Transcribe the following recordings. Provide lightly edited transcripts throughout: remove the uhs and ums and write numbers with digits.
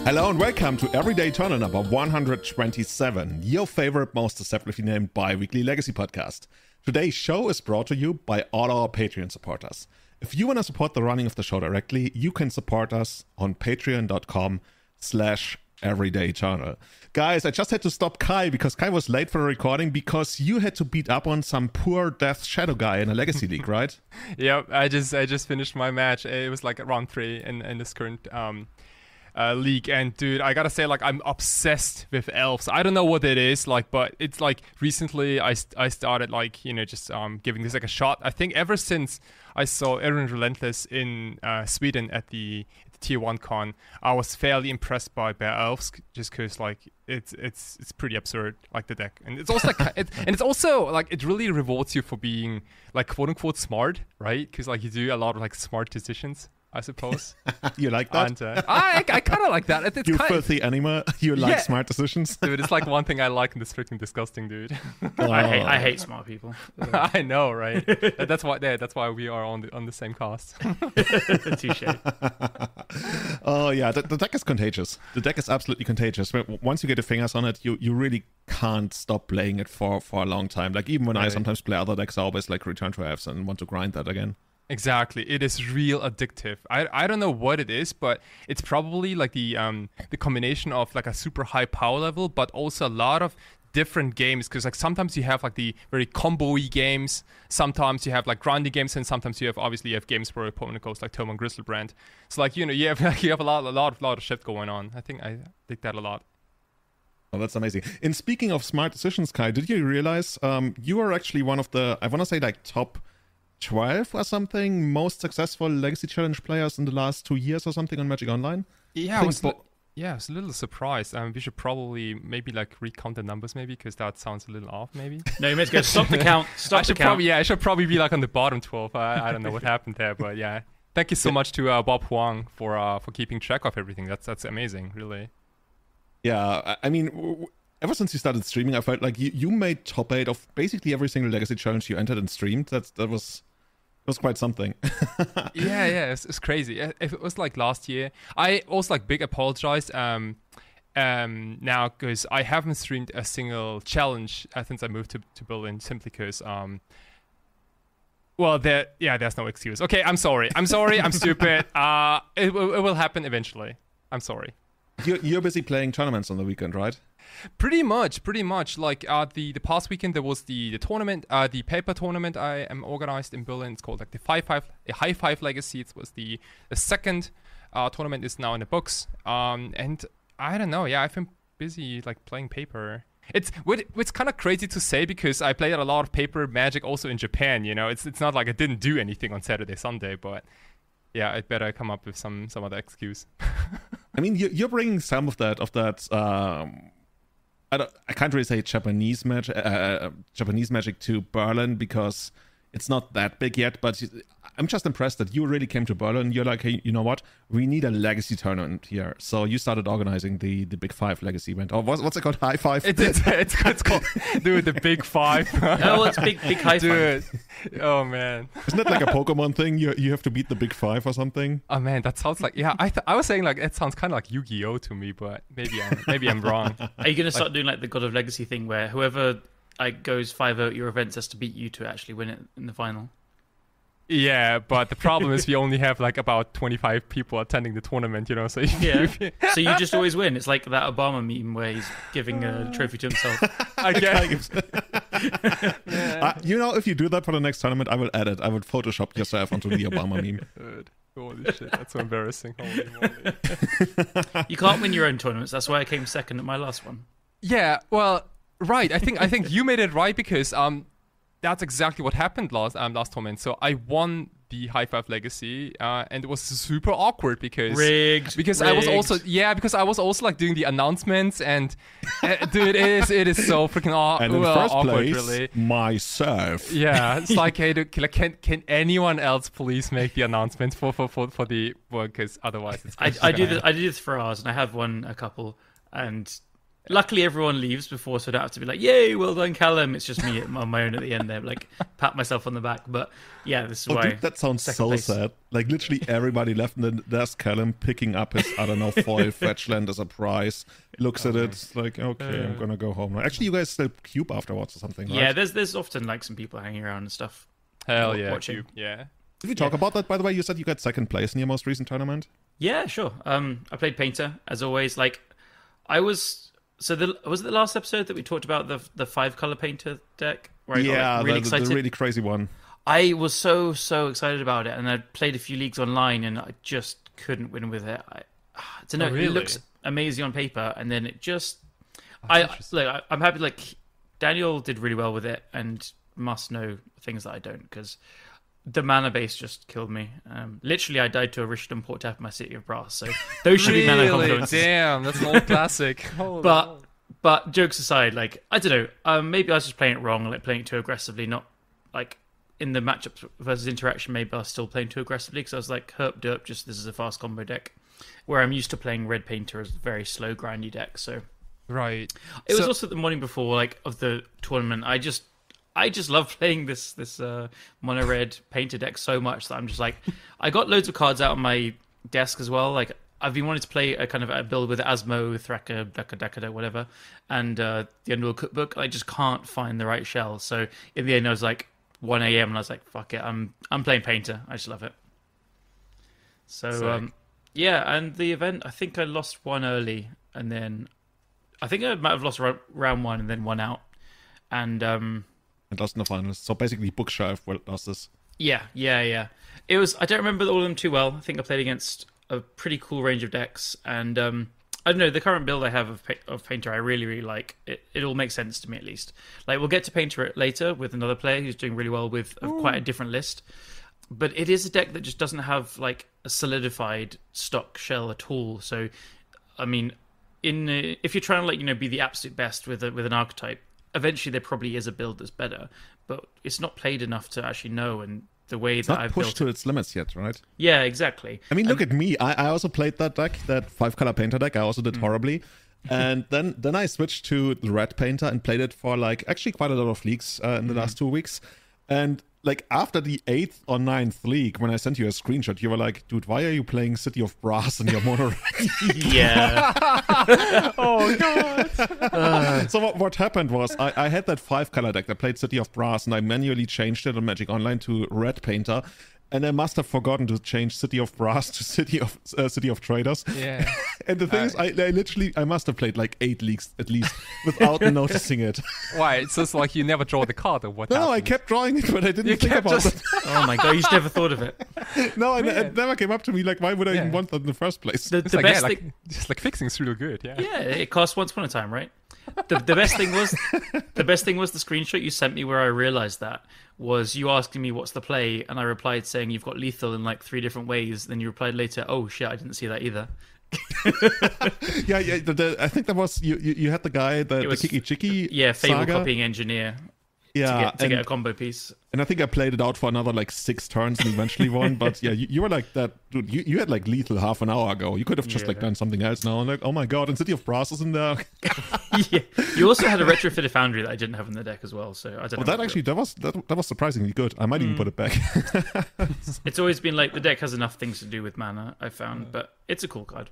Hello and welcome to Everyday Eternal number 127, your favorite, most deceptively named bi-weekly legacy podcast. Today's show is brought to you by all our Patreon supporters. If you want to support the running of the show directly, you can support us on patreon.com/everydayeternal. Guys, I just had to stop Kai because Kai was late for the recording because you had to beat up on some poor death shadow guy in a legacy league, right? Yep, I just finished my match. It was like round 3 in this current league, and dude, I gotta say, like, I'm obsessed with elves. I don't know what it is, like, but it's like recently I started, like, you know, just giving this like a shot. I think ever since I saw Aaron Relentless in Sweden at the Tier 1 con, I was fairly impressed by Bear Elves, just because, like, it's pretty absurd, like, the deck. And it's also like it's also like it really rewards you for being, like, quote unquote smart, right? Because, like, you do a lot of, like, smart decisions, I suppose. You like that? And, I kind of like that. It's you filthy anima. You like smart decisions? Dude, it's like one thing I like, and it's freaking disgusting, dude. I hate smart people. I know, right? That's why we are on the same cast. Touche. Oh yeah, the deck is contagious. The deck is absolutely contagious. Once you get your fingers on it, you really can't stop playing it for a long time. Like, even when I sometimes play other decks, I always like return to elves and want to grind that again. Exactly, it is real addictive. I don't know what it is, but it's probably like the combination of like a super high power level, but also a lot of different games. Because, like, sometimes you have like the very combo-y games, sometimes you have like grinding games, and sometimes you have games where your opponent goes like Tome and Grizzlebrand. So, like, you know, you have a lot of shit going on. I think I dig that a lot. Oh, that's amazing. And speaking of smart decisions, Kai, did you realize you are actually one of the, I want to say, like, top 12 or something most successful Legacy Challenge players in the last 2 years or something on Magic Online? Yeah, I was a little surprised. We should probably maybe like recount the numbers, maybe, because that sounds a little off, maybe. No, you must go stop the count. I should probably be like on the bottom 12. I don't know what happened there, but yeah. Thank you so much to Bob Huang for keeping track of everything. That's amazing, really. Yeah, I mean, ever since you started streaming, I felt like you made top 8 of basically every single Legacy Challenge you entered and streamed. That was quite something. yeah, it's crazy. If it was like last year, I also like big apologize now, because I haven't streamed a single challenge since I moved to Berlin, simply because there's no excuse. Okay, I'm sorry, I'm stupid. It will happen eventually. I'm sorry. You're busy playing tournaments on the weekend, right? Pretty much. Like, the past weekend there was the tournament, the paper tournament I am organized in Berlin. It's called like the High Five Legacy. It was the second tournament is now in the books. And I don't know. Yeah, I've been busy like playing paper. It's kind of crazy to say because I played a lot of paper Magic also in Japan. You know, it's not like I didn't do anything on Saturday, Sunday, but yeah, I'd better come up with some other excuse. I mean, you're bringing some of that. I can't really say Japanese magic to Berlin because it's not that big yet, but I'm just impressed that you really came to Berlin. You're like, hey, you know what? We need a legacy tournament here. So you started organizing the Big Five legacy event. Oh, what's it called? High Five? It's called, dude, the Big Five. No, it's big High Five. Dude. Oh, man. Isn't that like a Pokemon thing? You have to beat the Big Five or something? Oh, man, that sounds like, yeah, I was saying like, it sounds kind of like Yu-Gi-Oh to me, but maybe I'm wrong. Are you going to start doing like the God of Legacy thing where whoever goes 5-0 at your events has to beat you to actually win it in the final? Yeah, but the problem is we only have like about 25 people attending the tournament, you know. So so you just always win. It's like that Obama meme where he's giving a trophy to himself. I guess. You know, if you do that for the next tournament, I will add it. I would Photoshop yourself onto the Obama meme. Dude, holy shit, that's so embarrassing. Holy moly. You can't win your own tournaments. That's why I came second at my last one. Yeah, well, right. I think you made it right because that's exactly what happened last tournament. So I won the High Five Legacy, and it was super awkward because rigged. I was also like doing the announcements, and dude, it is so freaking awkward, really. Myself. Yeah, it's like, hey, can anyone else please make the announcements for the work? Because otherwise, it's I do this for ours, and I have won a couple, and Luckily, everyone leaves before, so I don't have to be like, "Yay, well done, Callum." It's just me on my own at the end there, like pat myself on the back. But yeah, this is why. Dude, that sounds second so place. sad. Like literally everybody left, and then there's Callum picking up his foil fetchland as a prize. Looks at it, it's like, okay, I'm gonna go home now. Actually, you guys still cube afterwards or something, right? Yeah, there's often like some people hanging around and stuff. Hell yeah, watching. Cube, yeah. Did we talk about that, by the way? You said you got second place in your most recent tournament. Yeah, sure. I played Painter as always. Like, I was. So was it the last episode that we talked about the 5-color Painter deck? Where I got, like, really excited. The really crazy one. I was so excited about it, and I played a few leagues online, and I just couldn't win with it. I don't know. Really? It looks amazing on paper, and then it just. I'm happy. Like, Daniel did really well with it, and must know things that I don't, because the mana base just killed me. Literally, I died to a Rishdom port tap in my City of Brass, so those should be mana confluences. Damn, that's an old classic. But jokes aside, like, I don't know, maybe I was just playing it wrong, like playing it too aggressively, not like in the matchup versus interaction, maybe I was still playing too aggressively, because I was like, herp derp, just this is a fast combo deck, where I'm used to playing Red Painter as a very slow grindy deck. So right. It was also the morning before, like, of the tournament. I just love playing this mono red Painter deck so much that I'm just like, I got loads of cards out on my desk as well. Like, I've been wanting to play a kind of a build with Asmo, Thraka, Decada, whatever, and the Underworld Cookbook. I just can't find the right shell. So in the end, I was like 1 a.m. and I was like, fuck it, I'm playing Painter. I just love it. So yeah, and the event, I think I lost one early, and then I think I might have lost round one and then one out, and lost in the finals. So basically, Bookshelf lost this. Yeah. It was. I don't remember all of them too well. I think I played against a pretty cool range of decks, and I don't know, the current build I have of Painter I really like. It all makes sense to me, at least. Like, we'll get to Painter later with another player who's doing really well with quite a different list, but it is a deck that just doesn't have like a solidified stock shell at all. So I mean, if you're trying to, like, be the absolute best with an archetype, eventually there probably is a build that's better, but it's not played enough to actually know. And the way that I've pushed to its limits yet, right? Yeah, exactly. I mean, look at me. I also played that deck, that 5-color Painter deck. I also did horribly. And then I switched to the Red Painter and played it for, like, actually quite a lot of leagues in the last 2 weeks. And, like, after the 8th or 9th league, when I sent you a screenshot, you were like, dude, why are you playing City of Brass in your mono? Yeah. Oh, God. So what happened was I had that 5-color deck that played City of Brass, and I manually changed it on Magic Online to Red Painter. And I must have forgotten to change City of Brass to City of Traders. Yeah. And the thing is, I must have played like 8 leagues at least without noticing it. Why? It's just like you never draw the card, or what? No, I kept drawing it, but I didn't think about it. Oh my God, you just never thought of it. No, it never came up to me. Like, why would I even want that in the first place? The best like, thing, just like fixing is real good. Yeah. Yeah, it cost once upon a time, right? The best thing was the screenshot you sent me where I realized that was you asking me what's the play, and I replied saying you've got lethal in like 3 different ways. Then you replied later, oh shit, I didn't see that either. Yeah. I think that was you had the guy, the Kiki Chiki. Yeah, Fable saga. Copying Engineer. Yeah, to get a combo piece. And I think I played it out for another like 6 turns and eventually won. But yeah, you were like that, dude. You had like lethal half an hour ago. You could have just like done something else now. And like, oh my God, and City of Brass is in there. Yeah, you also had a retrofitted Foundry that I didn't have in the deck as well. So I don't know. That was surprisingly good. I might even put it back. It's always been like the deck has enough things to do with mana, I found, but it's a cool card.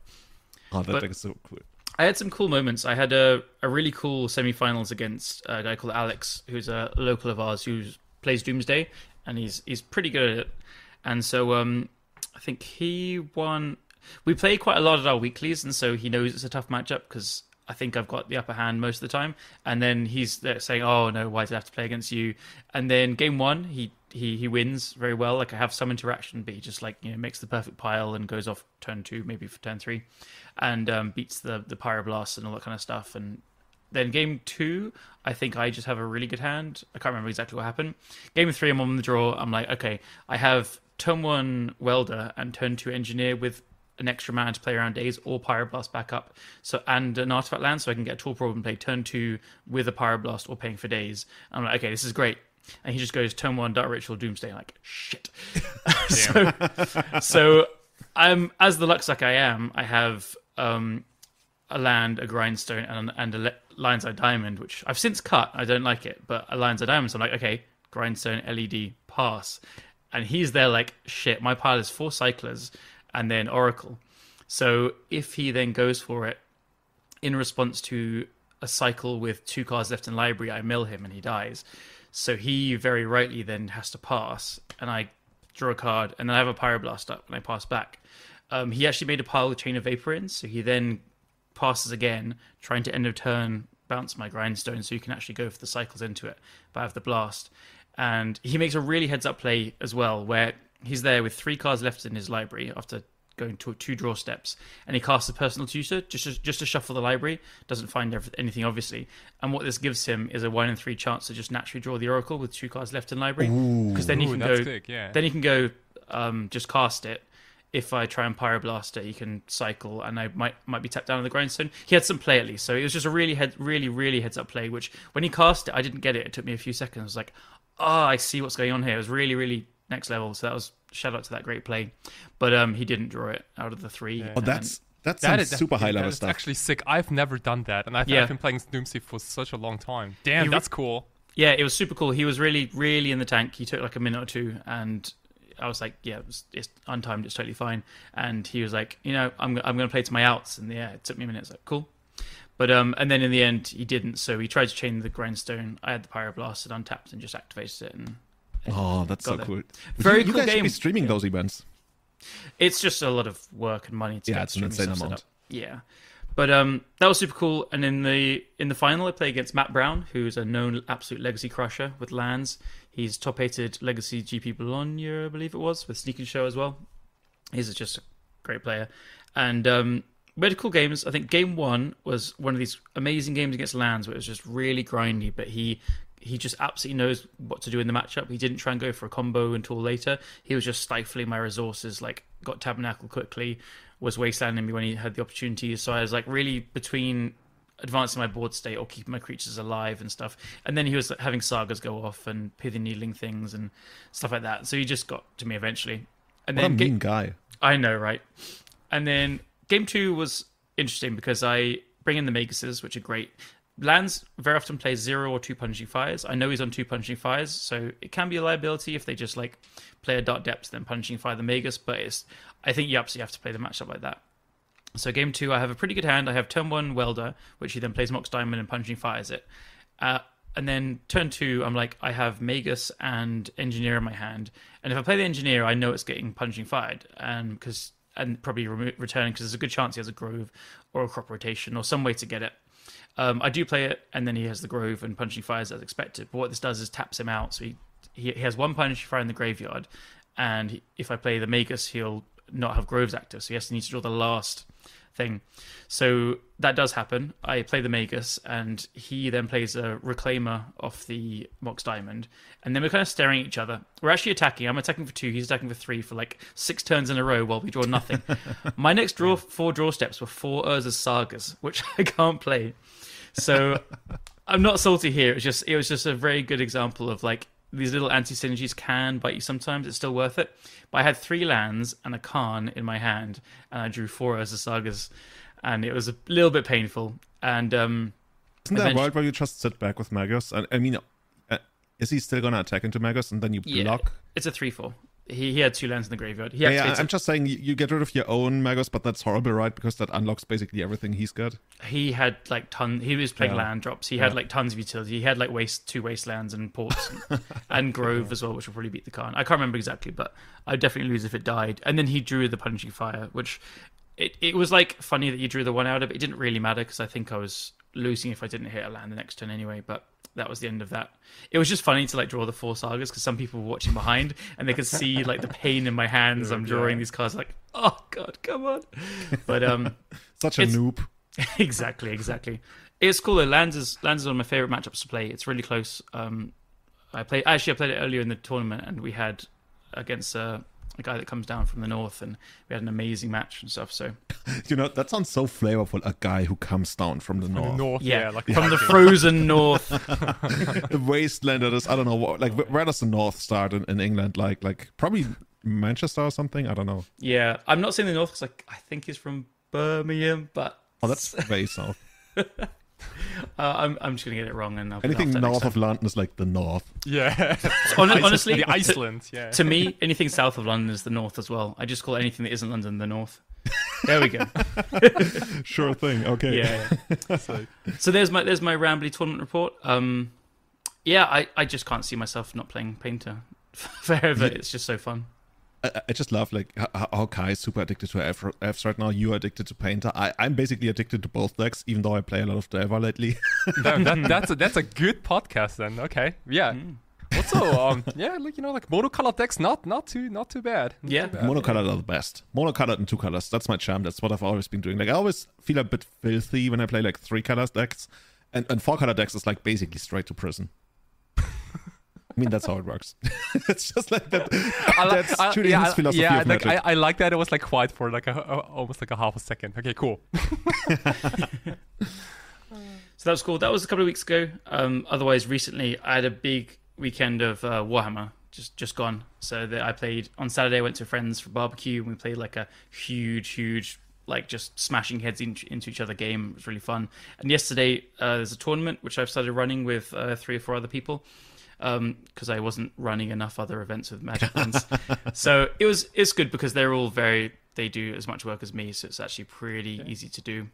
Oh, that deck is so cool. I had some cool moments. I had a really cool semi-finals against a guy called Alex, who's a local of ours who plays Doomsday, and he's pretty good at it. And so I think he won. We play quite a lot at our weeklies, and so he knows it's a tough matchup because I think I've got the upper hand most of the time. And then he's there saying, "Oh no, why did I have to play against you?" And then game 1, he wins very well. Like, I have some interaction, but he just makes the perfect pile and goes off turn 2, maybe for turn 3, and beats the Pyroblast and all that kind of stuff. And then game 2, I think I just have a really good hand. I can't remember exactly what happened. Game 3, I'm on the draw. I'm like, okay, I have turn 1 Welder and turn 2 Engineer with an extra mana to play around days, or Pyroblast backup, and an artifact land, so I can get a tool problem and play turn 2 with a Pyroblast or paying for days. I'm like, okay, this is great. And he just goes turn 1 Dark Ritual Doomsday. I'm like, shit. So I'm, as the luck suck I am, I have a land, a grindstone, and a lion's eye diamond, which I've since cut. I don't like it, but a lion's eye diamond. So I'm like, okay, grindstone, LED, pass. And he's there like, shit, my pile is 4 cyclers and then oracle. So if he then goes for it in response to a cycle with 2 cards left in library, I mill him and he dies. So he very rightly then has to pass, and I draw a card, and then I have a pyroblast up and I pass back. He actually made a pile with Chain of Vapor in, so he then passes again, trying to end of turn bounce my grindstone so you can actually go for the cycles into it, but I have the blast. And he makes a really heads up play as well, where he's there with 3 cards left in his library after going to 2 draw steps, and he casts a personal tutor just to shuffle the library. Doesn't find anything obviously, and what this gives him is a 1 in 3 chance to just naturally draw the oracle with 2 cards left in library, because then he can go sick, yeah. then he can go just cast it. If I try and pyroblast it, he can cycle, and I might be tapped down on the grindstone. He had some play at least, so it was just a really heads up play, which when he cast it, I didn't get it. It took me a few seconds. I was like, oh, I see what's going on here. It was really next level. So that was shout out to that great play. But he didn't draw it out of the 3. Yeah. Oh, that's super high level stuff. That's actually sick. I've never done that, and I've been playing Doomsday for such a long time. Damn, that's cool. Yeah, it was super cool. He was really in the tank. He took like a minute or 2, and I was like, yeah, it's untimed. It's totally fine. And he was like, I'm going to play to my outs. And yeah, it took me a minute. It's like, cool. But and then in the end, he didn't. So he tried to chain the grindstone. I had the pyroblast, it untapped and just activated it. And oh, that's so cool. Very cool cool game. You guys should be streaming those events. It's just a lot of work and money to get it's an insane amount. Yeah. But that was super cool. And in the final, I play against Matt Brown, who's a known absolute legacy crusher with lands. He's top-8'd Legacy GP Bologna, I believe it was, with Sneak and Show as well. He's just a great player. And we had cool games. I think game 1 was one of these amazing games against lands where it was just really grindy, but he just absolutely knows what to do in the matchup. He didn't try and go for a combo until later. He was just stifling my resources, like got Tabernacle quickly, was wastelanding me when he had the opportunity. So I was like really between advancing my board state or keeping my creatures alive and stuff. And then he was like, having sagas go off and pithing needling things and stuff like that. So he just got to me eventually. And what then a mean guy. I know, right? And then game 2 was interesting because I bring in the Maguses, which are great. Lands very often plays 0 or 2 punishing fires. I know he's on 2 punishing fires, so it can be a liability if they just like play a Dark Depths then punishing fire the Magus, but I think you absolutely have to play the matchup like that. So game 2, I have a pretty good hand. I have turn 1 Welder, which he then plays Mox Diamond and punching fires it. And then turn 2, I'm like, I have Magus and Engineer in my hand. And if I play the Engineer, I know it's getting punching fired. And probably returning, because there's a good chance he has a Grove or a Crop Rotation or some way to get it. I do play it, and then he has the Grove and punching fires as expected. But what this does is taps him out. So he has 1 punching fire in the graveyard. And if I play the Magus, he'll not have Groves active. So he need to draw the last thing. So that does happen. I play the Magus, and he then plays a Reclaimer off the Mox Diamond, and then we're kind of staring at each other. We're actually attacking. I'm attacking for 2. He's attacking for 3 for like 6 turns in a row while we draw nothing. My next 4 draw steps were 4 Urza's Sagas, which I can't play. So I'm not salty here. It was just a very good example of like these little anti-synergies can bite you sometimes. It's still worth it. But I had 3 lands and a Khan in my hand, and I drew 4 Urza Sagas, and it was a little bit painful. And isn't that world where you just sit back with Magus? I mean, is he still gonna attack into Magus and then you block? Yeah, it's a 3/4. He had 2 lands in the graveyard. I'm just saying you get rid of your own Magus, but that's horrible, right? Because that unlocks basically everything he's got. He had like he was playing land drops. He had like tons of utility. He had like 2 wastelands and ports and Grove as well, which will probably beat the Khan. I can't remember exactly, but I'd definitely lose if it died. And then he drew the punishing fire, which it was like funny that you drew the 1 out of it. It didn't really matter because I think I was losing if I didn't hit a land the next turn anyway, but that was the end of that. It was just funny to like draw the 4 Sagas because some people were watching behind and they could see like the pain in my hands. I'm drawing these cards like, oh god, come on. But such a noob. Exactly. It's cool though. Lands is one of my favorite matchups to play. It's really close. I played it earlier in the tournament, and we had against a guy that comes down from the north, and we had an amazing match and stuff. So that sounds so flavorful. A guy who comes down from the north. From the frozen north. The wasteland. I don't know what. Like, where does the north start in England? Like probably Manchester or something. I don't know. Yeah, I'm not saying the north because I think he's from Birmingham, but Oh, that's very south. I'm just gonna get it wrong, and I'll Anything north of London is like the north. Yeah. Honestly, the Iceland. Yeah. to me, anything south of London is the north as well. I just call anything that isn't London the north. There we go. Sure thing. Okay. Yeah. So there's my rambly tournament report. Yeah, I just can't see myself not playing Painter forever. It's just so fun. I just love like how Kai is super addicted to Fs right now. You are addicted to Painter. I'm basically addicted to both decks, even though I play a lot of Delver lately. That's a good podcast then. Okay, yeah. Also, yeah, like like monocolored decks, not too bad. Monocolored are the best. Monocolored and 2 colors. That's my charm. That's what I've always been doing. Like I always feel a bit filthy when I play like 3 colors decks, and 4 color decks is like basically straight to prison. I mean, that's how it works. It's just like that. That's Julian's philosophy of Magic. I like that. It was like quiet for like almost like a half a second. Okay, cool. So that was cool. That was a couple of weeks ago. Otherwise, recently I had a big weekend of Warhammer just gone. So I played on Saturday. I went to friends for barbecue, and we played like a huge like just smashing heads into each other game. It was really fun. And yesterday there's a tournament which I've started running with 3 or 4 other people. Because I wasn't running enough other events with Magic friends. So it's good because they're all they do as much work as me, so it's actually pretty easy to do.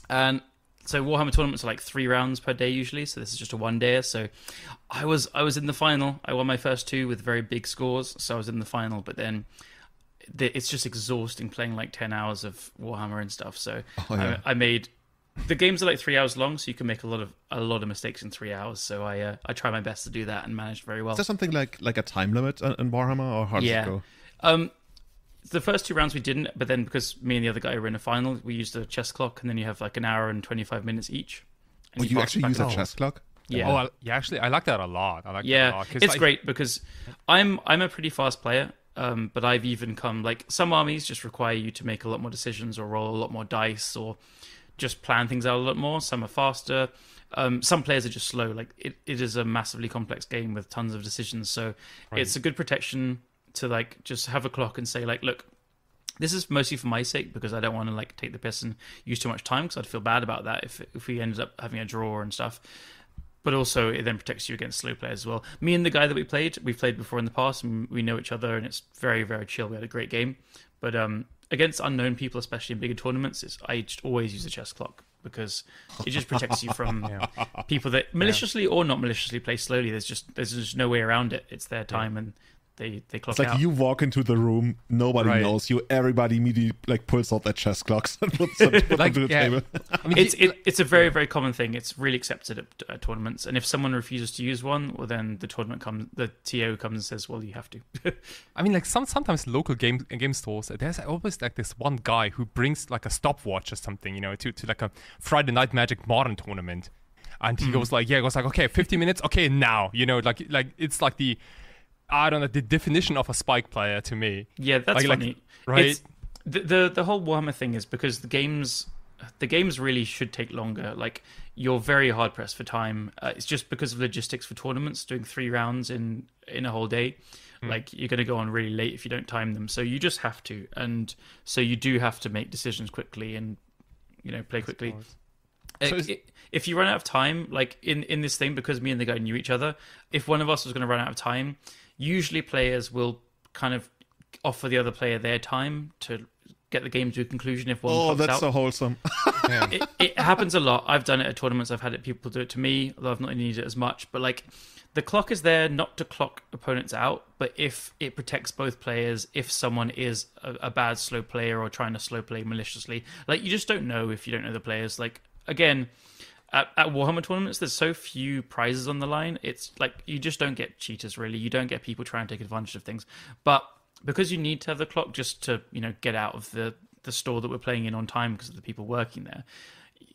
And so Warhammer tournaments are like 3 rounds per day usually, so this is just a 1-dayer. So I was in the final. I won my first 2 with very big scores, so I was in the final, but then it's just exhausting playing like 10 hours of Warhammer and stuff. So I made... The games are like 3 hours long, so you can make a lot of mistakes in 3 hours. So I try my best to do that and manage very well. Is there something like a time limit in Warhammer, or how does it go? The first 2 rounds we didn't, but then because me and the other guy were in a final, we used a chess clock, and then you have like an hour and 25 minutes each. Oh, you actually use a chess clock? Yeah. Oh, yeah. Actually, I like that a lot. That a lot, it's great because I'm a pretty fast player. But I've even come like some armies just require you to make a lot more decisions or roll a lot more dice or just plan things out a lot more. Some are faster. Some players are just slow. Like it is a massively complex game with tons of decisions. So it's a good protection to like just have a clock and say like, look, this is mostly for my sake because I don't want to like take the piss and use too much time because I'd feel bad about that if we ended up having a draw and stuff. But also it then protects you against slow players as well. Me and the guy that we've played before in the past, and we know each other, and it's very, very chill. We had a great game. But against unknown people, especially in bigger tournaments, I just always use a chess clock because it just protects you from people that maliciously or not maliciously play slowly. There's just no way around it. It's their time, and they clock out. It's like you walk into the room, nobody knows you. Everybody immediately like pulls out their chess clocks and puts them like, to the table. I mean, it's a very, very common thing. It's really accepted at tournaments. And if someone refuses to use one, well, then the TO comes and says, "Well, you have to." I mean, like sometimes local game stores, there's always like this one guy who brings like a stopwatch or something, to like a Friday Night Magic Modern tournament, and he goes like, okay, 50 minutes, okay, now, like it's like the definition of a spike player to me. Yeah, that's funny. Right? The whole Warhammer thing is because the games really should take longer. Like, you're very hard pressed for time. It's just because of logistics for tournaments, doing 3 rounds in a whole day. Like, you're going to go on really late if you don't time them. So you just have to. And so you do have to make decisions quickly and, play quickly. If you run out of time, like in this thing, because me and the guy knew each other, if one of us was going to run out of time, usually players will kind of offer the other player their time to get the game to a conclusion if one pops that's out. so wholesome. It happens a lot. I've done it at tournaments. I've had people do it to me, although I've not needed it as much. But like, the clock is there not to clock opponents out, but if it protects both players, if someone is a bad slow player or trying to slow play maliciously, like, you just don't know if you don't know the players. Like, again, at Warhammer tournaments, there's so few prizes on the line. It's like you just don't get cheaters, really. You don't get people trying to take advantage of things. But because you need to have the clock just to, get out of the store that we're playing in on time because of the people working there,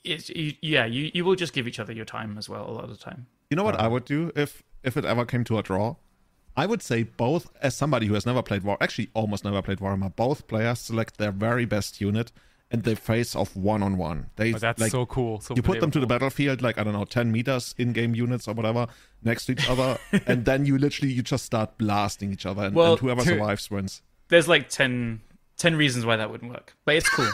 you will just give each other your time as well a lot of the time. You know what I would do if it ever came to a draw? I would say both, as somebody who has never played actually almost never played Warhammer, both players select their very best unit and they face off one-on-one. That's so cool. So you put them to the battlefield, like, 10 meters in-game units or whatever, next to each other, and then you just start blasting each other, and whoever survives wins. There's like 10 10 reasons why that wouldn't work, but it's cool.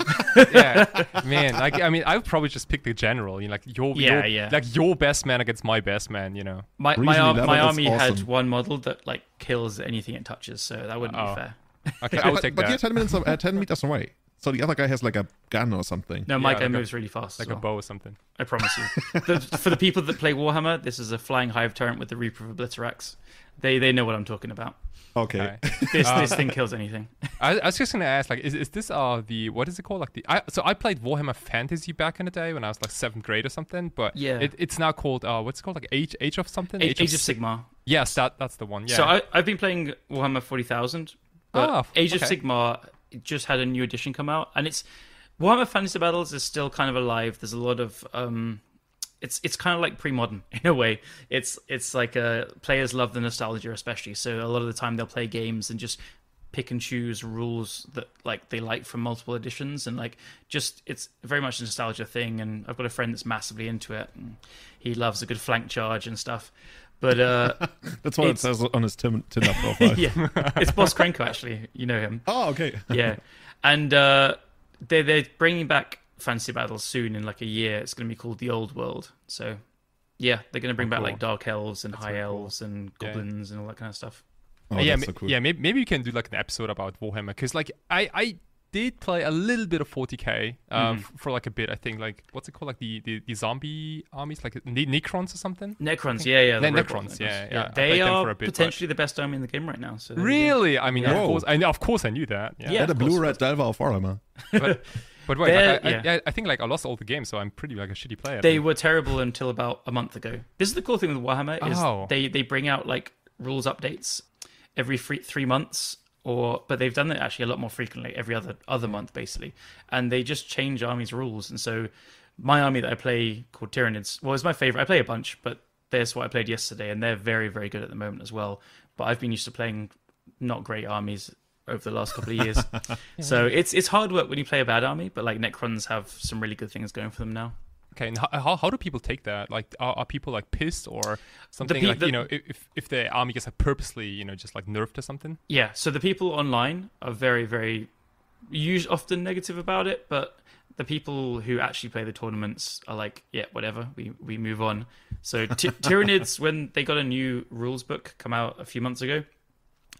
Yeah, man. Like, I mean, I would probably just pick the general. You know, like your best man against my best man. You know, My Reasonably level, army that's had awesome. one model that like kills anything it touches, so that wouldn't be Oh. fair. okay, I would take But that. you're 10 meters away. So the other guy has like a gun or something. No, my guy like a- moves really fast. Like as a well. bow or something. I promise you. For the people that play Warhammer, this is a flying hive turret with the Reaper of Obliterax. They know what I'm talking about. Okay. This thing kills anything. I was just gonna ask, like, is this the what is it called? Like so I played Warhammer Fantasy back in the day when I was like 7th grade or something, but Yeah. it's now called what's it called, like Age of something? Age of Sigmar. Yes, that's the one. Yeah. So I've been playing Warhammer 40,000, but Ah, Age of okay. Sigmar just had a new edition come out, and it's Warhammer Fantasy Battles is still kind of alive. There's a lot of it's kind of like pre-modern in a way. It's like players love the nostalgia, especially. So a lot of the time they'll play games and just pick and choose rules that like they like from multiple editions, and like just it's very much a nostalgia thing. And I've got a friend that's massively into it, and he loves a good flank charge and stuff. But That's what it says on his Tinder profile. yeah, it's Boss Krenko actually. You know him. Oh, okay. Yeah, and they're bringing back Fantasy Battles soon in like a year. It's going to be called the Old World. So yeah, they're going to bring back cool. like dark elves and high very cool. elves and Yeah. goblins and all that kind of stuff. Oh, yeah, that's so cool. yeah. Maybe we can do like an episode about Warhammer, because like I did play a little bit of 40k for like a bit. I think like what's it called, like the zombie armies, like Necrons or something. Necrons, yeah, the robot Necrons, yeah. I They played them are for a bit, but- potentially the best army in the game right now. So there you go. Really? I mean, Yeah. of course I knew that. Yeah. Yeah. Yeah, the of course. blue-red Delver of Warhammer. But wait, They're- I think like I lost all the games, so I'm pretty like a shitty player. They were terrible until about a month ago. This is the cool thing with Warhammer is Oh. they bring out like rules updates every 3 months, but they've done it actually a lot more frequently, every other month basically, and they just change armies' rules. And so my army that I play called Tyranids, well, it's my favorite. I play a bunch, but there's what I played yesterday, and they're very, very good at the moment as well. But I've been used to playing not great armies over the last couple of years. So it's hard work when you play a bad army, but like Necrons have some really good things going for them now. Okay, and how do people take that? Like, are people like pissed or something? Like, you know, if the army gets like purposely, you know, just like nerfed or something? Yeah, so the people online are very, very often negative about it, but the people who actually play the tournaments are like, yeah, whatever, we move on. So Tyranids, when they got a new rules book come out a few months ago,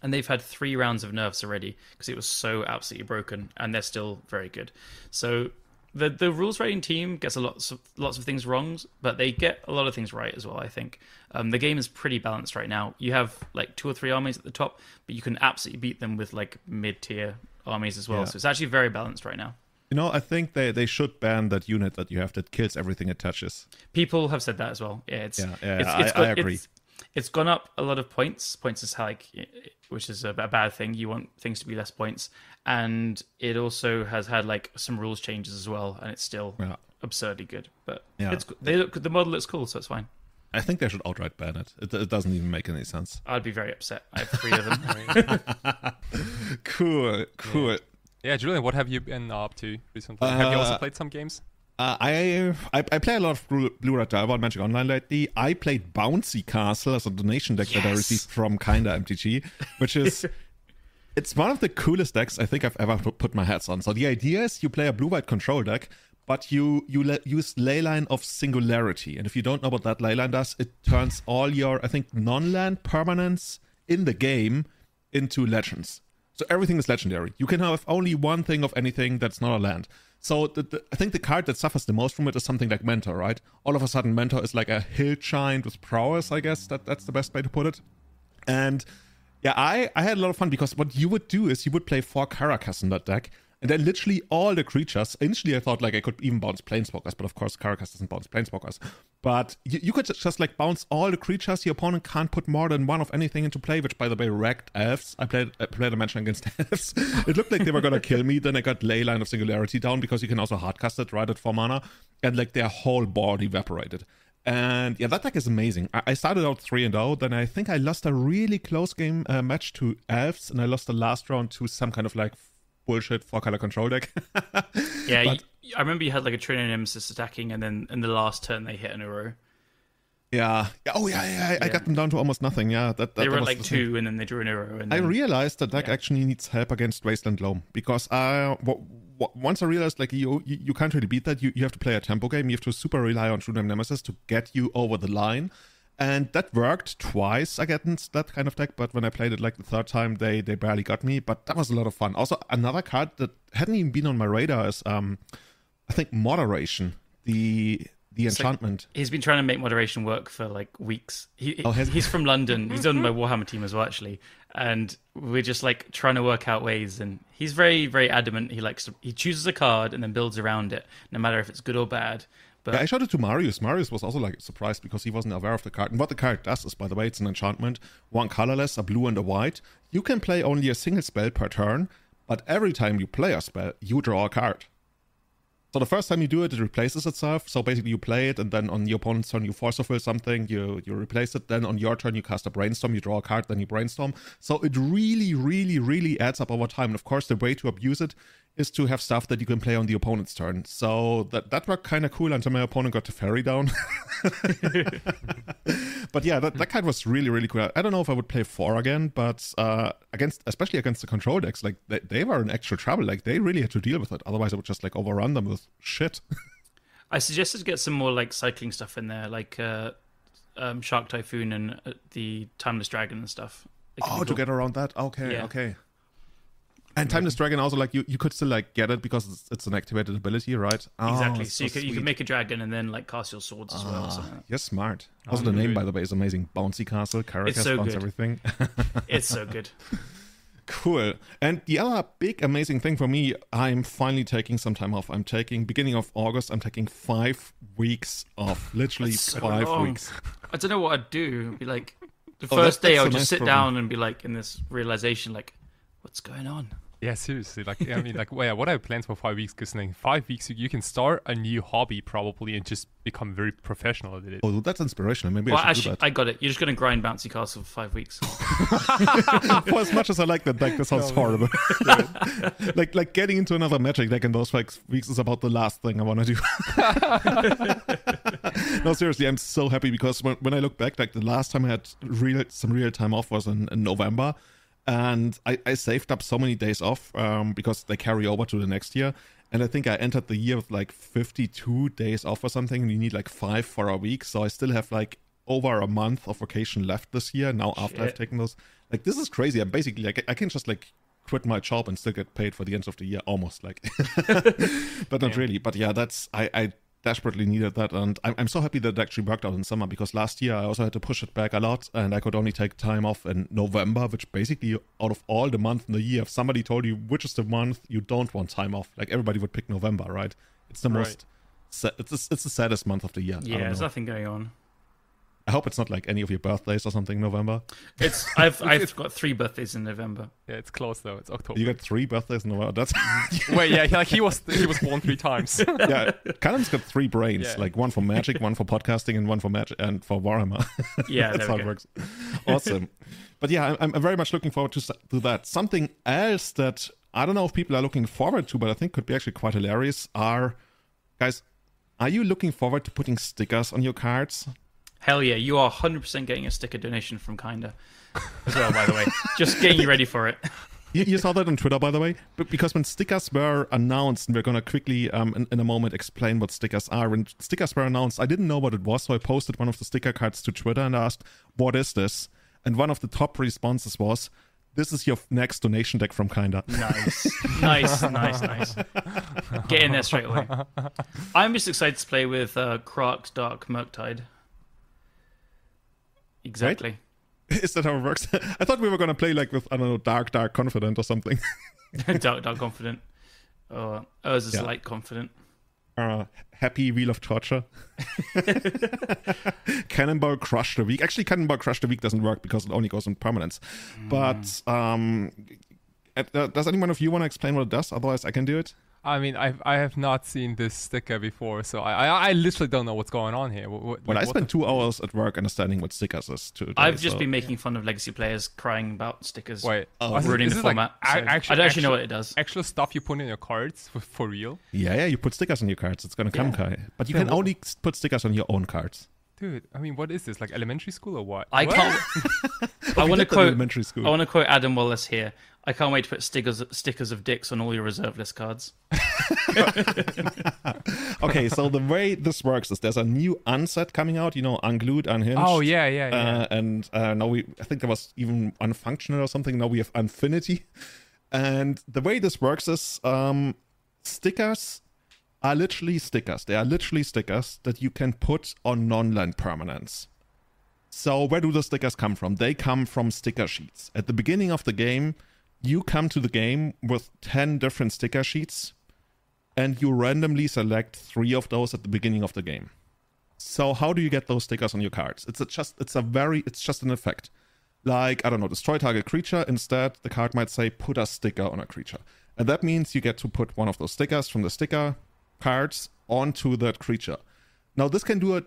and they've had 3 rounds of nerfs already because it was so absolutely broken, and they're still very good. So the rules writing team gets lots of things wrong, but they get a lot of things right as well, I think. The game is pretty balanced right now. You have like 2 or 3 armies at the top, but you can absolutely beat them with like mid-tier armies as well. Yeah. So it's actually very balanced right now. You know, I think they should ban that unit that you have that kills everything it touches. People have said that as well. Yeah, I agree. It's gone up a lot of points. Points is like, which is a bad thing. You want things to be less points, and it also has had like some rules changes as well, and it's still absurdly good. But Yeah. the model looks cool, so it's fine. I think they should outright ban it. It doesn't even make any sense. I'd be very upset. I have 3 of them. Cool. Yeah, Julian, what have you been up to recently? Have you also played some games? I play a lot of Blue-Red Delver on Magic Online lately. I played Bouncy Castle as a donation deck that I received from Kinda MTG, which is it's one of the coolest decks I think I've ever put my hands on. So the idea is you play a blue-white control deck, but you use Leyline of Singularity. And if you don't know what that Leyline does, it turns all your, I think, non-land permanents in the game into legends. So everything is legendary. You can have only one thing of anything that's not a land. So I think the card that suffers the most from it is something like Mentor, right? All of a sudden, Mentor is like a hill giant with prowess, I guess. That's the best way to put it. And yeah, I had a lot of fun because what you would do is you would play 4 Caracas in that deck. And then literally all the creatures, initially I thought like I could even bounce Planeswalkers, but of course Caracas doesn't bounce Planeswalkers. But you could just like bounce all the creatures. Your opponent can't put more than one of anything into play, which by the way wrecked elves. I played a match against elves. It looked like they were gonna kill me. Then I got Leyline of Singularity down because you can also hardcast it right at 4 mana. And like their whole board evaporated. And yeah, that deck is amazing. I started out 3-0, then I think I lost a really close game match to elves, and I lost the last round to some kind of like bullshit 4-color control deck. Yeah, I remember you had like a Trinity Nemesis attacking, and then in the last turn they hit in a row. Yeah. Oh, yeah. I got them down to almost nothing. Yeah. They were was like the 2, and then they drew an arrow. And I then, realized that deck actually needs help against Wasteland Loam because once I realized like you can't really beat that. You have to play a tempo game. You have to super rely on True Name Nemesis to get you over the line. And that worked twice against that kind of deck, but when I played it like the third time, they barely got me. But that was a lot of fun. Also, another card that hadn't even been on my radar is I think Moderation, the enchantment. Like, he's been trying to make Moderation work for like weeks. He's from London. He's on my Warhammer team as well, actually. And we're just like trying to work out ways. And he's very, very adamant. He chooses a card and then builds around it, no matter if it's good or bad. But yeah, I showed it to Marius. Marius was also like surprised because he wasn't aware of the card. And what the card does is, by the way, it's an enchantment. 1 colorless, a blue and a white. You can play only a single spell per turn, but every time you play a spell, you draw a card. So the first time you do it, it replaces itself. So basically you play it, and then on your opponent's turn, you force fulfill something, you replace it. Then on your turn, you cast a brainstorm, you draw a card, then you brainstorm. So it really, really, really adds up over time. And of course, the way to abuse it is to have stuff that you can play on the opponent's turn. So that worked kind of cool until my opponent got the ferry down. But yeah, that card was really, really cool. I don't know if I would play 4 again, but especially against the control decks, like they were in actual trouble. Like they really had to deal with it. Otherwise, I would just like overrun them with shit. I suggested to get some more like cycling stuff in there, like Shark Typhoon and the Timeless Dragon and stuff. To get around that? Okay, Yeah. okay. And Timeless Dragon also, like, you could still, like, get it because it's an activated ability, right? Exactly. So you can make a dragon and then, like, cast your swords as well. Or something. You're smart. Also, the name, by the way, is amazing. Bouncy Castle, characters, so bounce good. everything. It's so good. Cool. And the other big, amazing thing for me, I'm finally taking some time off. Beginning of August, I'm taking 5 weeks off. Literally That's so 5 long. weeks. I don't know what I'd do. It'd be like, the first day, that's I a would just nice sit problem. down and be like, in this realization, like, what's going on? Yeah, seriously. Like, I mean, like, well, what are your plans for 5 weeks? Because in 5 weeks, you can start a new hobby probably and just become very professional at it. Oh, that's inspirational. Maybe Well, I should actually, do that. I got it. You're just going to grind Bouncy Castle for 5 weeks. For as much as I like that deck, that sounds horrible. like getting into another Magic deck in those 5 weeks is about the last thing I want to do. No, seriously, I'm so happy because when I look back, like the last time I had some real time off was in November. And I saved up so many days off because they carry over to the next year. And I think I entered the year with like 52 days off or something. And you need like 5 for a week. So I still have like over a month of vacation left this year. Now after I've taken those, like this is crazy. I'm basically like, I can just like quit my job and still get paid for the end of the year, almost like, but not really. But yeah, I desperately needed that, and I'm so happy that it actually worked out in summer, because last year I also had to push it back a lot, and I could only take time off in November, which basically out of all the months in the year, if somebody told you which is the month you don't want time off, like everybody would pick November, right? It's the most it's the saddest month of the year. Yeah, there's nothing going on. I hope it's not like any of your birthdays or something, November. It's I've got 3 birthdays in November. Yeah, it's close though. It's October. You got 3 birthdays in November. That's Wait, yeah, like he was born 3 times. yeah. Callum's got 3 brains, Yeah. like one for Magic, one for podcasting, and one for Magic and for Warhammer. Yeah, That's there how we it go. works. Awesome. But yeah, I'm very much looking forward to that. Something else that I don't know if people are looking forward to, but I think could be actually quite hilarious are you looking forward to putting stickers on your cards? Hell yeah, you are 100% getting a sticker donation from Kinda as well, by the way. Just getting you ready for it. You saw that on Twitter, by the way, but because when stickers were announced, and we're going to quickly in a moment explain what stickers are. When stickers were announced, I didn't know what it was, so I posted one of the sticker cards to Twitter and asked, what is this? And one of the top responses was, this is your next donation deck from Kinda. Nice. Get in there straight away. I'm just excited to play with Krark's Dark Murktide. Exactly. Is that how it works? I thought we were going to play like with, I don't know, Dark Confident or something. Dark Confident. Oh, ours is Light Confident. Happy Wheel of Torture. Cannonball Crush the Weak. Actually, Cannonball Crush the Weak doesn't work because it only goes on permanence. But does anyone of you want to explain what it does? Otherwise, I can do it. I mean, I have not seen this sticker before, so I literally don't know what's going on here. I spent 2 hours at work understanding what stickers is today. I've just been making fun of Legacy players crying about stickers ruining is the it like format. I don't actually know what it does. Actual stuff you put in your cards for real? Yeah, you put stickers on your cards. It's going to come, Kai. But you can only put stickers on your own cards. Dude, I mean, what is this? Like elementary school or what? I What? can't. I want to quote. Elementary school. I want to quote Adam Wallace here. I can't wait to put stickers of dicks on all your reserve list cards. Okay, so the way this works is there's a new unset coming out, unglued, unhinged. Oh, yeah. And now I think there was even unfunctional or something. Now we have infinity. And the way this works is stickers are literally stickers. They are literally stickers that you can put on non-land permanents. So where do the stickers come from? They come from sticker sheets. At the beginning of the game, you come to the game with 10 different sticker sheets, and you randomly select 3 of those at the beginning of the game. So how do you get those stickers on your cards? It's just an effect. Like, I don't know, destroy target creature. Instead, the card might say put a sticker on a creature. And that means you get to put one of those stickers from the sticker cards onto that creature. Now, this can do a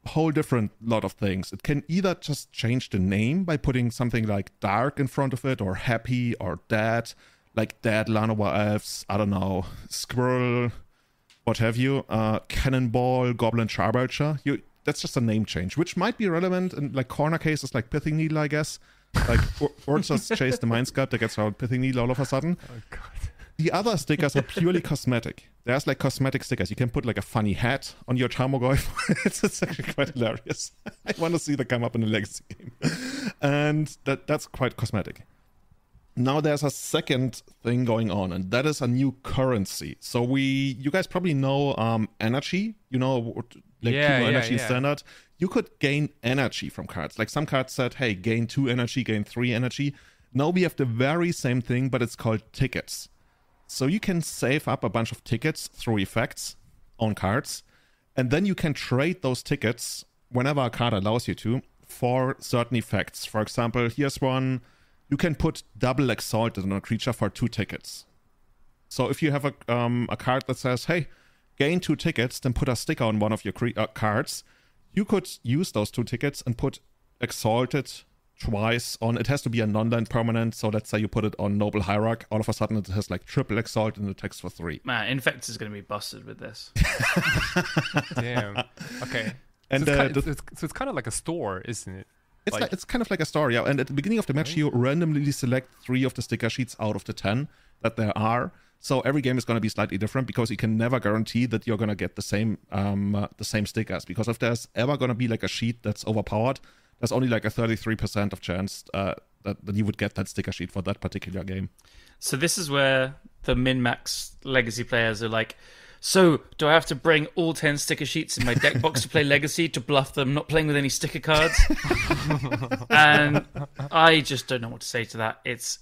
whole different lot of things. It can either just change the name by putting something like dark in front of it, or happy, or dead, like dead Llanowar elves, I don't know, squirrel, what have you, cannonball, goblin charbelcher. That's just a name change, which might be relevant in like corner cases like Pithing Needle, I guess. Like, or just chase the Mind Sculpt that gets around Pithing Needle all of a sudden. Oh, God. The other stickers are purely cosmetic. There's like cosmetic stickers. You can put like a funny hat on your Tarmogoyf. It's actually quite hilarious. I want to see that come up in a Legacy game. And that's quite cosmetic. Now there's a second thing going on, and that is a new currency. So you guys probably know energy, like energy in standard. You could gain energy from cards. Like some cards said, hey, gain 2 energy, gain 3 energy. Now we have the very same thing, but it's called tickets. So you can save up a bunch of tickets through effects on cards, and then you can trade those tickets whenever a card allows you to for certain effects. For example, here's one. You can put double Exalted on a creature for 2 tickets. So if you have a card that says, hey, gain 2 tickets, then put a sticker on one of your cards, you could use those 2 tickets and put Exalted twice on. It has to be a non-land permanent, so let's say you put it on Noble Hierarch. All of a sudden it has like triple Exalt and it attacks for 3. Man, Infect is going to be busted with this. Damn. Okay. And so it's kind of like a store, isn't it? It's kind of like a store, yeah. And at the beginning of the match, you randomly select 3 of the sticker sheets out of the 10 that there are. So every game is going to be slightly different, because you can never guarantee that you're going to get the same stickers. Because if there's ever going to be like a sheet that's overpowered, there's only like a 33% of chance that you would get that sticker sheet for that particular game. So this is where the min-max Legacy players are like, so do I have to bring all 10 sticker sheets in my deck box to play Legacy to bluff them not playing with any sticker cards? And I just don't know what to say to that. It's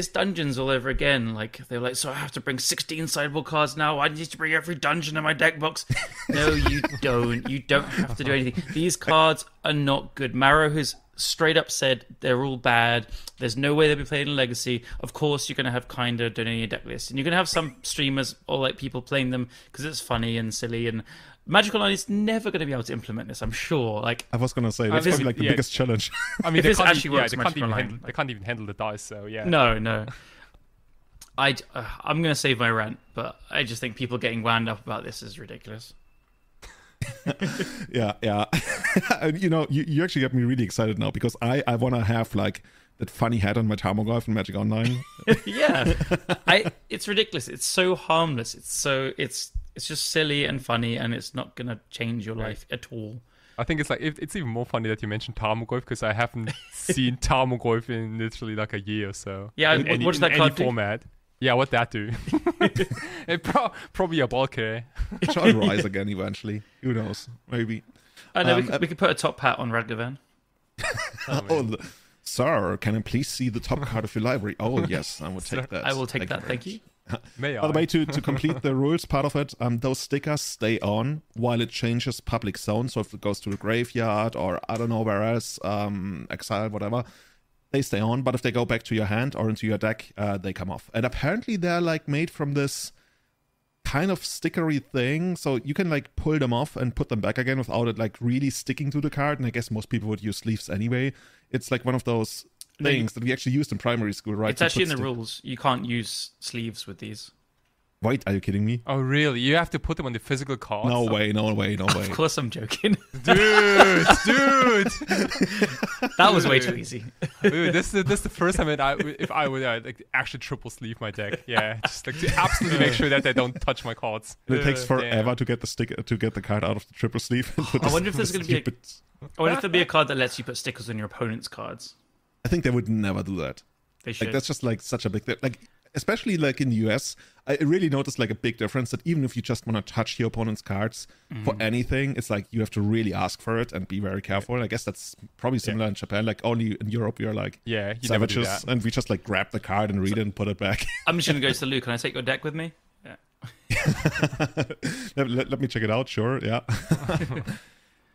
dungeons all over again. Like, they're like, so I have to bring 16 sideboard cards now? I need to bring every dungeon in my deck box. No, you don't. You don't have to do anything. These cards are not good. Marrow has straight up said they're all bad. There's no way they'll be played in Legacy. Of course, you're going to have kind of donating your deck list, and you're going to have some streamers or like people playing them because it's funny and silly. And Magic Online is never going to be able to implement this, I'm sure. Like, I was going to say, that's probably like the biggest challenge. I mean, this actually works. They can't even handle the dice. So yeah. No. I'm going to save my rant, but I just think people getting wound up about this is ridiculous. yeah. And, you actually got me really excited now, because I want to have like that funny hat on my Tarmogoyf in Magic Online. Yeah, it's ridiculous. It's so harmless. It's just silly and funny, and it's not gonna change your life at all. I think it's like it's even more funny that you mentioned Tarmogoyf, because I haven't seen Tarmogoyf in literally like a year or so. Yeah, what does that card do? Format. Yeah, what'd that do? It probably a bulker. It shall rise again eventually. Who knows? Maybe. I know we could put a top hat on Radgavan. Sir, can I please see the top card of your library? Oh, yes, I will take that. I will take that, thank you. May I? By the way, to complete the rules part of it, those stickers stay on while it changes public zone. So if it goes to the graveyard or I don't know where else, exile, whatever, they stay on. But if they go back to your hand or into your deck, they come off. And apparently they're like made from this kind of stickery thing, so you can like pull them off and put them back again without it like really sticking to the card. And I guess most people would use sleeves anyway. It's like one of those things that we actually used in primary school, right? It's actually in the rules. You can't use sleeves with these. Wait, are you kidding me? Oh, really? You have to put them on the physical cards? No way. Of course I'm joking. Dude! That was way too easy. Dude, this is the first time if I would like actually triple sleeve my deck. Yeah, just like to absolutely make sure that they don't touch my cards. It takes forever to get the card out of the triple sleeve. I wonder if there's going to be I wonder if there'll be a card that lets you put stickers on your opponent's cards. I think they would never do that. They should. Like, that's just like such a big thing. Like, especially like in the US, I really noticed like a big difference that even if you just want to touch your opponent's cards for anything, it's like you have to really ask for it and be very careful. I guess that's probably similar in Japan. Like only in Europe we are like savages and we just like grab the card and read it and put it back. I'm just going to go to the Lou. Can I take your deck with me? Yeah. let me check it out. Sure. Yeah.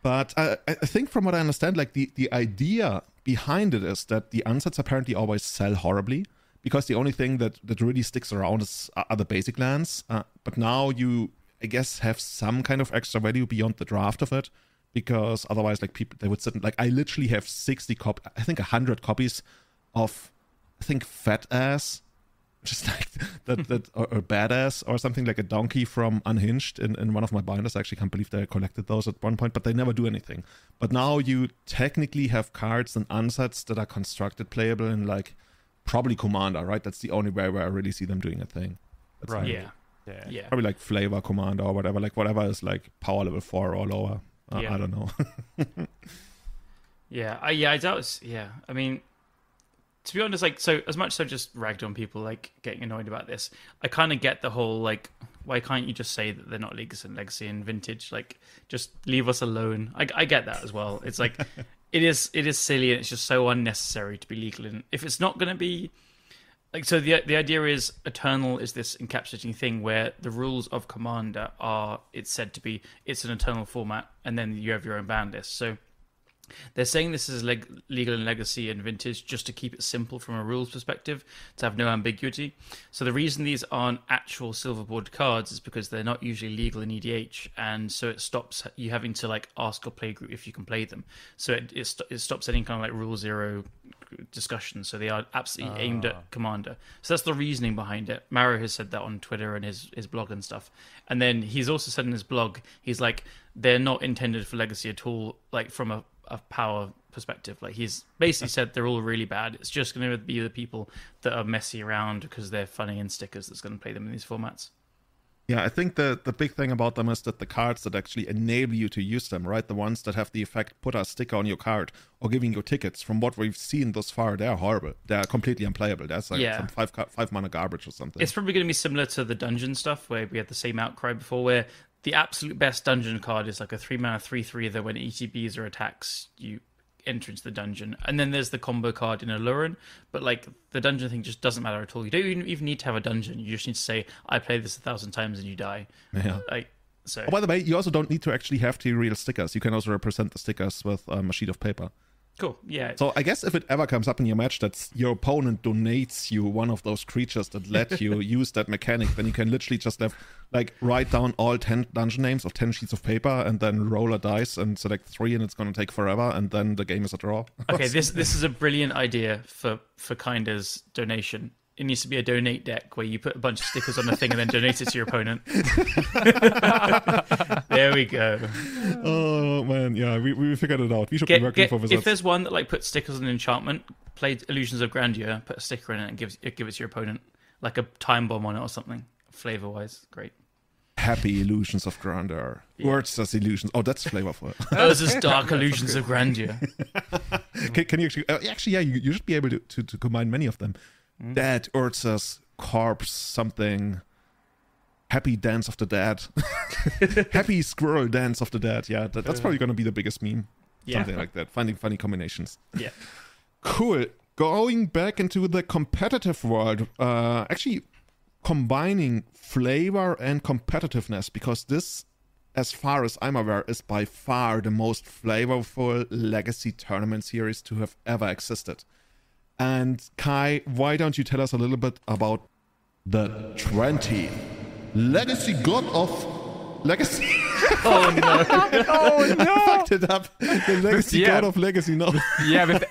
But I think from what I understand, like the idea behind it is that the unsets apparently always sell horribly because the only thing that really sticks around are the basic lands. But now you, I guess, have some kind of extra value beyond the draft of it because otherwise, like people, they would sit like I literally have 100 copies of, I think, Fat Ass. Just like that or Badass or something like a donkey from Unhinged in one of my binders. I actually can't believe that I collected those at one point, but they never do anything. But now you technically have cards and unsets that are constructed playable in like probably Commander, right? That's the only way where I really see them doing a thing. That's right. Like, Yeah. Probably like Flavor Commander or whatever. Like whatever is like power level 4 or lower. I don't know. I doubt it's, I mean, to be honest, like, so as much as I've just ragged on people, like, getting annoyed about this, I kind of get the whole, like, why can't you just say that they're not Legacy and Vintage? Like, just leave us alone. I get that as well. It's like, it is silly and it's just so unnecessary to be legal. And if it's not going to be, like, so the idea is Eternal is this encapsulating thing where the rules of Commander are, it's said to be, it's an Eternal format, and then you have your own ban list. So they're saying this is legal in Legacy and Vintage just to keep it simple from a rules perspective, to have no ambiguity. So the reason these aren't actual silverboard cards is because they're not usually legal in EDH, and so it stops you having to like ask your playgroup if you can play them. So it stops any kind of like Rule Zero discussion. So they are absolutely aimed at Commander. So that's the reasoning behind it. Maro has said that on Twitter and his blog and stuff. And then he's also said in his blog, he's like, they're not intended for Legacy at all, like from a power perspective. Like he's basically said they're all really bad. It's just going to be the people that are messy around because they're funny in stickers that's going to play them in these formats. Yeah, I think the big thing about them is that the cards that actually enable you to use them, right? The ones that have the effect, put a sticker on your card or giving you tickets, from what we've seen thus far, they're horrible. They're completely unplayable. That's like some five mana garbage or something. It's probably going to be similar to the dungeon stuff where we had the same outcry before, where the absolute best dungeon card is like a 3-mana 3/3 that when ETBs or attacks, you enter into the dungeon. And then there's the combo card in Alurin, but like the dungeon thing just doesn't matter at all. You don't even need to have a dungeon. You just need to say, I played this 1,000 times and you die. Yeah. So. Oh, by the way, you also don't need to actually have the real stickers. You can also represent the stickers with a sheet of paper. Cool, yeah. So I guess if it ever comes up in your match that your opponent donates you one of those creatures that let you use that mechanic, then you can literally just have, like, write down all 10 dungeon names of 10 sheets of paper and then roll a dice and select 3, and it's going to take forever, and then the game is a draw. Okay, this is a brilliant idea for Kinda's donation. It needs to be a donate deck where you put a bunch of stickers on the thing and then donate it to your opponent. There we go. Oh man, yeah, we figured it out. We should be working for Wizards. If there's one that like puts stickers on enchantment, play Illusions of Grandeur, put a sticker in it and give it to your opponent, like a time bomb on it or something. Flavor wise, great. Happy Illusions of Grandeur. Words as illusions. Oh, that's flavorful. Those are dark Illusions of Grandeur. Can you actually? Yeah, you should be able to combine many of them. Dead Urza's corpse something. Happy Dance of the Dead. Happy Squirrel Dance of the Dead. Yeah, that's probably going to be the biggest meme. Yeah. Something like that. Finding funny combinations. Yeah. Cool. Going back into the competitive world. Actually, combining flavor and competitiveness, because this, as far as I'm aware, is by far the most flavorful Legacy tournament series to have ever existed. And Kai, why don't you tell us a little bit about the 20th Legacy God of Legacy? Oh no! Oh no! Fucked it up. The Legacy God of Legacy. No. Yeah, with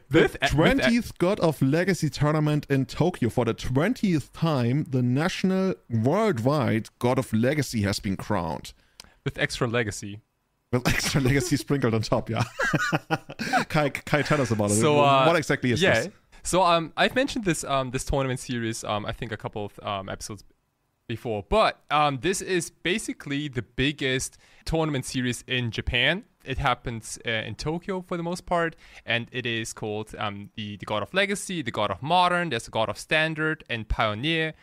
The 20th God of Legacy tournament in Tokyo. For the 20th time, the national worldwide God of Legacy has been crowned. with extra legacy. With extra legacy sprinkled on top, yeah. Kai, tell us about it. So, what exactly is this? So I've mentioned this this tournament series I think a couple of episodes before, but this is basically the biggest tournament series in Japan. It happens in Tokyo for the most part, and it is called the God of Legacy, the God of Modern. There's the God of Standard and Pioneer,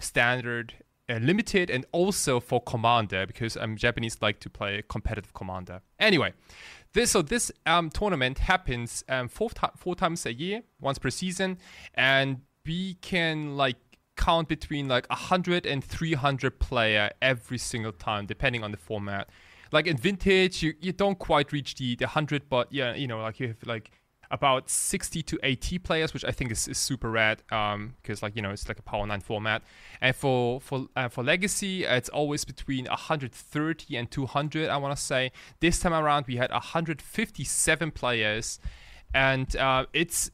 Standard, Limited, and also for Commander, because Japanese like to play competitive Commander. Anyway, this tournament happens four times a year, once per season, and we can count between 100 and 300 player every single time, depending on the format. Like in Vintage, you don't quite reach the 100, but yeah, you have about 60 to 80 players, which I think is super rad, because it's like a Power 9 format. And for Legacy, it's always between 130 and 200, I want to say. This time around, we had 157 players, and it's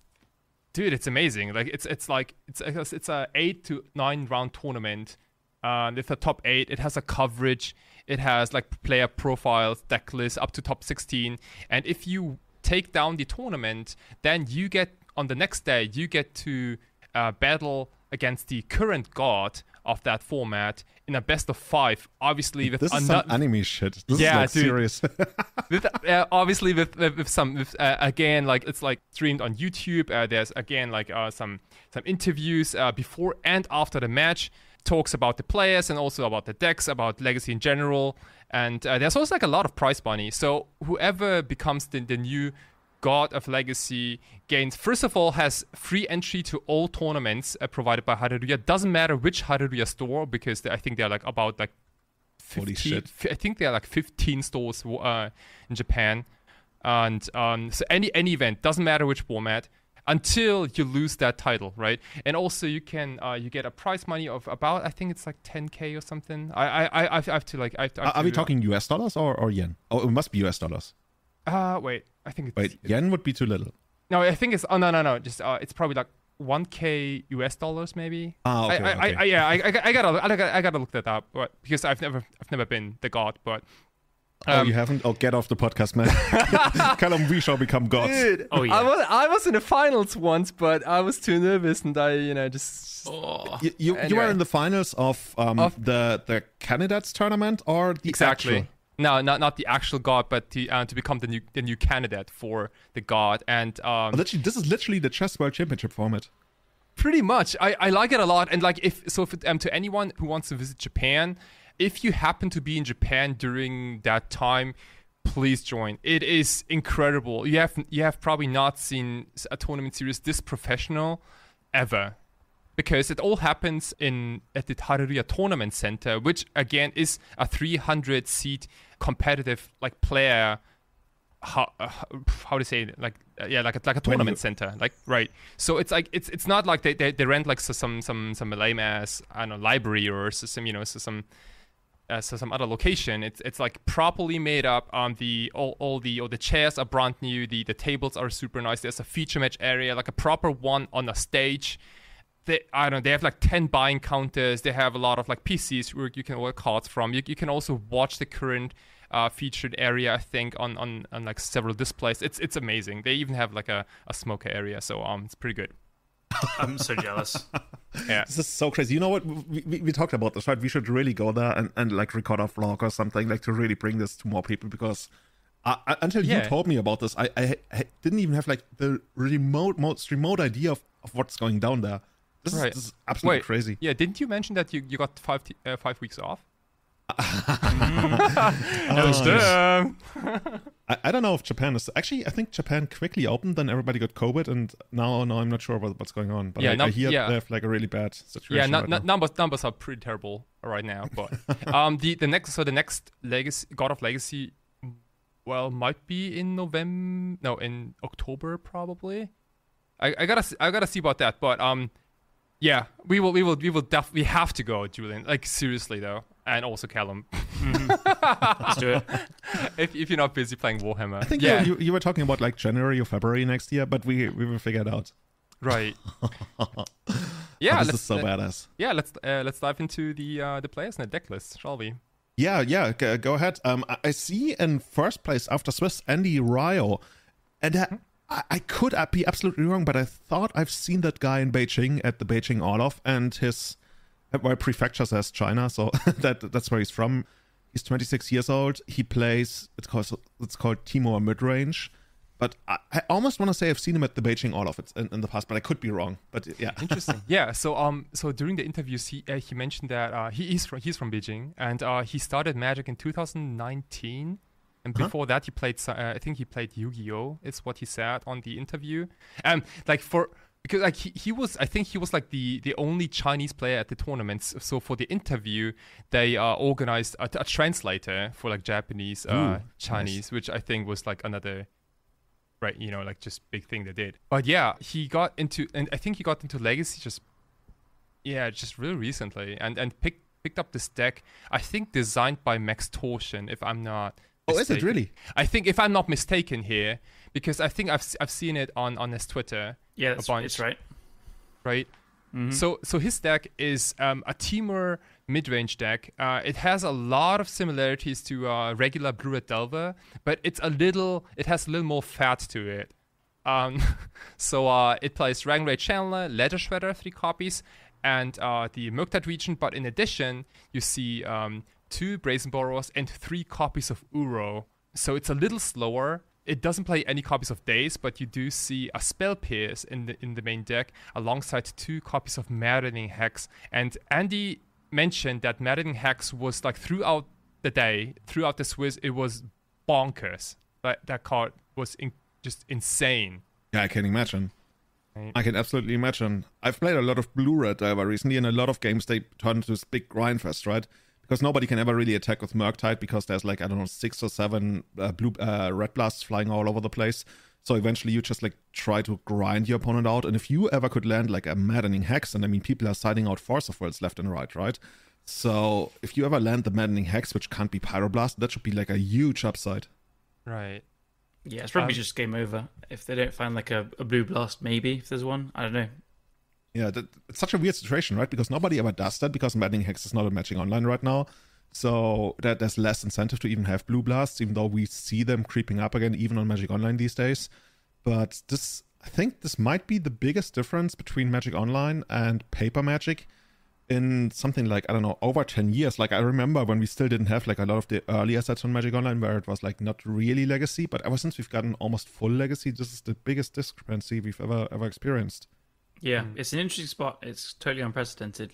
amazing. It's a 8 to 9 round tournament. With the top 8, it has a coverage. It has player profiles, deck lists up to top 16, and if you take down the tournament, then you get on the next day you get to battle against the current god of that format in a best of 5. Obviously, with this is some anime shit. This is serious. Obviously, with some again, it's streamed on YouTube. There's again some interviews before and after the match. Talks about the players and also about the decks, about Legacy in general, and there's also a lot of prize money. So whoever becomes the new God of Legacy gains, first of all, has free entry to all tournaments provided by Haruruya. Doesn't matter which Haruruya store, because I think they're about 15. Holy shit. I think there are 15 stores in Japan, and so any event, doesn't matter which format, until you lose that title, right? And also you can you get a prize money of about, I think it's 10K or something. I have to Are we talking US dollars or yen? Oh, it must be US dollars. Wait, I think it's yen would be too little. No, I think it's no, just it's probably 1K US dollars maybe. Okay. I gotta look that up, but because I've never been the god, but. You haven't? Oh, get off the podcast, man. Callum, we shall become gods. Dude, oh, yeah. I was in the finals once, but I was too nervous, and I just... Oh. You were in the finals of the candidates tournament, or the actual? No, not the actual god, but to become the new candidate for the god. And literally, this is literally the Chess World Championship format. Pretty much. I like it a lot, and if to anyone who wants to visit Japan, if you happen to be in Japan during that time, please join. It is incredible. You have probably not seen a tournament series this professional ever, because it all happens at the Haruruya Tournament Center, which again is a 300-seat competitive player. How to say it? like a tournament center, right? So it's it's not like they rent some lame ass, I don't know, library or some some other location. It's properly made up. All the chairs are brand new. The tables are super nice. There's a feature match area, a proper one on a stage. They have 10 buying counters. They have a lot of PCs where you can order cards from. You can also watch the current featured area, I think, on several displays. It's amazing. They even have a smoker area, so it's pretty good. I'm so jealous. Yeah, this is so crazy. You know what? We talked about this, right? We should really go there and record a vlog or something, to really bring this to more people, because until you told me about this, I didn't even have the most remote idea of what's going down there. This is absolutely crazy. Yeah, didn't you mention that you got 5 weeks off? I don't know if Japan is actually. I think Japan quickly opened, then everybody got COVID, and now I'm not sure what's going on. But I hear they have a really bad situation. Yeah, numbers are pretty terrible right now. But the next Legacy God of Legacy, might be in November. No, in October probably. I gotta see about that. But yeah, we will definitely have to go, Julian. Seriously though. and also Callum. Let's do it. if you're not busy playing Warhammer. I think you were talking about like January or February next year, but we will figure it out. Right. Yeah, this is so badass. Yeah, let's dive into the players and the deck list, shall we? Yeah, go ahead. I see in first place after Swiss Andy Ryo, and I could be absolutely wrong, but I thought I've seen that guy in Beijing at the Beijing Orloff, and his prefecture says China, so that's where he's from. He's 26 years old. He plays it's called Timor Midrange. But I almost want to say I've seen him at the Beijing Orloff in the past, but I could be wrong. But yeah, interesting. Yeah. So during the interviews, he mentioned that he's from Beijing, and he started Magic in 2019, and before that he played I think he played Yu-Gi-Oh! Is what he said on the interview. Because like he was like the only Chinese player at the tournaments. So for the interview, they organized a translator for like Japanese, Chinese, nice. Which I think was like another. Right, like just big thing they did. But yeah, I think he got into Legacy just really recently, and picked up this deck. I think designed by Max Torsion, if I'm not. Oh, is it really? I think if I'm not mistaken here, because I think I've seen it on his Twitter. Yeah, it's right. Right. Mm-hmm. So his deck is a Timor mid-range deck. It has a lot of similarities to regular Blue-Red Delver, but it has a little more fat to it. So it plays Rangray Channeler, Ledger Shredder, 3 copies, and the Murktide region. But in addition, you see 2 Brazen Borrowers and 3 copies of Uro. So it's a little slower. It doesn't play any copies of Daze, but you do see a Spell Pierce in the main deck alongside 2 copies of Maddening Hex. And Andy mentioned that Maddening Hex was like throughout the Swiss, it was bonkers. That card was just insane. Yeah, I can imagine. Right. I can absolutely imagine. I've played a lot of Blue-Red Delver recently, and a lot of games they turn into this big grind fest, right? Because nobody can ever really attack with Murktide because there's like, I don't know, 6 or 7 red blasts flying all over the place. So eventually you just like try to grind your opponent out. And if you ever could land like a Maddening Hex, and I mean, people are siding out Force of Wills left and right? So if you ever land the Maddening Hex, which can't be Pyroblast, that should be like a huge upside. Right. Yeah, it's probably just game over. If they don't find like a Blue Blast, maybe, if there's one. I don't know. Yeah, it's such a weird situation, right? Because nobody ever does that because Maddening Hex is not a Magic Online right now. So there's less incentive to even have Blue Blasts, even though we see them creeping up again, even on Magic Online these days. But I think this might be the biggest difference between Magic Online and paper Magic in something like, I don't know, over 10 years. Like I remember when we still didn't have like a lot of the earlier sets on Magic Online where it was like not really Legacy. But ever since we've gotten almost full Legacy, this is the biggest discrepancy we've ever experienced. Yeah, it's an interesting spot. It's totally unprecedented.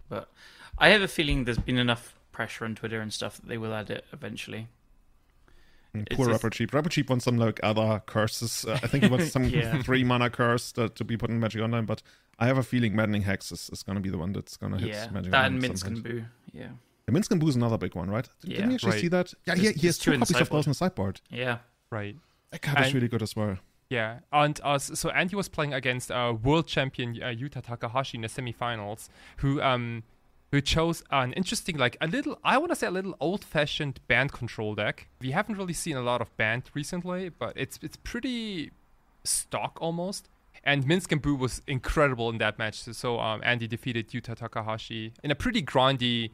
But I have a feeling there's been enough pressure on Twitter and stuff that they will add it eventually. Poor Rapper Cheap. Rapper Cheap wants some like other curses. I think he wants some 3 mana curse to be put in Magic Online. But I have a feeling Maddening Hex is going to be the one that's going to hit Magic Online. That and Minsk and Boo. Yeah. Minsk and Boo is another big one, right? Didn't you actually see that? Yeah, he has 2 copies of those on the sideboard. Yeah. Right. That card is really good as well. Yeah, and so Andy was playing against world champion Yuta Takahashi in the semifinals, who chose an interesting, like a little old-fashioned band control deck. We haven't really seen a lot of band recently, but it's pretty stock almost. And Minsk and Boo was incredible in that match. So Andy defeated Yuta Takahashi in a pretty grindy,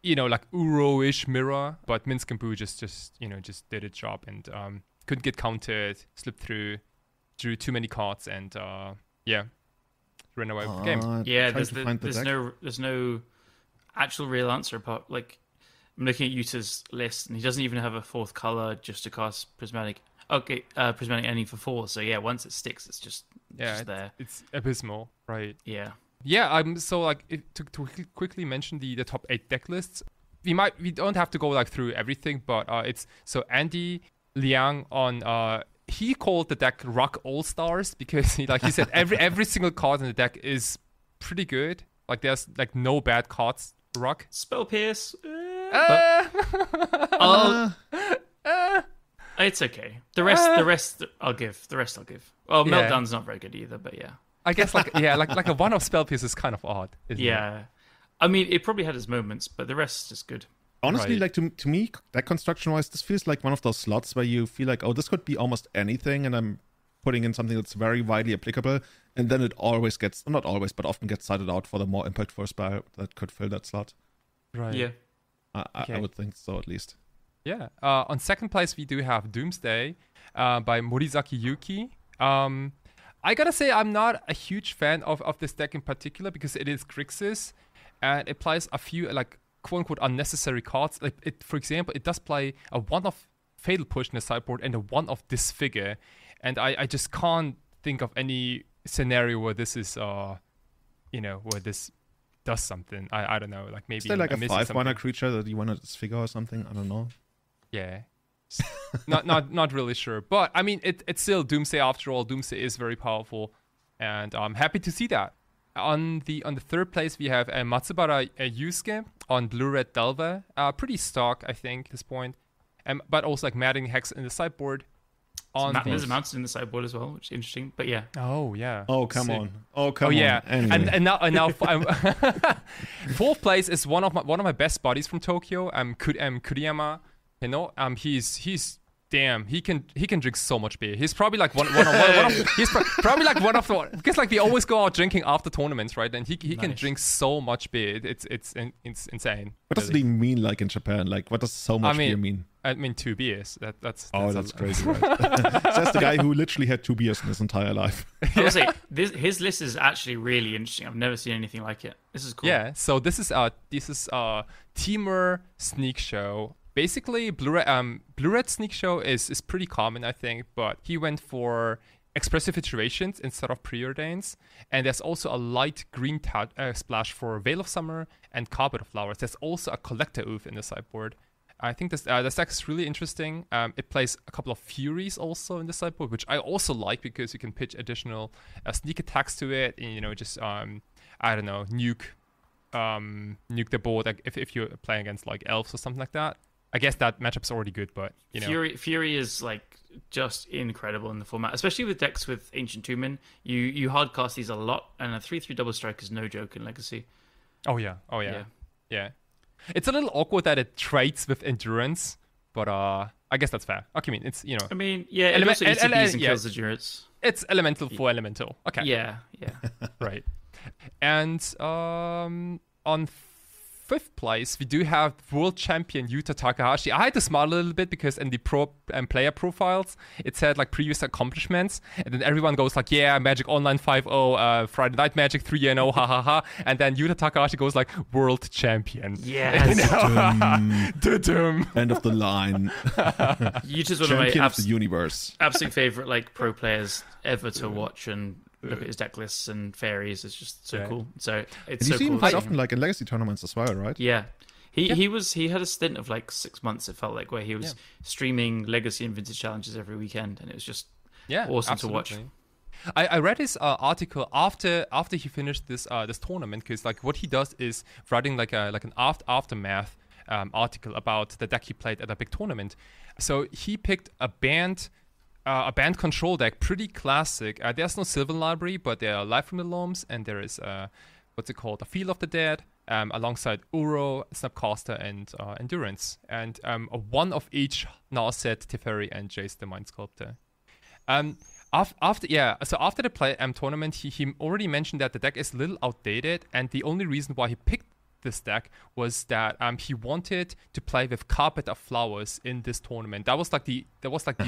like Uro-ish mirror, but Minsk and Boo just did its job and couldn't get countered, slipped through, drew too many cards, and ran away with the game. Yeah, there's no actual real answer apart. Like I'm looking at Yuta's list, and he doesn't even have a 4th color just to cast Prismatic. Okay, Prismatic Ending for 4. So yeah, once it sticks, it's just there. It's abysmal, right? Yeah. Yeah. So like to quickly mention the top 8 deck lists. We don't have to go like through everything, but it's so Andy Liang on he called the deck Rock All Stars because he said every single card in the deck is pretty good. Like there's like no bad cards. Rock Spell Pierce. It's okay. The rest I'll give. Well, Meltdown's not very good either, but yeah. I guess like a one-off Spell Pierce is kind of odd. Isn't it? I mean, it probably had its moments, but the rest is just good. Honestly, Right. like to me, that construction-wise, this feels like one of those slots where you feel like, oh, this could be almost anything, and I'm putting in something that's very widely applicable, and then it always gets, not always, but often gets cited out for the more impactful spell that could fill that slot. Right. Yeah. I Okay. would think so, at least. Yeah. On second place, we do have Doomsday by Morizaki Yuki. I gotta say, I'm not a huge fan of this deck in particular because it is Grixis, and it plays a few, like, quote-unquote unnecessary cards. Like, it, for example, it does play a 1-of Fatal Push in the sideboard and a 1-of Disfigure, and I just can't think of any scenario where this is, where this does something. I don't know, like maybe Is there like I'm a missing 5-mana something. creature that you want to disfigure or something? I don't know. Yeah. not really sure. But I mean it's still Doomsday after all. Doomsday is very powerful. And I'm happy to see that. On the third place we have Matsubara Yusuke on Blue Red Delver. Pretty stock, I think, at this point. But also like Maddening Hex in the sideboard. There's a mountain in the sideboard as well, which is interesting. But yeah. Oh yeah. Oh, come Sick. on. Oh, come on. Yeah. Anyway. And now fourth place is one of my best buddies from Tokyo. Kuriyama. You know, he's damn. He can drink so much beer. He's probably like one of he's probably like one of the, because like we always go out drinking after tournaments, right? And he can Nice. drink so much beer. It's insane. What does it really. even mean, like in Japan? Like, what does so much beer mean? I mean 2 beers. That's Crazy, right? That's the guy who literally had 2 beers in his entire life. I will say, his list is actually really interesting. I've never seen anything like it. This is cool. Yeah, so this is Teamer Sneak Show. Basically, Blue Red Sneak Show is pretty common, I think, but he went for Expressive Iterations instead of Preordains. And there's also a light green splash for Veil of Summer and Carpet of Flowers. There's also a Collector Oath in the sideboard. I think this deck is really interesting. It plays a couple of Furies also in the sideboard, which I also like because you can pitch additional sneak attacks to it, and just I don't know, nuke the board, like if you're playing against like elves or something like that. I guess that matchup's already good, but Fury is like just incredible in the format, especially with decks with Ancient Tumen. You hardcast these a lot, and a 3/3 double strike is no joke in Legacy. Oh yeah. It's a little awkward that it trades with endurance, but I guess that's fair. Okay, I mean it's I mean, yeah, it also ETBs and kills endurance. It's elemental for elemental. Okay. Yeah. Right. And on fifth place, we do have world champion Yuta Takahashi. I had to smile a little bit because in the pro and player profiles, it said like previous accomplishments, and then everyone goes like, yeah, Magic Online 5.0, Friday Night Magic 3.0, ha ha ha, and then Yuta Takahashi goes like world champion. Yes. Dum. End of the line. Yuta's one of my Champion of the universe. absolute favorite like pro players ever to watch and look at his deck lists and fairies. It's just so cool. So it's And you so see him cool. quite to see often, like in Legacy tournaments as well, right? Yeah. He had a stint of like 6 months, it felt like, where he was streaming Legacy and Vintage Challenges every weekend, and it was just awesome to watch. I read his article after he finished this tournament, because like what he does is writing like an aftermath article about the deck he played at a big tournament. So he picked a band control deck, pretty classic. There's no Sylvan Library, but there are Life from the Loams, and there is what's it called, A Field of the Dead, alongside Uro, Snapcaster, and Endurance, and a 1 of each Narset, Teferi, and Jace the Mind Sculptor. After the tournament, he already mentioned that the deck is a little outdated, and the only reason why he picked this deck was that he wanted to play with Carpet of Flowers in this tournament. That was like the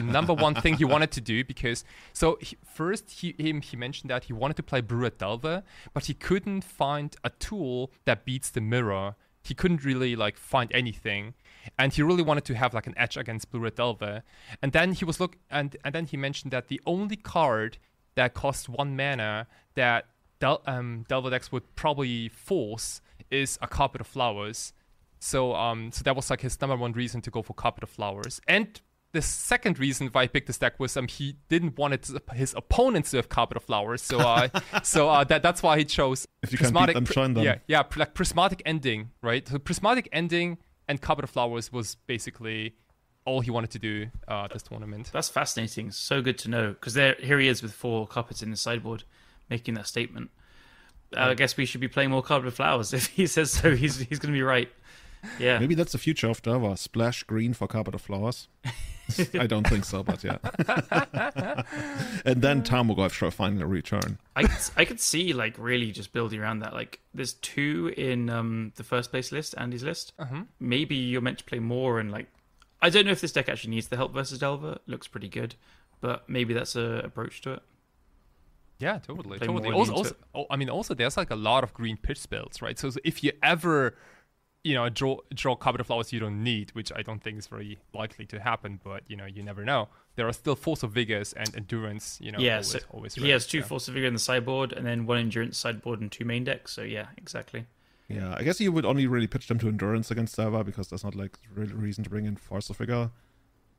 number one thing he wanted to do, because he mentioned that he wanted to play Blue Red Delver, but he couldn't find a tool that beats the mirror. He couldn't really like find anything, and he really wanted to have like an edge against Blue Red Delver. And then and then he mentioned that the only card that costs 1 mana that Delver decks would probably force is a Carpet of Flowers. So that was like his number one reason to go for Carpet of Flowers. And the second reason why he picked this deck was he didn't want his opponents to have Carpet of Flowers. So that's why he chose If you can beat them, join them. Yeah, like Prismatic Ending, right? So Prismatic Ending and Carpet of Flowers was basically all he wanted to do this tournament. That's fascinating. So good to know, because here he is with 4 carpets in the sideboard, making that statement. I guess we should be playing more Card with Flowers. If he says so, he's going to be right. Yeah. Maybe that's the future of Delver. Splash green for Carpet of Flowers. I don't think so, but yeah. And then Tarmogoyf shall finally return. I could see like really just building around that. Like there's 2 in the first place list, Andy's list. Maybe you're meant to play more, and like I don't know if this deck actually needs the help versus Delver. It looks pretty good, but maybe that's a approach to it. Yeah, totally. Also, there's like a lot of green pitch spells, right? So if you ever, draw Carpet of Flowers you don't need, which I don't think is very likely to happen, but you never know. There are still Force of Vigors and Endurance. Always he has 2 Force of Vigor in the sideboard, and then 1 Endurance sideboard and 2 main decks. So yeah, exactly. Yeah, I guess you would only really pitch them to Endurance against Delver because there's not like really reason to bring in Force of Vigor.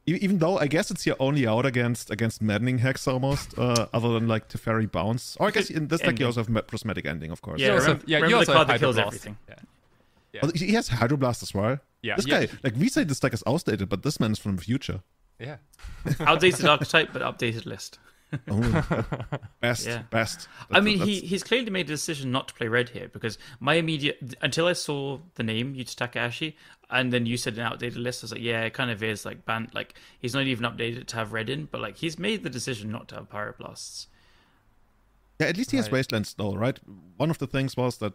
Even though I guess it's your only out against Maddening Hex almost, other than like Teferi Bounce. Or I guess in this deck you also have Prismatic Ending, of course. Yeah, remember the card that kills everything. Yeah. Oh, he has Hydroblast as well. Yeah, this guy, like we say, this deck is outdated, but this man is from the future. Yeah, outdated archetype, but updated list. Oh, best. I mean, he's clearly made a decision not to play red here because my immediate until I saw the name Yuta Takahashi, and then you said an outdated list. I was like, yeah, it kind of is like banned. Like he's not even updated to have red in, but like he's made the decision not to have Pyroblasts. Yeah, at least he has Wastelands though, right? One of the things was that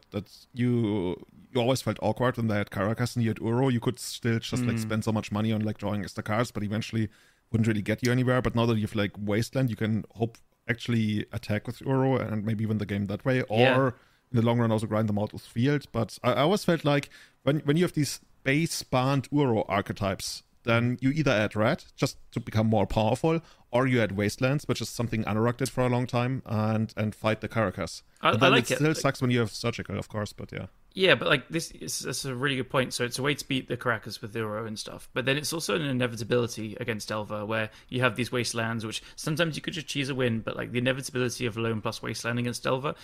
you always felt awkward when they had Caracas and you had Uro. You could still just like spend so much money on like drawing extra cards, but eventually wouldn't really get you anywhere. But now that you've like Wasteland, you can actually attack with Uro and maybe win the game that way, or in the long run also grind them out with Field. But I always felt like when you have these base banned Uro archetypes, then you either add red just to become more powerful, or you add Wastelands, which is something uninterrupted for a long time, and fight the Caracas. I like it. Still sucks when you have Surgical, of course, but yeah. Yeah, but like that's a really good point. So it's a way to beat the Caracas with Uro and stuff. But then it's also an inevitability against Delver, where you have these Wastelands, which sometimes you could just choose a win, but like the inevitability of Lone plus Wasteland against Delver,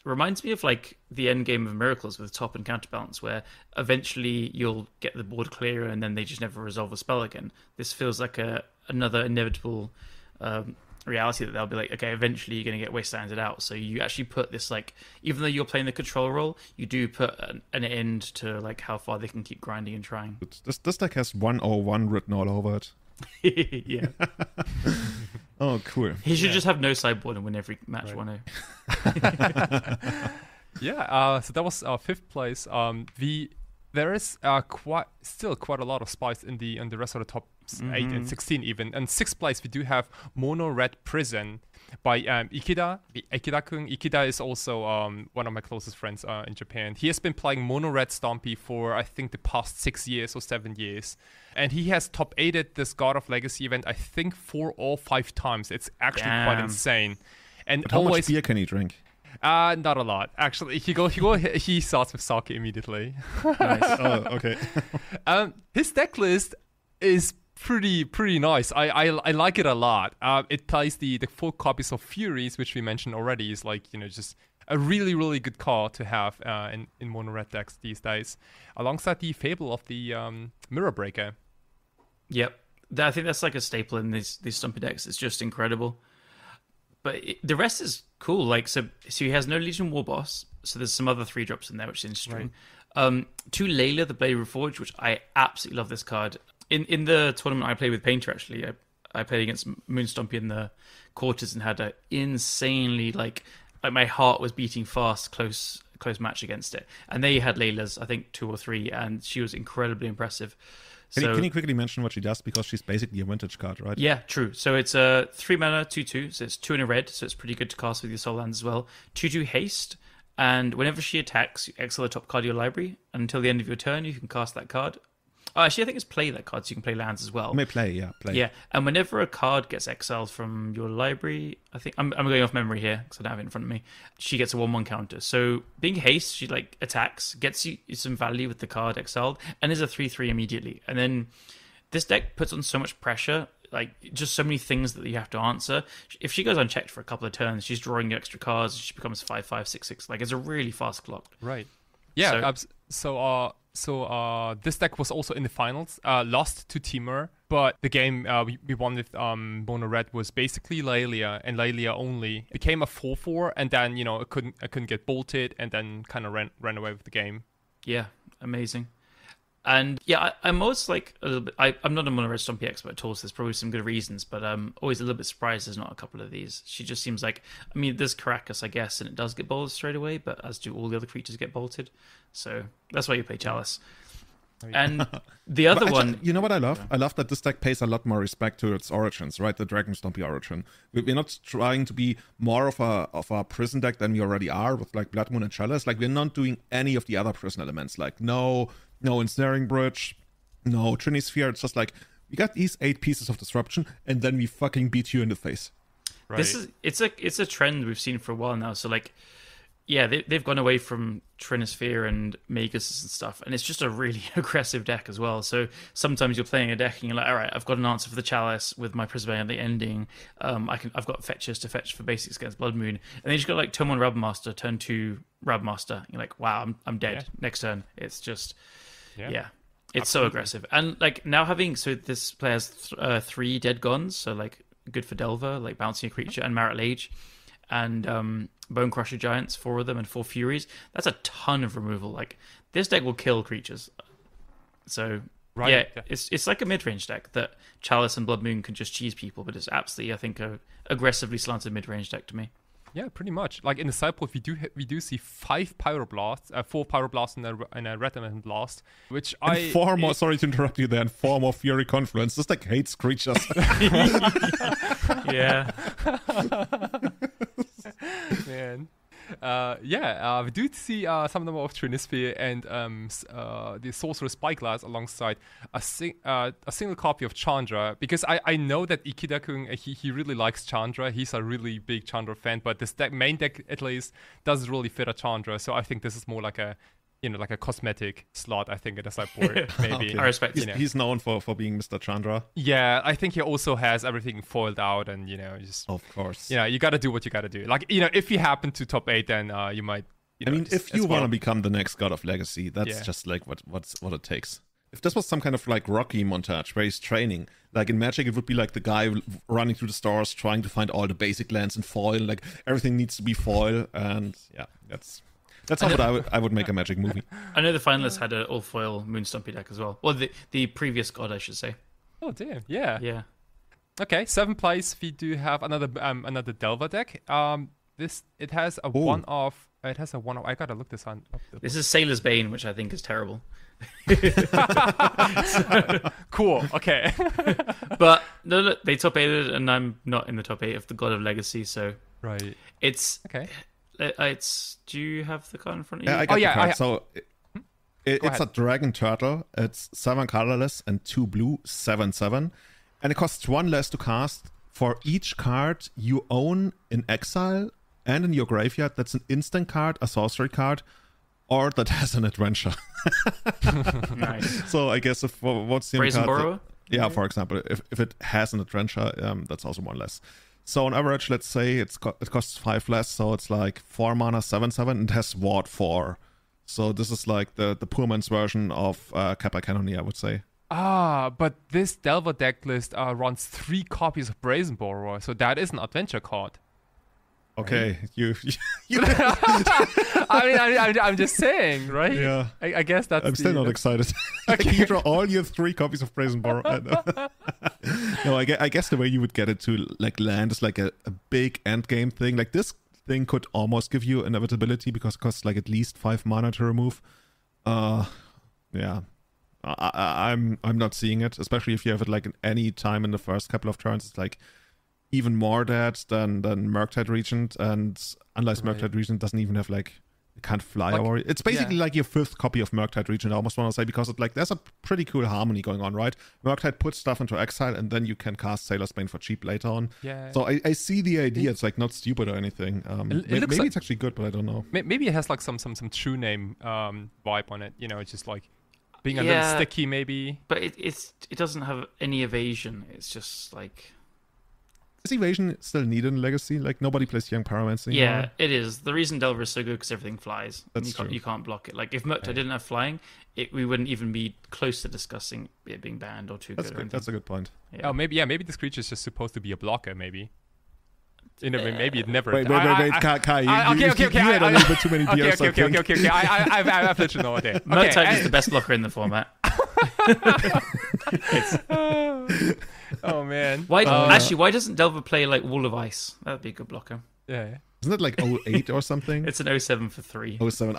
reminds me of like the end game of Miracles with top and counterbalance, where eventually you'll get the board clearer and then they just never resolve a spell again. This feels like another inevitable reality that they'll be like, okay, eventually you're going to get Wastelanded out. So you actually put this like, even though you're playing the control role, you do put an end to like how far they can keep grinding and trying. This deck has 101 written all over it. Yeah. Oh, cool. He should just have no sideboard and win every match 1-0. Yeah, so that was our 5th place. There is still quite a lot of spice in the rest of the top 8 and 16 even. And 6th place we do have Mono Red Prison by Ikeda. Ikeda-kun. Ikeda is also one of my closest friends in Japan. He has been playing Mono Red Stompy for I think the past 6 years or 7 years. And he has top 8'd this God of Legacy event I think 4 or 5 times. It's actually quite insane. And but how much beer can he drink? Not a lot, actually. He starts with sake immediately. Nice. Oh, okay. His deck list is pretty nice. I like it a lot. It plays the 4 copies of Furies, which we mentioned already. Is like just a really good card to have in mono red decks these days, alongside the Fable of the Mirror Breaker. Yep, I think that's like a staple in these Stumpy decks. It's just incredible. But the rest is cool. Like so he has no Legion War Boss. So there's some other 3-drops in there, which is interesting. Right. 2 Layla, the Blade Reforged, which I absolutely love this card. In the tournament I played with Painter, actually, I played against Moon Stompy in the quarters and had an insanely like my heart was beating fast, close match against it. And they had Layla's, I think 2 or 3, and she was incredibly impressive. Can you quickly mention what she does? Because she's basically a vintage card, right? Yeah, true. So it's a 3 mana, 2/2. So it's 2 in a red. So it's pretty good to cast with your soul lands as well. 2/2 haste. And whenever she attacks, you exile the top card of your library. And until the end of your turn, you can cast that card. Oh, actually, I think it's play that card, so you can play lands as well. You may play, yeah. Play. Yeah, and whenever a card gets exiled from your library, I think I'm going off memory here because I don't have it in front of me. She gets a 1/1 counter. So being haste, she like attacks, gets you some value with the card exiled, and is a 3/3 immediately. And then this deck puts on so much pressure, like just so many things that you have to answer. If she goes unchecked for a couple of turns, she's drawing extra cards. She becomes 5/5, 6/6. Like it's a really fast clock. Right. Yeah. So this deck was also in the finals, lost to Timur, but the game we won with Mono Red was basically Laelia and Laelia only. Became a 4-4, and then I couldn't get bolted, and then kind of ran away with the game. Yeah, amazing. And yeah, I'm always like a little bit. I'm not a Mono Red Stompy expert at all, so there's probably some good reasons, but I'm always a little bit surprised there's not a couple of these. She just seems like, I mean, there's Caracas, I guess, and it does get bolted straight away, but as do all the other creatures get bolted. So that's why you play Chalice. And the other one... You know what I love? Yeah. I love that this deck pays a lot more respect to its origins, right? The Dragon Stompy origin. We're not trying to be more of a prison deck than we already are with like Blood Moon and Chalice. Like, we're not doing any of the other prison elements. Like, no Ensnaring Bridge, no Trinisphere. It's just like, we got these 8 pieces of disruption, and then we fucking beat you in the face. Right. It's a trend we've seen for a while now. So like, yeah, they've gone away from Trinisphere and Magus and stuff, and it's just a really aggressive deck as well. So sometimes you're playing a deck and you're like, all right, I've got an answer for the Chalice with my Prismane at the ending. I've got fetches to fetch for basics against Blood Moon, and then you just got like turn 1 Rabmaster, turn 2 Rabmaster. You're like, wow, I'm dead. Yeah. Next turn, it's just yeah. It's so aggressive. And like now this player has 3 dead gons, so like good for Delver, like bouncing a creature, and Marit Lage, and Bone Crusher Giants, 4 of them, and 4 Furies. That's a ton of removal. Like, this deck will kill creatures. So, yeah, it's like a mid-range deck that Chalice and Blood Moon can just cheese people, but it's absolutely, I think, a aggressively slanted mid-range deck to me. Yeah, pretty much. Like in the sideboard, we do see 5 Pyroblasts, 4 Pyroblasts and a Red Element Blast, which and 4 more. Sorry to interrupt you there. And 4 more Fury Confluence. This deck hates creatures. Yeah. Man. We do see some number of Trinisphere and the Sorcerer Spyglass alongside a single copy of Chandra, because I know that Ikeda-kun, he really likes Chandra. He's a really big Chandra fan, but this main deck at least doesn't really fit a Chandra, so I think this is more like a like a cosmetic slot, I think, in the sideboard, maybe. Okay. I respect it. He's known for being Mr. Chandra. Yeah, I think he also has everything foiled out, and, just... Of course. You got to do what you got to do. Like, if you happen to top 8, then you might... I mean, if you want to become the next God of Legacy, that's just like what it takes. If this was some kind of like Rocky montage where he's training, like in Magic, it would be like the guy running through the stores trying to find all the basic lands in foil. Like, everything needs to be foil, and yeah, that's how I would make a Magic movie. I know the finalists had an all-foil Moon Stompy deck as well. Well, the previous God, I should say. Oh, damn. Yeah. Yeah. Okay, 7th place, we do have another Delver deck. It has a one-off. It has a one-off. I gotta look this on. This is Sailor's Bane, which I think is terrible. Cool. Okay. But no, they top 8'd, and I'm not in the top 8 of the God of Legacy, so right. It's okay. Do you have the card in front of you? I got the card. So it's a Dragon Turtle. It's 7 colorless and 2 blue, 7/7, and it costs 1 less to cast for each card you own in exile and in your graveyard. That's an instant card, a sorcery card, or that has an adventure. Nice. So I guess what's the Brazen Borrower? Yeah, for example, if it has an adventure, that's also 1 less. So on average, let's say it costs 5 less, so it's like 4 mana, 7/7, and it has Ward 4. So this is like the poor man's version of Kappa Cannoneer, I would say. But this Delver deck list runs 3 copies of Brazen Borrower, so that is an adventure card. Okay, right? you I'm just saying, right? Yeah. I guess that's. I'm still not excited. Okay. You draw all your 3 copies of Brazen Borrower. No, I guess the way you would get it to like land is like a big end game thing. Like, this thing could almost give you inevitability because it costs like at least 5 mana to remove. Yeah. I'm not seeing it, especially if you have it like any time in the first couple of turns. It's like even more dead than Murktide Regent, and unless Murktide Regent doesn't even have like, it can't fly, or it's basically like your 5th copy of Murktide Regent, I almost want to say, because it, like, there's a pretty cool harmony going on, right? Murktide puts stuff into exile, and then you can cast Sailor's Bane for cheap later on. Yeah. So I see the idea. It's like not stupid or anything. Maybe like, it's actually good, but I don't know. Maybe it has like some true name vibe on it. It's just like being a little sticky, maybe. But it doesn't have any evasion. It's just like Is evasion still needed in Legacy? Like, nobody plays Young Pyromancer anymore. Yeah, it is. The reason Delver is so good because everything flies. That's true. You can't block it. Like, if Murktide didn't have flying, we wouldn't even be close to discussing it being banned or too That's good. good. That's a good point. Yeah. Oh, maybe this creature is just supposed to be a blocker, maybe. Maybe it never... Wait, Kai, you had a little bit too many beers, Okay, I've let you know what it. Murktide is the best blocker in the format. Oh, man. Why doesn't Delver play, like, Wall of Ice? That would be a good blocker. Yeah. Isn't it like 08 or something? It's an 07 for 3. 07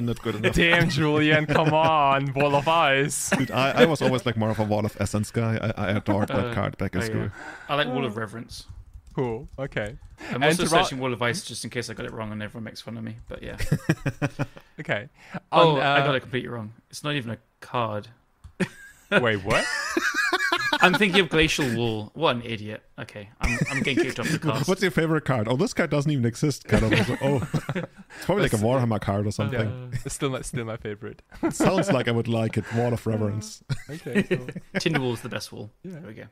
not good enough. Damn, Julian, come on. Wall of Ice. Dude, I was always like more of a Wall of Essence guy. I adored that card back in school. Yeah. I like Wall of Reverence. Cool. Okay. I'm also searching Wall of Ice just in case I got it wrong and everyone makes fun of me. But yeah. Okay. I got it completely wrong. It's not even a card. Wait, what? I'm thinking of Glacial Wall. What an idiot. Okay, I'm getting kicked off the cast. What's your favorite card? Oh, this card doesn't even exist. Kind of. It's probably like a Warhammer card or something. Yeah, it's still my favorite. It sounds like I would like it. Wall of Reverence. Okay. Cool. Tinderwall's the best wall. Yeah. There we go.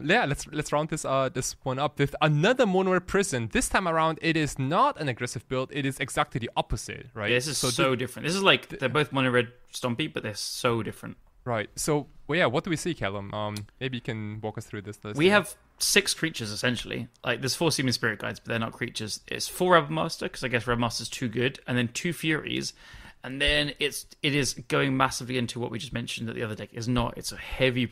Let's round this one up with another mono red prison. This time around, it is not an aggressive build. It is exactly the opposite, right? Yeah, this is so different. This is like they're both mono red stompy, but they're so different. Right. So, what do we see, Callum? Maybe you can walk us through this list. We have 6 creatures essentially. Like there's 4 Seeming Spirit Guides, but they're not creatures. It's 4 Rebel Master because I guess Rebel Master's too good, and then 2 Furies, and then it is going massively into what we just mentioned that the other deck is not. It's a heavy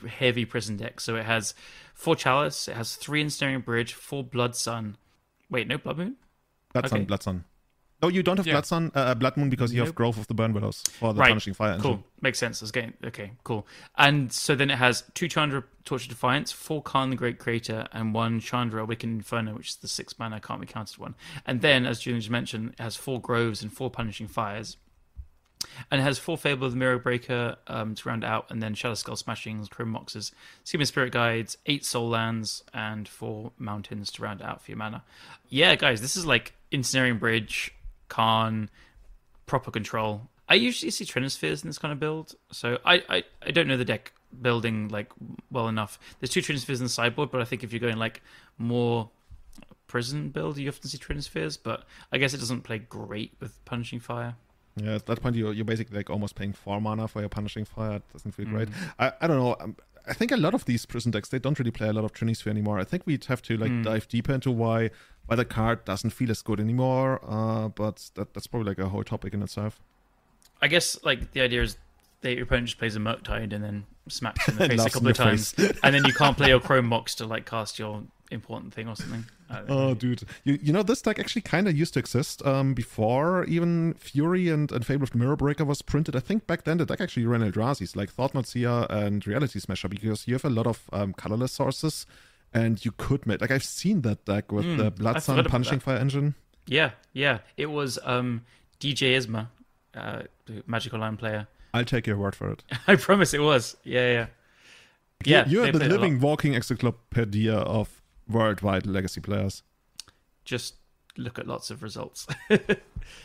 prison deck. So it has 4 Chalice, it has 3 Ensnaring Bridge, 4 Blood Sun. Wait, no Blood Moon? Blood Sun. No, you don't have Blood Moon because you have Growth of the Burn Willows for the Punishing Fire engine. Cool. Makes sense. Okay, cool. And so then it has 2 Chandra Torch of Defiance, 4 Khan the Great Creator, and 1 Chandra Awakened Inferno, which is the 6 mana can't be countered one. And then, as Julian just mentioned, it has 4 Groves and 4 Punishing Fires. And it has 4 Fable of the Mirror Breaker to round it out, and then Shadow Skull Smashings, Chrome Moxes, Seeming Spirit Guides, 8 Soul Lands, and 4 Mountains to round it out for your mana. Yeah, guys, this is like Ensnaring Bridge, Khan, proper control. I usually see Trinispheres in this kind of build, so I don't know the deck building like well enough. There's 2 Trinispheres in the sideboard, but I think if you're going like more prison build, you often see Trinispheres, but I guess it doesn't play great with Punishing Fire. Yeah, at that point you're basically like almost paying 4 mana for your Punishing Fire. It doesn't feel great. I don't know. I think a lot of these prison decks, they don't really play a lot of Trinisphere anymore. I think we'd have to like dive deeper into why the card doesn't feel as good anymore. But that's probably like a whole topic in itself. I guess like the idea is that your opponent just plays a Murktide and then smacks you in the face a couple of times, and then you can't play your Chrome Mox to like cast your important thing or something. Oh, dude. You know, this deck actually kind of used to exist before even Fury and Fable of the Mirror Breaker was printed. I think back then the deck actually ran Eldrazi's, like Thought-Knot Seer and Reality Smasher, because you have a lot of colorless sources, and you could make... Like, I've seen that deck with the Blood Sun Punishing Fire engine. Yeah. It was DJ Isma, the Magic Online player. I'll take your word for it. I promise it was. Yeah. You're the living, walking encyclopedia of worldwide Legacy players. Just look at lots of results.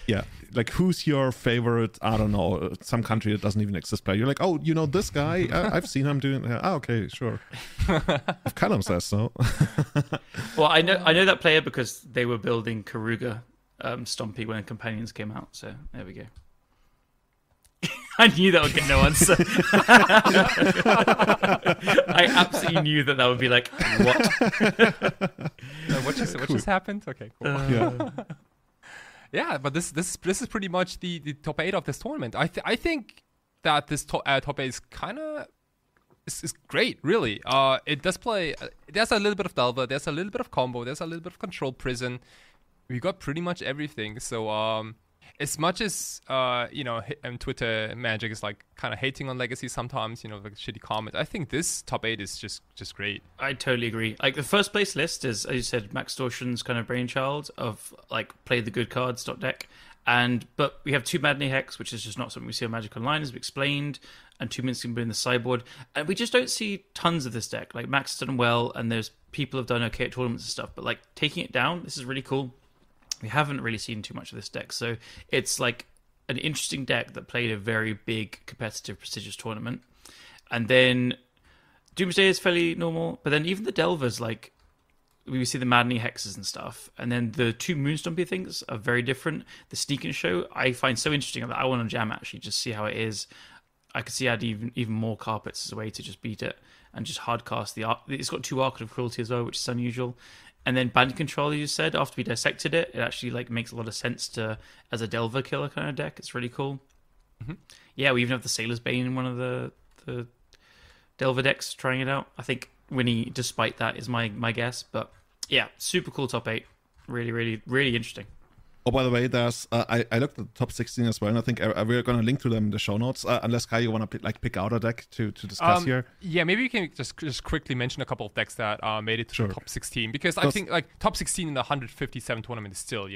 Yeah, like who's your favorite, I don't know, some country that doesn't even exist player? You're like, oh, you know this guy? I've seen him doing that. Oh, okay, sure. If Callum says so. Well, I know that player because they were building Karuga Stompy when Companions came out, so there we go. I knew that would get no answer. I absolutely knew that would be like, what? What just happened? Okay, cool. Yeah, but this is pretty much the top 8 of this tournament. I think that this top 8 is kind of is great, really. It does play. There's a little bit of Delver. There's a little bit of combo. There's a little bit of Control Prison. We got pretty much everything. So as much as Twitter Magic is like kind of hating on Legacy sometimes, like shitty comment, I think this top 8 is just great. I totally agree. Like the first place list is, as you said, Max Distortion's kind of brainchild of like play the good cards deck, but we have 2 Madney Hex, which is just not something we see on Magic Online, as we explained, and 2 Mincing in the sideboard, and we just don't see tons of this deck. Like Max has done well, and there's people have done okay at tournaments and stuff, but like taking it down, this is really cool. We haven't really seen too much of this deck, so it's like an interesting deck that played a very big, competitive, prestigious tournament. And then Doomsday is fairly normal, but then even the Delvers, like, we see the maddening hexes and stuff, and then the 2 moonstompy things are very different. The sneak and show I find so interesting that I want to jam actually, just see how it is. I could see add even more carpets as a way to just beat it and just hard cast the arc. It's got 2 Arc of Cruelty as well, which is unusual. And then Band Control, as you said, after we dissected it, it actually like makes a lot of sense to as a Delver killer kind of deck. It's really cool. Mm-hmm. Yeah, we even have the Sailor's Bane in one of the Delver decks trying it out. I think Winnie, despite that, is my guess. But yeah, super cool top 8. Really, really, really interesting. Oh, by the way, there's I looked at the top 16 as well, and I think we're going to link to them in the show notes. Unless Kai, you want to pick out a deck to discuss here. Yeah, maybe you can just quickly mention a couple of decks that made it to the top 16, because I think like top 16 in the 157 tournament is still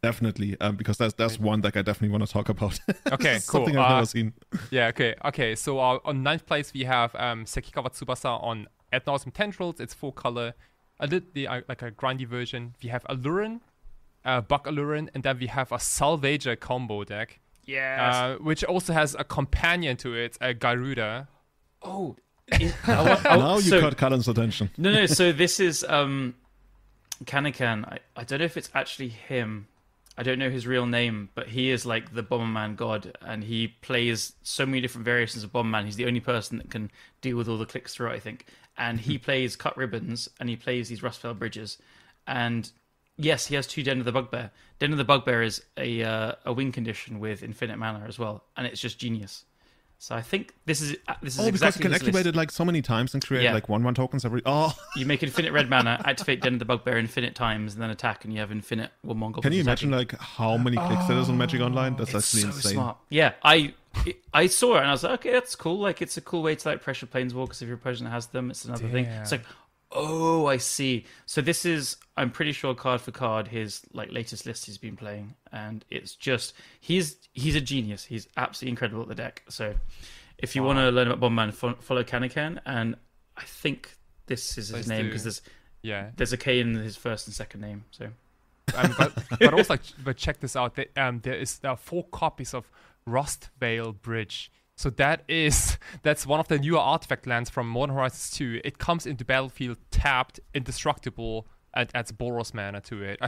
definitely because there's one deck I definitely want to talk about. Okay, cool. Something I've never seen. Yeah, okay. So on 9th place we have Sekikawa Tsubasa on Ad Nauseam Tendrils. It's 4 color. I did like a grindy version. We have Allurin. Buck Allurin, and then we have a Salvager combo deck. Yes. Which also has a companion to it, a Garuda. Oh. Now you caught Cullen's attention. No. So this is Kanakan. I don't know if it's actually him. I don't know his real name, but he is like the Bomberman god, and he plays so many different variations of Bomberman. He's the only person that can deal with all the clicks through it, I think. And he plays Cut Ribbons, and he plays these Rustfell Bridges. And yes, he has 2 Den of the Bugbear. Den of the Bugbear is a win condition with infinite mana as well, and it's just genius. So I think this is exactly because you can activate it like so many times and create like 1/1 tokens every. Oh, you make infinite red mana, activate Den of the Bugbear infinite times, and then attack, and you have infinite one Mongol. Can you imagine like how many clicks there is on Magic Online? That's actually so insane. Smart. Yeah, I saw it and I was like, okay, that's cool. Like it's a cool way to like pressure planeswalkers if your opponent has them. It's another thing. It's like, oh, I see. So this is, I'm pretty sure card for card, his like latest list he's been playing, and it's just he's a genius. He's absolutely incredible at the deck. So if you want to learn about Bomberman, follow Kanakan, and I think this is his name because there's a K in his first and second name. So, but also but check this out. There are 4 copies of Rustvale Bridge. So that's one of the newer artifact lands from Modern Horizons 2. It comes into battlefield tapped, indestructible, and adds Boros mana to it.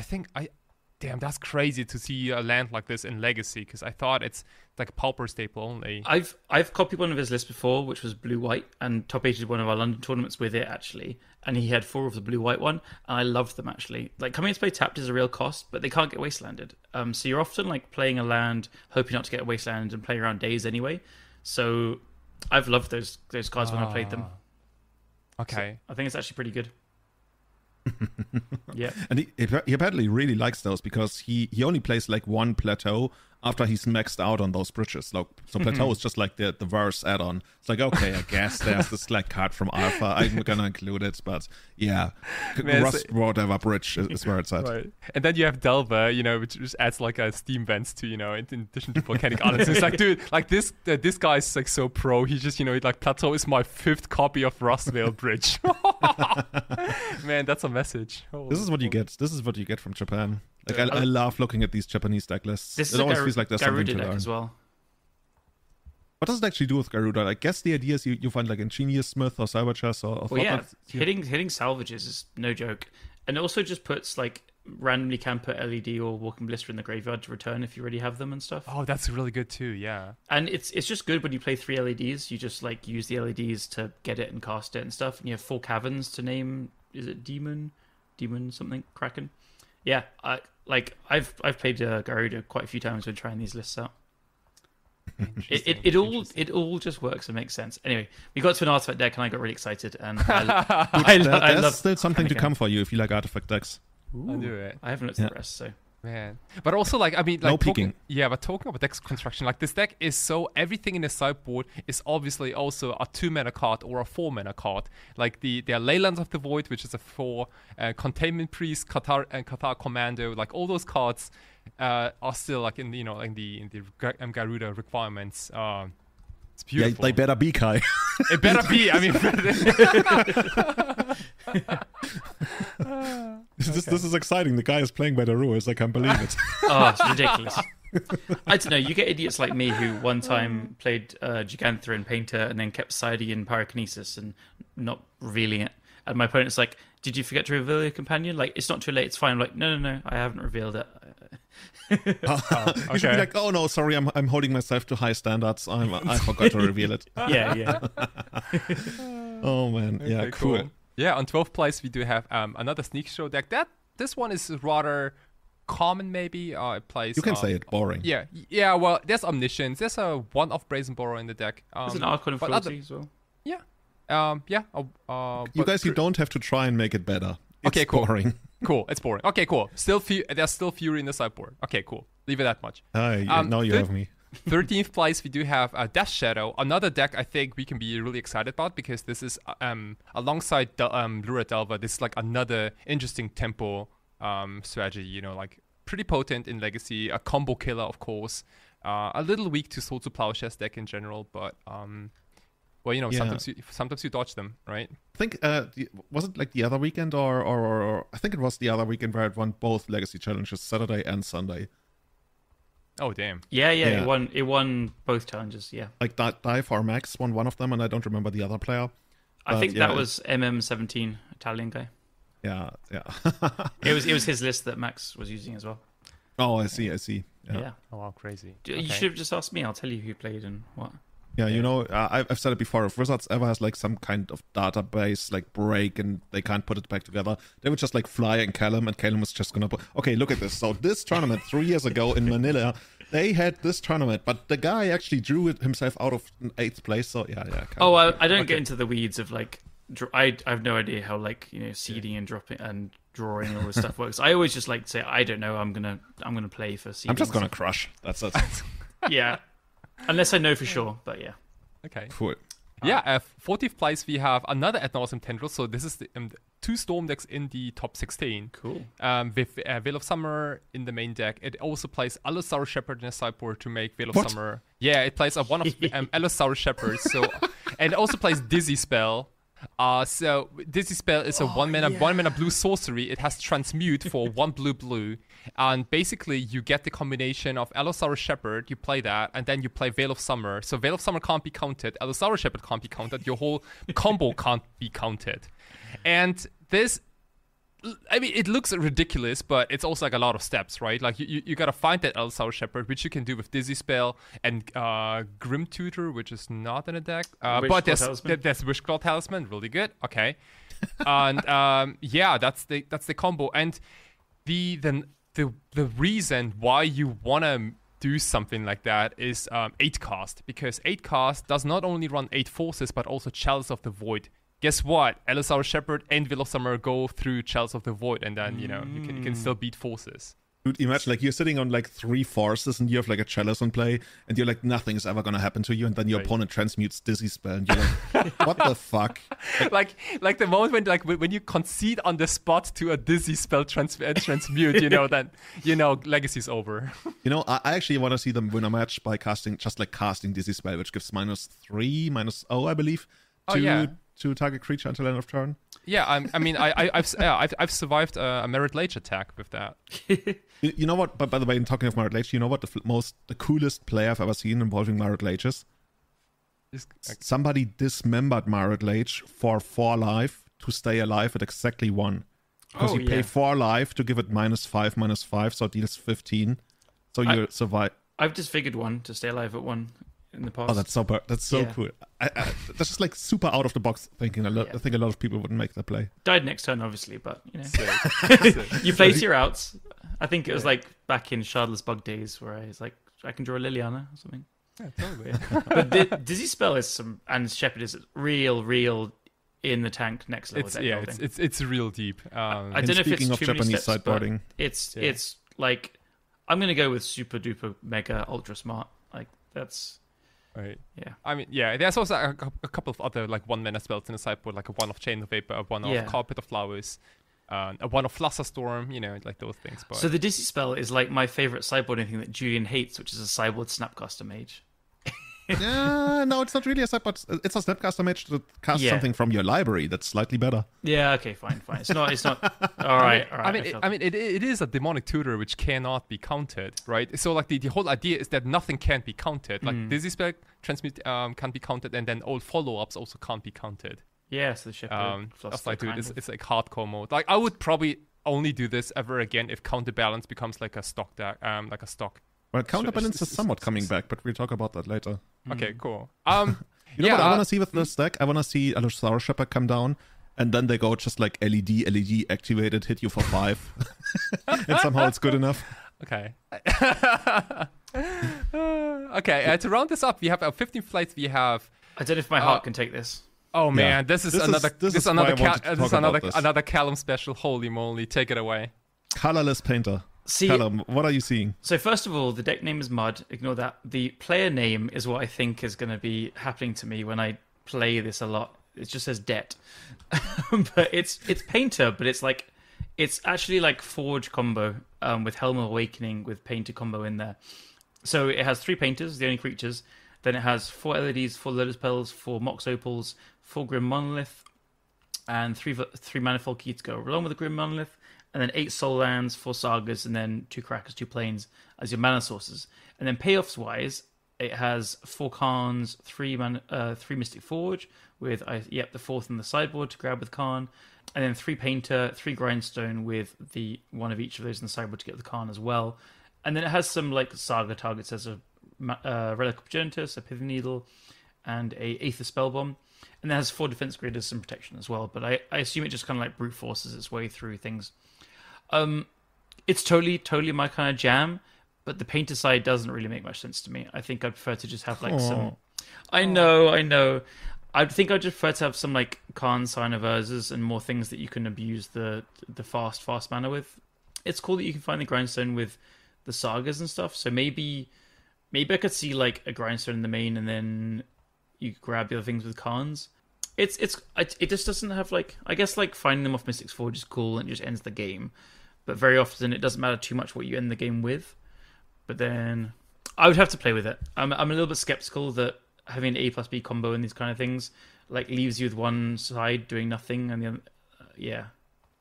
Damn, that's crazy to see a land like this in Legacy, because I thought it's like a Pauper staple only. I've copied one of his lists before, which was blue-white, and top-8'd one of our London tournaments with it, actually. And he had 4 of the blue-white one, and I loved them, actually. Like, coming into play tapped is a real cost, but they can't get wastelanded. So you're often, like, playing a land, hoping not to get wastelanded, and playing around days anyway. So I've loved those cards when I played them. Okay. So I think it's actually pretty good. Yeah. And he apparently really likes those because he only plays like 1 plateau after he's maxed out on those bridges. So plateau is just like the verse add-on. It's like, okay, I guess there's this like card from Alpha. I'm gonna include it, but yeah, Rust whatever bridge is where it's at. Right. And then you have Delver, which just adds like a Steam vents to, in addition to volcanic islands. It's like, dude, like this guy's like so pro. He's just, like plateau is my 5th copy of Rustvale Bridge. Man, that's a message. This is what you get. This is what you get from Japan. Like I love looking at these Japanese deck lists. This it always feels like there's Garuda something to deck learn. as well. What does it actually do with Garuda? I guess the idea is you find like Ingenious Smith or Cyber Chess or hitting salvages is no joke, and it also just puts like randomly can put LED or Walking Blister in the graveyard to return if you already have them and stuff. Oh, that's really good too. Yeah, and it's just good when you play 3 LEDs. You just like use the LEDs to get it and cast it and stuff, and you have 4 caverns to name. Is it Demon something Kraken? Yeah, I've played Garuda quite a few times when trying these lists out. It all just works and makes sense. Anyway, we got to an artifact deck and I got really excited, and I love still something to come for you if you like artifact decks. I'll do it. I haven't looked at the rest, so. Man, but also like no peeking. But talking about deck construction, like this deck is so everything in the sideboard is obviously also a 2-mana card or a 4-mana card. Like there are Leylands of the Void, which is a 4, Containment Priest, Cathar Commando, like all those cards are still like in the Garuda requirements. It's beautiful. Yeah, they better be, Kai. It better be. I mean, this is exciting. The guy is playing by the rules. I can't believe it. Oh, it's ridiculous. I don't know. You get idiots like me who one time played Gigantha and Painter and then kept Sidey in Pyrokinesis and not revealing it. and my opponent's like, "Did you forget to reveal your companion? Like, it's not too late. It's fine." I'm like, no, I haven't revealed it. You should be like, "Oh no, sorry, I'm holding myself to high standards. I forgot to reveal it." Yeah. Oh man, yeah, Okay, cool. Yeah, on 12th place we do have another Sneak Show deck. This one is rather common, maybe. It plays. You can say it boring. Yeah. Well, there's Omniscience. There's a one-off Brazen Borrow in the deck. There's an Archon of Cruelty as well. Yeah. You guys, you don't have to try and make it better. It's Okay, cool. boring. Cool. It's boring. Okay, cool. There's still Fury in the sideboard. Okay, cool. Leave it that much. Now you have me. 13th place, we do have Death Shadow, another deck I think we can be really excited about because this is alongside Lura Delva. This is like another interesting tempo strategy. You know, like pretty potent in Legacy, a combo killer, of course. A little weak to Soul to Plowshares deck in general, but well, you know, sometimes you dodge them, right? I think was it like the other weekend or I think it was the other weekend where it won both Legacy challenges, Saturday and Sunday. Oh damn! Yeah. It won both challenges. Yeah. Like Dive or Max won one of them, and I don't remember the other player. I think that was MM17, Italian guy. Yeah. It was his list that Max was using as well. Oh, I see. Yeah. Oh wow, crazy. You should have just asked me. I'll tell you who played and what. Yeah, you know, I've said it before. If Wizards ever has like some kind of database like break and they can't put it back together, they would just like fly and Callum was just gonna put, okay, look at this. So this tournament 3 years ago in Manila, they had this tournament, but the guy actually drew it himself out of 8th place. So yeah. I don't get into the weeds of like. I have no idea how like seeding and dropping and drawing and all this stuff works. I always just like to say I don't know. I'm gonna play for seeding. I'm just gonna crush. That's it. Yeah. Unless I know for sure, but yeah. Okay. Cool. Yeah, 40th place we have another Ad Nauseam Tendril. So this is the 2 Storm decks in the top 16. Cool. With Veil of Summer in the main deck. It also plays Allosaurus Shepherd in a sideboard to make Veil of Summer. Yeah, it plays one of Allosaurus Shepherds. So, and it also plays Dizzy Spell. So Dizzy Spell is a one mana blue sorcery. It has Transmute for 1 blue, and basically you get the combination of Allosaurus Shepherd. You play that, and then you play Veil of Summer. So Veil of Summer can't be counted. Allosaurus Shepherd can't be counted. Your whole combo can't be counted. And this, I mean, it looks ridiculous, but it's also like a lot of steps, right? Like you gotta find that Allosaurus Shepherd, which you can do with Dizzy Spell and Grim Tutor, which is not in a deck. But there's Wishclaw Talisman, really good. Okay, and that's the combo. And the reason why you wanna do something like that is 8 cast, because 8 cast does not only run 8 forces but also Chalice of the Void. Guess what? Allosaurus Shepherd and Veil of Summer go through Chalice of the Void, and then you can still beat forces. Dude, imagine like you're sitting on like 3 forces and you have like a Chalice on play, and you're like, nothing's ever gonna happen to you, and then your opponent transmutes Dizzy Spell, and you're like, what the fuck? Like the moment when you concede on the spot to a Dizzy Spell transmute, then Legacy's over. I actually want to see them win a match by casting Dizzy Spell, which gives -0, I believe, to target creature until end of turn. Yeah, I've survived a Merit Lage attack with that. You know what? But by the way, in talking of Merit Lage, you know what the coolest player I've ever seen involving Merit Lages? Somebody dismembered Merit Lage for 4 life to stay alive at exactly 1. Because you pay 4 life to give it -5/-5, so it deals 15. So you survive. I've just figured 1 to stay alive at 1. In the past. Oh, that's so cool. That's just like super out of the box thinking. I think a lot of people wouldn't make that play. Died next turn, obviously, but you place your outs. I think it was like back in Shardless Bug days where I was like, I can draw a Liliana or something. Yeah, totally. But Dizzy Spell is and Shepherd is real in the tank next level. It's real deep. I don't know if it's of too Japanese many steps, sideboarding, it's like I'm gonna go with super duper mega ultra smart. Like that's. Right. Yeah. I mean, there's also a couple of other like 1-mana spells in the sideboard, like a 1 of Chain of Vapor, a 1 of Carpet of Flowers, a 1 of Flusterstorm, like those things. But... So the Dizzy Spell is like my favorite sideboarding thing that Julian hates, which is a sideboard Snapcaster Mage. No, it's not really a sideboard. It's a Snapcaster Mage that casts something from your library that's slightly better. Yeah, okay, fine. It's not. All right. I mean, it is a demonic tutor which cannot be counted, right? So like the whole idea is that nothing can be counted. Like Dizzy Spell Transmute can't be counted, and then all follow-ups also can't be counted. Yeah, so the shepherd. I was like, dude, it's like hardcore mode. Like, I would probably only do this ever again if counterbalance becomes like a stock deck, like a stock. Well, counterbalance is somewhat coming back, but we'll talk about that later. Okay, cool. You know what I want to see with this deck? I want to see Allosaurus Shepherd come down, and then they go just like LED activated, hit you for 5. And somehow it's good enough. Okay. Okay, to round this up, we have our 15 flights. We have... I don't know if my heart can take this. Oh man, this is another Callum special. Holy moly, take it away. Colorless painter. See, Callum, what are you seeing? So first of all, the deck name is Mud. Ignore that. The player name is what I think is going to be happening to me when I play this a lot. It just says Det. But it's painter, but it's actually like Forge combo with Helm of Awakening with painter combo in there. So it has 3 painters, the only creatures. Then it has 4 LEDs, 4 Lotus Petals, 4 Mox Opals, 4 Grim Monolith, and 3 Manifold Key to go along with the Grim Monolith, and then 8 Soul Lands, 4 Sagas, and then 2 Crackers, 2 Plains as your mana sources. And then payoffs-wise, it has 4 Khans, 3 Mystic Forge, with the 4th in the sideboard to grab with Khan, and then 3 Painter, 3 Grindstone with the one of each of those in the sideboard to get the Khan as well. And then it has some like Saga targets as a Relic of Progenitus, a Pithing Needle, and a Aether Spellbomb. And it has 4 defense graders and protection as well. But I assume it just kind of like brute forces its way through things. It's totally my kind of jam, but the painter side doesn't really make much sense to me. I think I'd prefer to just have like some... I know. I think I'd prefer to have some like Khan Sign of Urzas and more things that you can abuse the fast mana with. It's cool that you can find the Grindstone with the Sagas and stuff, so maybe I could see like a Grindstone in the main and then you could grab the other things with Khans. It just doesn't have like, I guess like finding them off Mystic's Forge is cool and it just ends the game, but very often it doesn't matter too much what you end the game with. But then I would have to play with it. I'm a little bit skeptical that having an A plus B combo and these kind of things like leaves you with one side doing nothing and the other, yeah.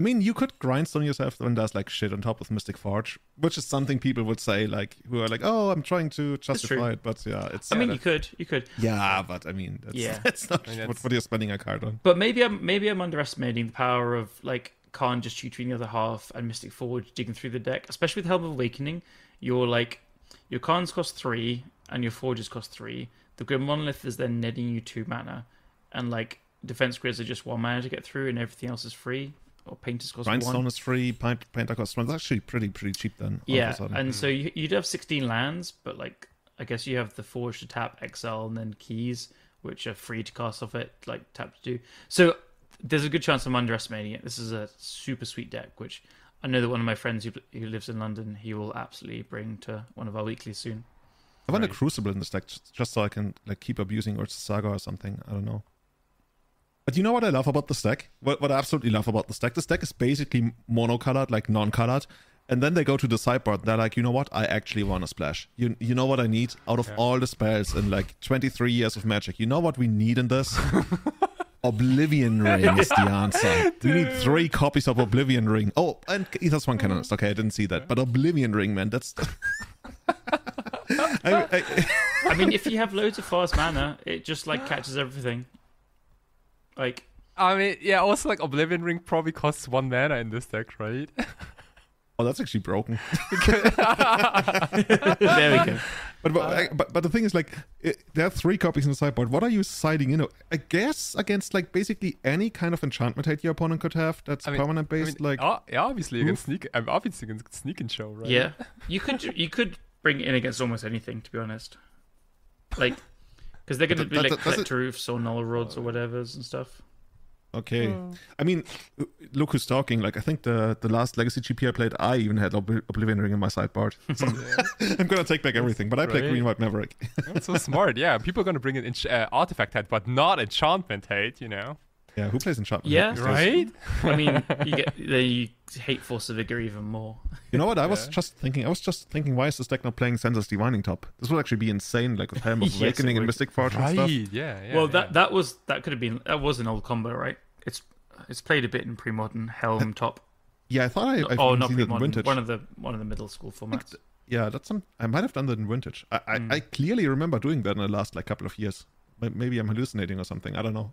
I mean, you could grindstone yourself when there's like shit on top with Mystic Forge, which is something people would say, like, who are like, oh, I'm trying to justify it, but yeah, it's... I mean, you could. Yeah, but I mean, that's not what you're spending a card on. But maybe I'm underestimating the power of, like, Khan just tutoring the other half and Mystic Forge digging through the deck, especially with Helm of Awakening. Your Khans cost 3 and your Forges cost 3. The Grim Monolith is then netting you 2 mana, and, like, defense grids are just 1 mana to get through and everything else is free. Or Painter's cost 1. Grindstone is free, Painter costs 1. It's actually pretty cheap then. Yeah, and so you'd have 16 lands, but like I guess you have the Forge to tap, Exile, and then Keys, which are free to cast off it, like tap to do. So there's a good chance I'm underestimating it. This is a super sweet deck, which I know that one of my friends who lives in London, he will absolutely bring to one of our weeklies soon. I want a Crucible in this deck just so I can like keep abusing Urza Saga or something. I don't know. But you know what I love about this deck? What I absolutely love about this deck? This deck is basically monocolored, like non-colored. And then they go to the sideboard. They're like, you know what? I actually want to splash. You know what I need? Out of all the spells in like 23 years of Magic, you know what we need in this? Oblivion Ring is the answer. We need 3 copies of Oblivion Ring. Oh, and Aethersworn Canonist. Okay, I didn't see that. But Oblivion Ring, man, that's... I mean, if you have loads of fast mana, it just like catches everything. Like, I mean, yeah, also like Oblivion Ring probably costs 1 mana in this deck, right? Oh, that's actually broken. There we go. But the thing is, like, there are 3 copies in the sideboard. What are you siding in? I guess against like basically any kind of enchantment hit your opponent could have that's permanent based. Obviously you can sneak. Obviously you can sneak and show, right? Yeah, you could bring it in against almost anything, to be honest. Like, because they're going to be like Collector Roofs or Null Rods or whatever's and stuff. Okay. I mean, look who's talking. Like, I think the last Legacy GP I played, I even had Oblivion Ring in my sideboard. So I'm going to take back everything, but I play Green White Maverick. That's so smart. Yeah, people are going to bring in Artifact Hate, but not Enchantment Hate, you know? Yeah, who plays Enchantment Hate? Yeah, right? I mean, you hate Force of Vigor even more. You know what? I was just thinking, why is this deck not playing Sensor's Divining Top? This would actually be insane, like with Helm of Awakening and Mystic Forge and stuff. Yeah. Well, that was an old combo, right? It's played a bit in pre-modern Helm Top. Yeah, I thought I've not seen it in Vintage. One of the middle school formats. Yeah, I might have done that in Vintage. I clearly remember doing that in the last like couple of years. Maybe I'm hallucinating or something. I don't know.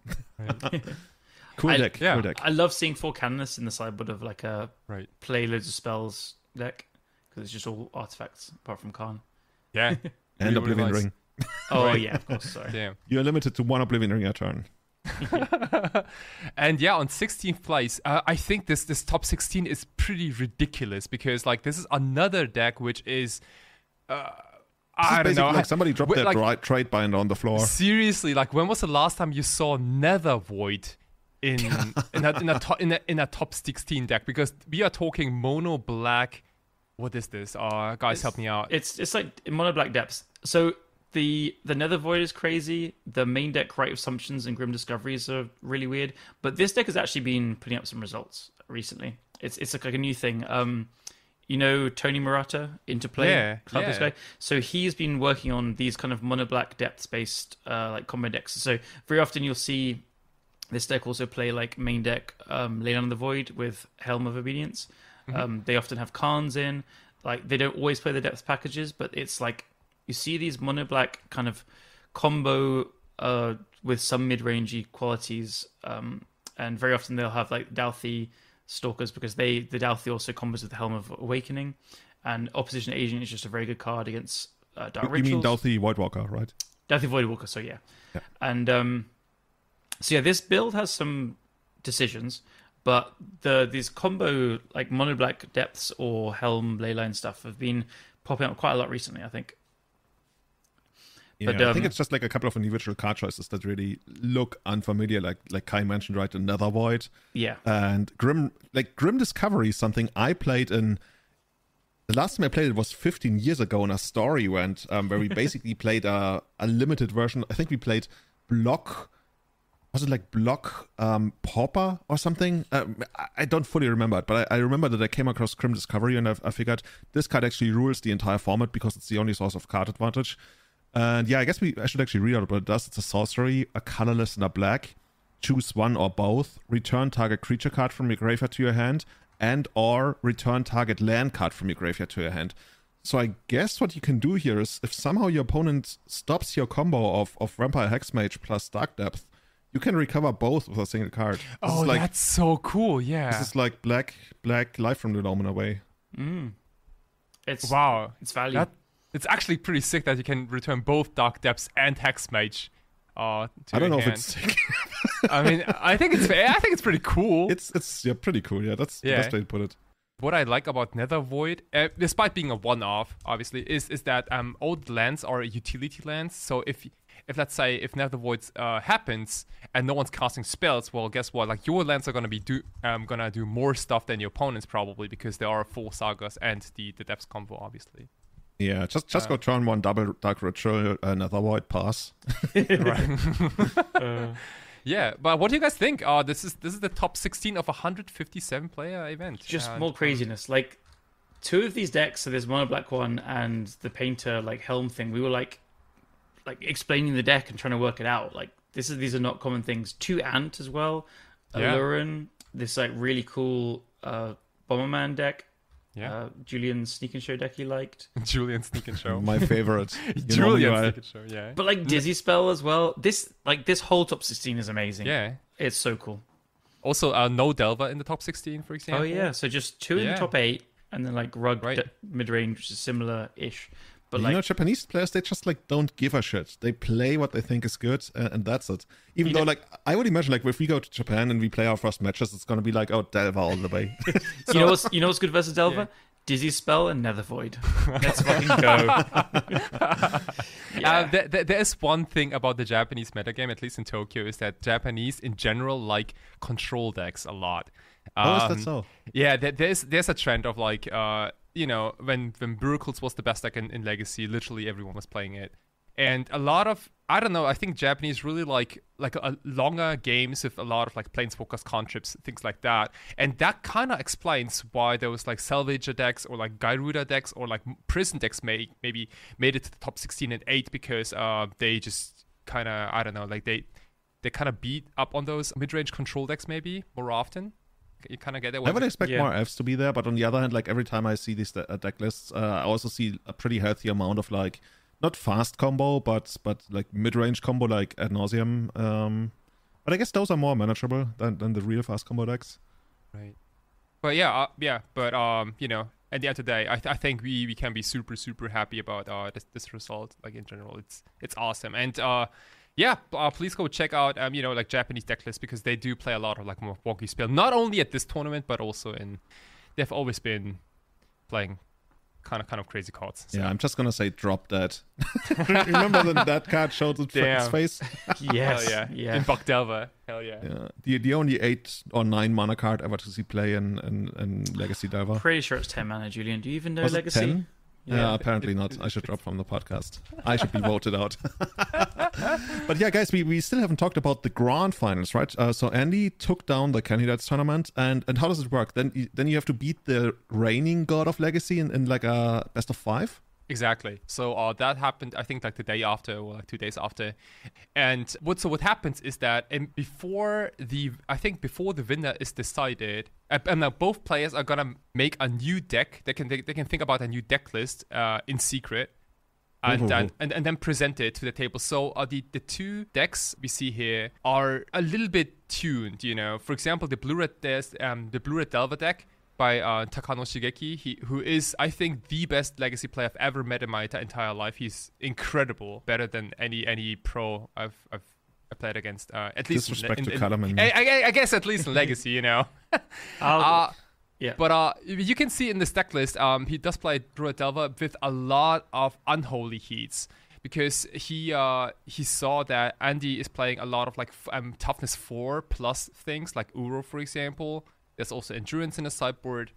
Cool deck. Yeah. Cool deck. I love seeing 4 canonists in the sideboard of like a Right. play loads of spells deck because it's just all artifacts apart from Khan. Yeah. And Really, Oblivion really nice. Ring. Oh Right. yeah, of course. Sorry. Damn. You're limited to 1 Oblivion Ring a turn. And yeah, on 16th place, I think this top 16 is pretty ridiculous because like this is another deck which is I don't know. Like somebody dropped their like, trade bind on the floor. Seriously, like when was the last time you saw Nether Void in a top 16 deck? Because we are talking mono black. What is this? Guys, help me out. It's like mono black depths. So the Nether Void is crazy. The main deck Rite of Assumptions and Grim Discoveries are really weird. But this deck has actually been putting up some results recently. It's like a new thing. You know Tony Murata, Interplay, Clubhouse guy. So he's been working on these kind of mono black depths based like combo decks. So very often you'll see this deck also play like main deck Leyline of the Void with Helm of Obedience. They often have Khans in. Like they don't always play the depth packages, but it's like you see these mono black kind of combo with some mid rangey qualities, and very often they'll have like Dalthy Stalkers because the Dalthy also combos with the Helm of Awakening, and Opposition Agent is just a very good card against Dark Rituals. You mean Dalthy Voidwalker, right? Dalthy Voidwalker, so yeah. And so yeah, this build has some decisions, but these combo like mono black depths or Helm Leyline stuff have been popping up quite a lot recently, I think. Yeah, I think it's just like a couple of individual card choices that really look unfamiliar, like Kai mentioned, right? Another Void. Yeah. And Grim Discovery is something I played in. The last time I played it was 15 years ago in a story event where we basically played a limited version. I think we played Block. Was it like Block Pauper or something? I don't fully remember it, but I remember that I came across Grim Discovery and I figured this card actually rules the entire format because it's the only source of card advantage. And yeah, I guess I should actually read out what it does. It's a sorcery, a colorless and a black. Choose one or both. Return target creature card from your graveyard to your hand, and or return target land card from your graveyard to your hand. So I guess what you can do here is, if somehow your opponent stops your combo of Vampire Hexmage plus Dark Depth, you can recover both with a single card. That's so cool, yeah. This is like black Life from the Loam in a way. It's value. It's actually pretty sick that you can return both Dark Depths and Hexmage. I don't know if it's sick. I mean, I think it's pretty cool. It's pretty cool. Yeah, that's the best way to put it. What I like about Nether Void, despite being a one-off, obviously, is that all the lands are utility lands. So if let's say if Nether Void happens and no one's casting spells, well, guess what? Like your lands are gonna do more stuff than your opponents probably because there are 4 sagas and the depths combo, obviously. Yeah, just go turn 1 double Dark Ritual, Nether Void, pass. Yeah, but what do you guys think? This is the top 16 of a 157 player event. Just more craziness. Like 2 of these decks, so there's mono black one and the painter like Helm thing. We were like explaining the deck and trying to work it out. Like these are not common things. 2 Ant as well, Alurin, this like really cool Bomberman deck. Yeah, Julian Sneak and Show deck he liked. Julian Sneak and Show, my favorite. Julian Sneak and Show, yeah. But like Dizzy Spell as well. This whole top 16 is amazing. Yeah, it's so cool. Also, no Delver in the top 16, for example. Oh yeah, so just 2 in the top 8, and then like Rug mid range, which is similar-ish. But you know, Japanese players, they just like don't give a shit. They play what they think is good, and that's it. Even though, like, I would imagine, like, if we go to Japan and we play our first matches, it's gonna be like, oh, Delver all the way. You know what's good versus Delver? Yeah. Dizzy Spell and Nether Void. Let's fucking go. There is one thing about the Japanese metagame, at least in Tokyo, is that Japanese in general like control decks a lot. Is that so? Yeah, there's a trend of like, you know, when Buracles was the best deck in Legacy, literally everyone was playing it. And a lot of, I don't know, I think Japanese really like longer games with a lot of like Planeswalkers, cantrips, things like that. And that kind of explains why there was like Salvager decks or like Gyruda decks or like Prison decks maybe made it to the top 16 and 8 because they just kind of, I don't know, like they kind of beat up on those mid-range control decks maybe more often. You kind of get it. I would expect more Fs to be there, but on the other hand, like every time I see these deck lists, I also see a pretty healthy amount of like, not fast combo, but like mid-range combo, like ad nauseum But I guess those are more manageable than the real fast combo decks. Right. But you know, at the end of the day, I think we can be super super happy about this result. Like in general, it's awesome. And please go check out you know, like Japanese deck lists, because they do play a lot of like more wonky spell. Not only at this tournament, but also they've always been playing kind of crazy cards. So. Yeah, I'm just gonna say drop that. Remember when that card showed its face? Yes. Hell yeah. In Bogdelva. Hell yeah. The only 8 or 9 mana card ever to see play in Legacy Delver. Pretty sure it's 10 mana, Julian. Do you even know Was Legacy? It 10? Yeah, apparently not. I should drop from the podcast. I should be voted out. But yeah, guys, we still haven't talked about the grand finals, right? So Andy took down the candidates tournament, and how does it work? Then you have to beat the reigning god of Legacy in like a best of 5? Exactly. So that happened, I think, like the day after or like 2 days after. And what happens is that before the winner is decided, and now both players are gonna make a new deck. They can think about a new deck list in secret, and then present it to the table. So the two decks we see here are a little bit tuned. You know, for example, the blue-red Delver deck by Takano Shigeki, who is, I think, the best Legacy player I've ever met in my entire life. He's incredible, better than any pro I've played against. At least disrespect to Kalaman. I guess at least in Legacy, you know. Yeah. But you can see in this deck list, he does play Druid Delver with a lot of unholy heats, because he saw that Andy is playing a lot of like toughness 4 plus things like Uro, for example. There's also endurance in the sideboard.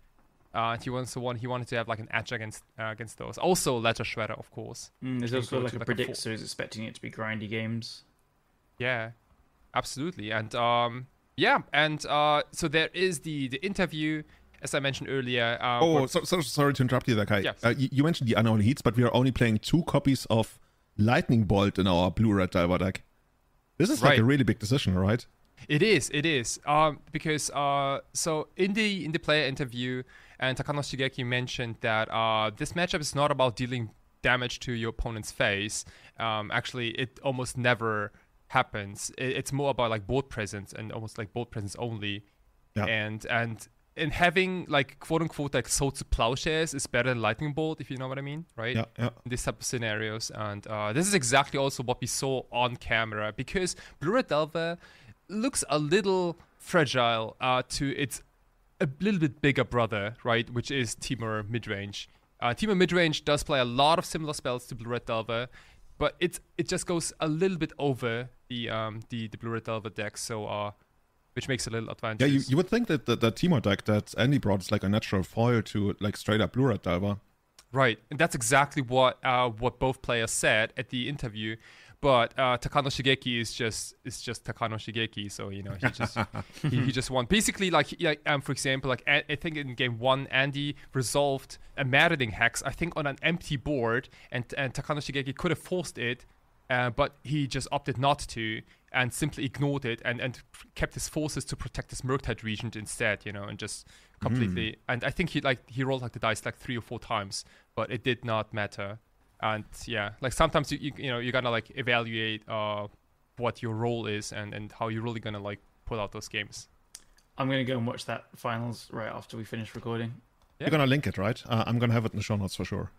He wanted to have like an edge against those. Also Ledger Shredder, of course. There's also like a predict, so he's expecting it to be grindy games. Yeah, absolutely. And so there is the interview, as I mentioned earlier. So sorry to interrupt you there, Kai. Yes. You mentioned the unholy heats, but we are only playing 2 copies of Lightning Bolt in our blue-red Delver deck. This is like a really big decision, right? It is. Because so in the player interview, and Takano Shigeki mentioned that this matchup is not about dealing damage to your opponent's face. Actually, it almost never happens. It's more about like board presence, and almost like board presence only. Yeah. And having like quote unquote like swords to plowshares is better than lightning bolt, if you know what I mean, right? Yeah. In these type of scenarios, and this is exactly also what we saw on camera, because Blue-Red Delver looks a little fragile to its a little bit bigger brother, right? Which is Temur Midrange. Temur Midrange does play a lot of similar spells to Blue-Red Delver, but it just goes a little bit over the Blue-Red Delver deck, so which makes it a little advantageous. Yeah, you would think that the Temur deck that Andy brought is like a natural foil to like straight up Blue-Red Delver. Right, and that's exactly what both players said at the interview. But Takano Shigeki is just Takano Shigeki, so you know he just he just won. Basically, for example, like I think in game 1, Andy resolved a Marauding Hex, I think on an empty board, and Takano Shigeki could have forced it, but he just opted not to and simply ignored it and kept his forces to protect his Murktide Regent instead, you know, and just completely. And I think he rolled like the dice like 3 or 4 times, but it did not matter. And yeah, like sometimes you gotta like evaluate what your role is and how you're really gonna like pull out those games. I'm gonna go and watch that finals right after we finish recording. Yeah. You're gonna link it, right? I'm gonna have it in the show notes for sure.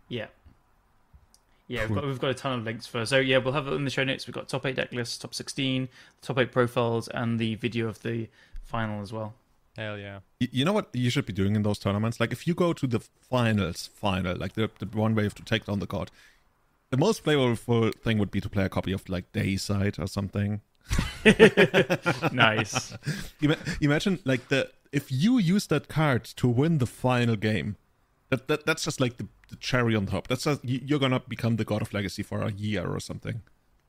Yeah, cool. we've got a ton of links for. So yeah, we'll have it in the show notes. We've got top 8 deck lists, top 16, top 8 profiles, and the video of the final as well. Hell yeah. You know what you should be doing in those tournaments? Like if you go to the final, like the one where you have to take down the god, the most flavorful thing would be to play a copy of like Dayside or something. Nice. Imagine like if you use that card to win the final game, that's just like the cherry on top. That's just, you're gonna become the god of Legacy for a year or something.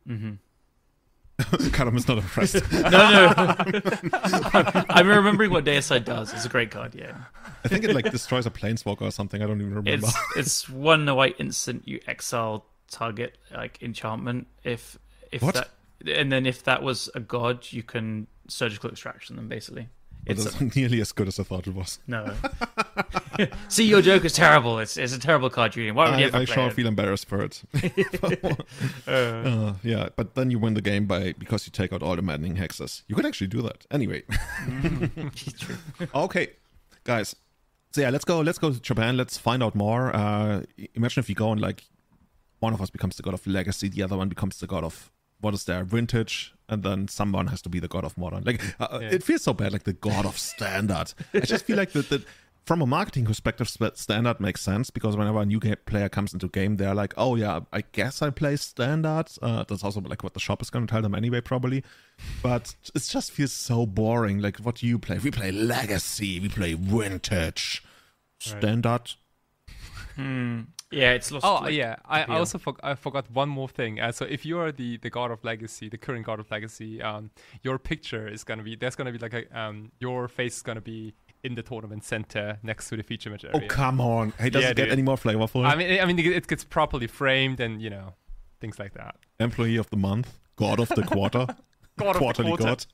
Mm-hmm. Karam is not impressed. No. I'm remembering what Dayside does. It's a great card, yeah. I think it like destroys a planeswalker or something. I don't even remember. It's 1 white instant. You exile target like enchantment. If what? That, and then if that was a god, you can surgical extraction them basically. But it's not nearly as good as I thought it was. No. See, your joke is terrible. It's a terrible card, Julian. Why would you ever I play sure it? feel embarrassed for it. Yeah, but then you win the game because you take out all the maddening hexes. You could actually do that. Anyway. True. Okay, guys. So yeah, let's go to Japan. Let's find out more. Imagine if you go and like one of us becomes the god of legacy, the other one becomes the god of what is there, vintage, and then someone has to be the god of modern. Like it feels so bad, like the god of standard. I just feel like that from a marketing perspective, standard makes sense because whenever a new player comes into game, they're like, oh yeah, I guess I play standard. That's also like what the shop is going to tell them anyway, probably. But it just feels so boring. Like, what do you play? We play legacy. We play vintage. Standard. Yeah, it's lost. Oh, like, yeah. I appeal. also I forgot one more thing. So if you're the god of legacy, the current god of legacy, your picture is gonna be like a your face is gonna be in the tournament center next to the feature match area. Oh, come on. Hey, does it get any more flavorful? I mean, it gets properly framed and things like that. Employee of the month, god of the quarter, quarterly god.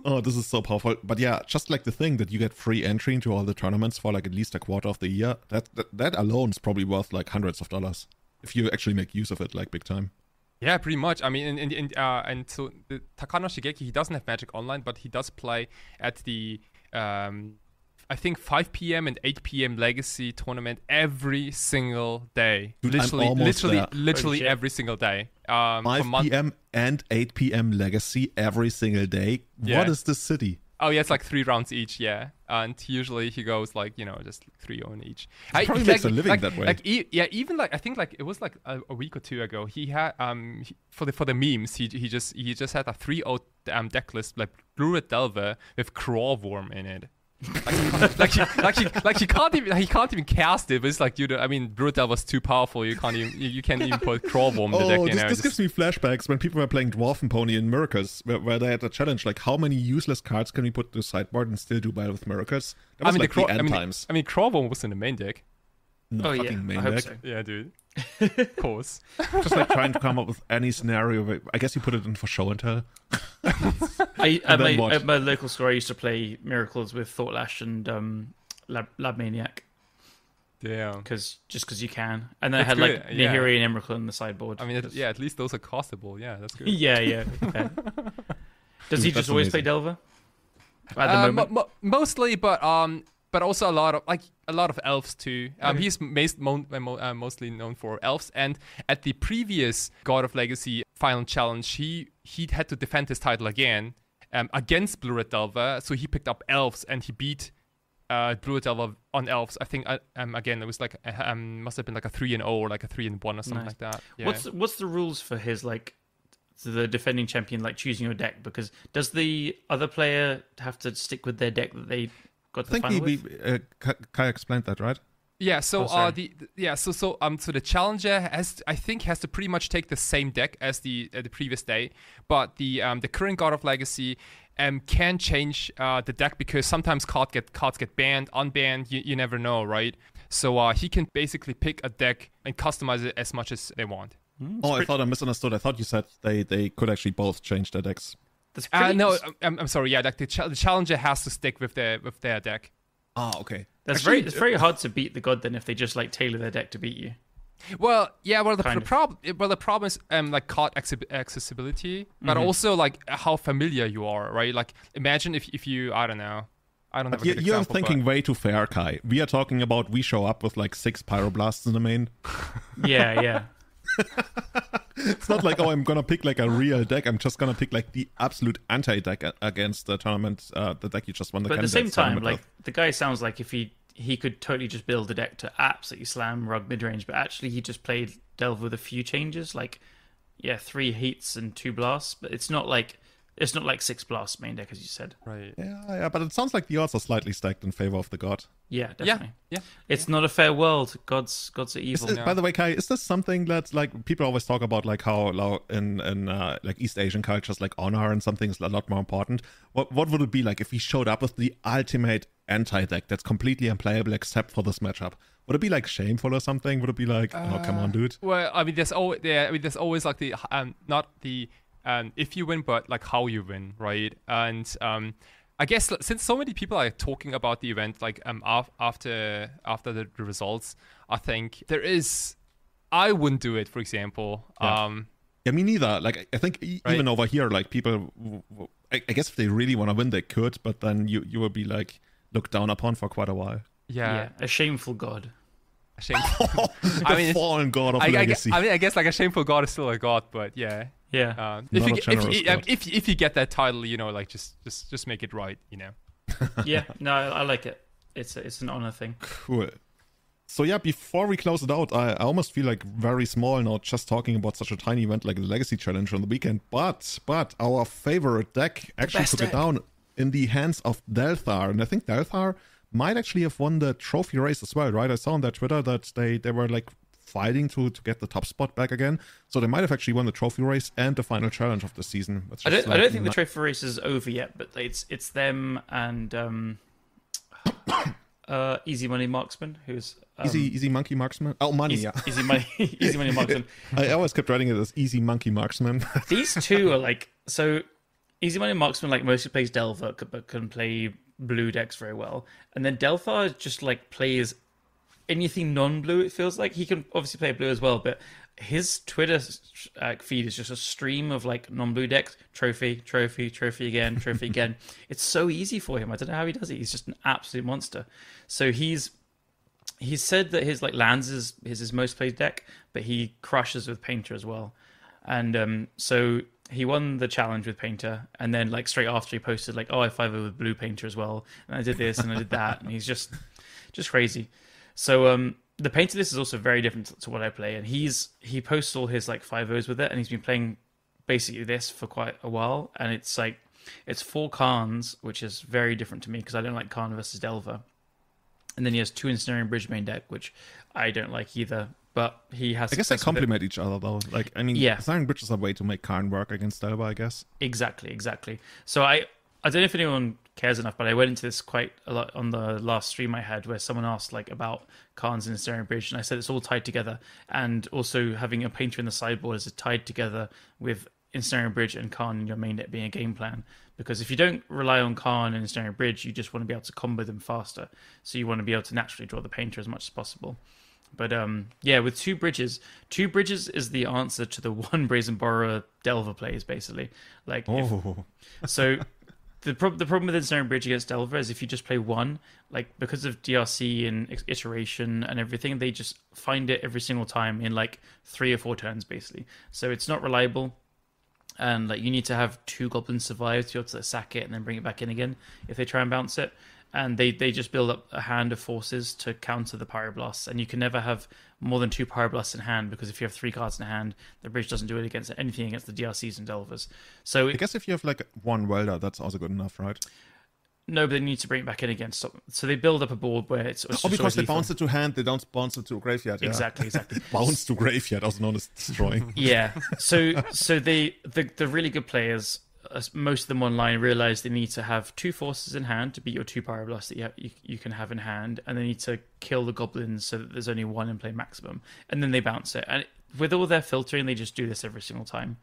Oh, this is so powerful. But yeah, just like the thing that you get free entry into all the tournaments for like at least a quarter of the year, that alone is probably worth like hundreds of dollars if you actually make use of it like big time. Yeah, pretty much. I mean, and so the Takano Shigeki, he doesn't have Magic Online, but he does play at the I think 5 p.m. and 8 p.m. Legacy tournament every single day. Dude, literally every single day. 5 p.m. and 8 p.m. Legacy every single day. Yeah. What is this city? Oh yeah, it's like 3 rounds each, yeah. And usually he goes like, just 3 on each. He probably makes a living that way. Even like I think like it was like a week or two ago. He had for the memes he just had a 3-0 deck list like Blue Red Delver with Crawworm in it. He can't even cast it, but it's like, dude, I mean, Brutal was too powerful. You can't even put Crawworm in the deck. This gives me flashbacks when people were playing Dwarfen Pony in Miracles, where they had a challenge like, how many useless cards can we put to the sideboard and still do well with Miracles? That was the end times. I mean, Crawworm was in the main deck. Main deck. So. Yeah, dude. Of course. Just like trying to come up with any scenario. Where, I guess you put it in for show and tell. At my local store, I used to play Miracles with Thoughtlash and Lab Maniac. Damn. Because you can. And then I had like Nihiri and Emrakul on the sideboard. I mean, at least those are castable. Yeah, that's good. yeah. Does he just always play Delver? At the moment? Mostly, but also a lot of elves too. He's mostly known for elves. And at the previous God of Legacy final challenge, he had to defend his title again against Blue Red Delver. So he picked up elves and he beat Blue Red Delver on elves. I think again it was like must have been like a 3-0 or like a 3-1 or something like that. Yeah. What's the rules for his like the defending champion like choosing your deck? Because does the other player have to stick with their deck that they got to the final with? Kai explained that, right? Yeah, so so the challenger has to pretty much take the same deck as the previous day, but the current God of Legacy can change the deck because sometimes cards get banned, unbanned. You never know, right? So he can basically pick a deck and customize it as much as they want. I thought I misunderstood. I thought you said they could actually both change their decks. No, I'm sorry. Yeah, like the challenger has to stick with their deck. Oh, okay. It's very hard to beat the god then if they just like tailor their deck to beat you. Well, yeah. Well, the problem is like card accessibility, but also like how familiar you are, right? Like imagine if you I don't know. I don't have a good example. You're thinking way too fair, Kai. We are talking about we show up with like 6 Pyroblasts in the main. Yeah. It's not like, I'm gonna pick like a real deck. I'm just gonna pick like the absolute anti-deck against the tournament, the deck you just won the But at the same time, like with. the guy sounds like if he could totally just build a deck to absolutely slam Rug mid-range, but actually he just played Delve with a few changes, like 3 heats and 2 blasts, but it's not like 6 blasts main deck as you said. Right. Yeah, but it sounds like the odds are slightly stacked in favor of the god. Yeah, definitely. Yeah. It's not a fair world. Gods are evil. By the way, Kai, is this something that like people always talk about, like how in like East Asian cultures, like honor and something is a lot more important? What would it be like if he showed up with the ultimate anti-deck that's completely unplayable except for this matchup? Would it be like shameful or something? Would it be like, oh come on, dude? Well, I mean, there's always like the not the if you win, but like how you win, right? And I guess since so many people are talking about the event, like after the results, I think I wouldn't do it, for example. Yeah, me neither. Like I think even over here, like people, I guess if they really want to win, they could, but then you will be like looked down upon for quite a while. Yeah, a shameful god. The fallen god of Legacy. I guess like a shameful god is still a god, but yeah. If you get that title, you know, like just make it right, you know. Yeah, no, I like it. It's an honor thing. Cool. So yeah, before we close it out, I almost feel like very small now just talking about such a tiny event like the Legacy Challenge on the weekend. But our favorite deck actually took it down in the hands of Delthar, and I think Delthar might actually have won the trophy race as well, right? I saw on their Twitter that they were like fighting to get the top spot back again, so they might have actually won the trophy race and the final challenge of the season. I don't think the trophy race is over yet, but it's them and Easy Money Marksman, who's Easy Monkey Marksman. Oh, money, yeah. Easy Money Marksman. I always kept writing it as Easy Monkey Marksman. These two are like, so Easy Money Marksman like mostly plays Delver, but can play blue decks very well, and then Delthar just like plays anything non-blue. It feels like he can obviously play blue as well, but his Twitter feed is just a stream of like non-blue decks, trophy again, trophy again. It's so easy for him. I don't know how he does it. He's just an absolute monster. So he's said that his like lands is his most played deck, but he crushes with Painter as well. And so he won the challenge with Painter, and then like straight after he posted like, oh, I 5-0 with blue Painter as well, and I did this and I did that, and he's just crazy. So the Painter list is also very different to what I play, and he posts all his like 5-0s with it, and he's been playing basically this for quite a while, and it's 4 Khans, which is very different to me because I don't like Khan versus Delver, and then he has 2 Ensnaring Bridge main deck, which I don't like either. But he has. I guess they complement each other, though. Like, I mean, Ensnaring Bridge is a way to make Karn work against Delver, I guess. Exactly. So I don't know if anyone cares enough, but I went into this quite a lot on the last stream I had, where someone asked like about Karns and Ensnaring Bridge, and I said it's all tied together, and also having a Painter in the sideboard is tied together with Ensnaring Bridge and Karn in your main deck being a game plan. Because if you don't rely on Karn and Ensnaring Bridge, you just want to be able to combo them faster. So you want to be able to naturally draw the Painter as much as possible. But with 2 bridges is the answer to the 1 Brazen Borrower Delver plays, basically. Like, so the problem with Ensnaring Bridge against Delver is if you just play 1, like because of DRC and iteration and everything, they just find it every single time in like 3 or 4 turns, basically. So it's not reliable, and like you need to have 2 goblins survive to be able to sack it and then bring it back in again if they try and bounce it. And they just build up a hand of forces to counter the Pyroblasts. And you can never have more than 2 Pyroblasts in hand, because if you have 3 cards in hand, the bridge doesn't do it against anything against the DRCs and Delvers. So I guess if you have like 1 Welder, that's also good enough, right? No, but they need to bring it back in again. So they build up a board where it's because they bounce it to hand, they don't bounce it to graveyard. Yeah. Exactly. Bounce to graveyard, also known as destroying. Yeah. So the really good players, most of them online, realize they need to have 2 forces in hand to beat your 2 Pyroblasts that you can have in hand, and they need to kill the goblins so that there's only 1 in play maximum, and then they bounce it. And with all their filtering, they just do this every single time.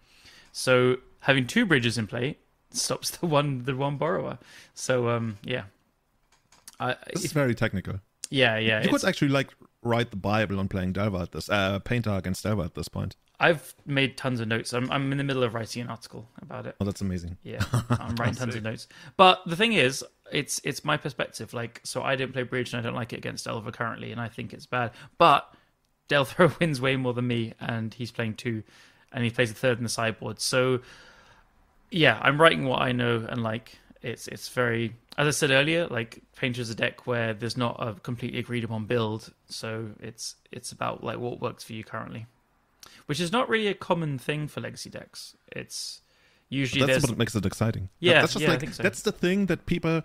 So having 2 bridges in play stops the one borrower. So this is very technical. Yeah. You could actually like write the Bible on playing Delver at this Painter against Delver at this point. I've made tons of notes. I'm in the middle of writing an article about it. Oh, that's amazing. Yeah, I'm writing tons of notes. But the thing is, it's my perspective. Like, so I don't play bridge and I don't like it against Delver currently, and I think it's bad. But Delver wins way more than me, and he's playing 2, and he plays a 3rd in the sideboard. So yeah, I'm writing what I know, and like it's very, as I said earlier, like Painter's a deck where there's not a completely agreed upon build. So it's about like what works for you currently, which is not really a common thing for legacy decks. It's usually that's what makes it exciting. Yeah, that's just I think so. That's the thing that people,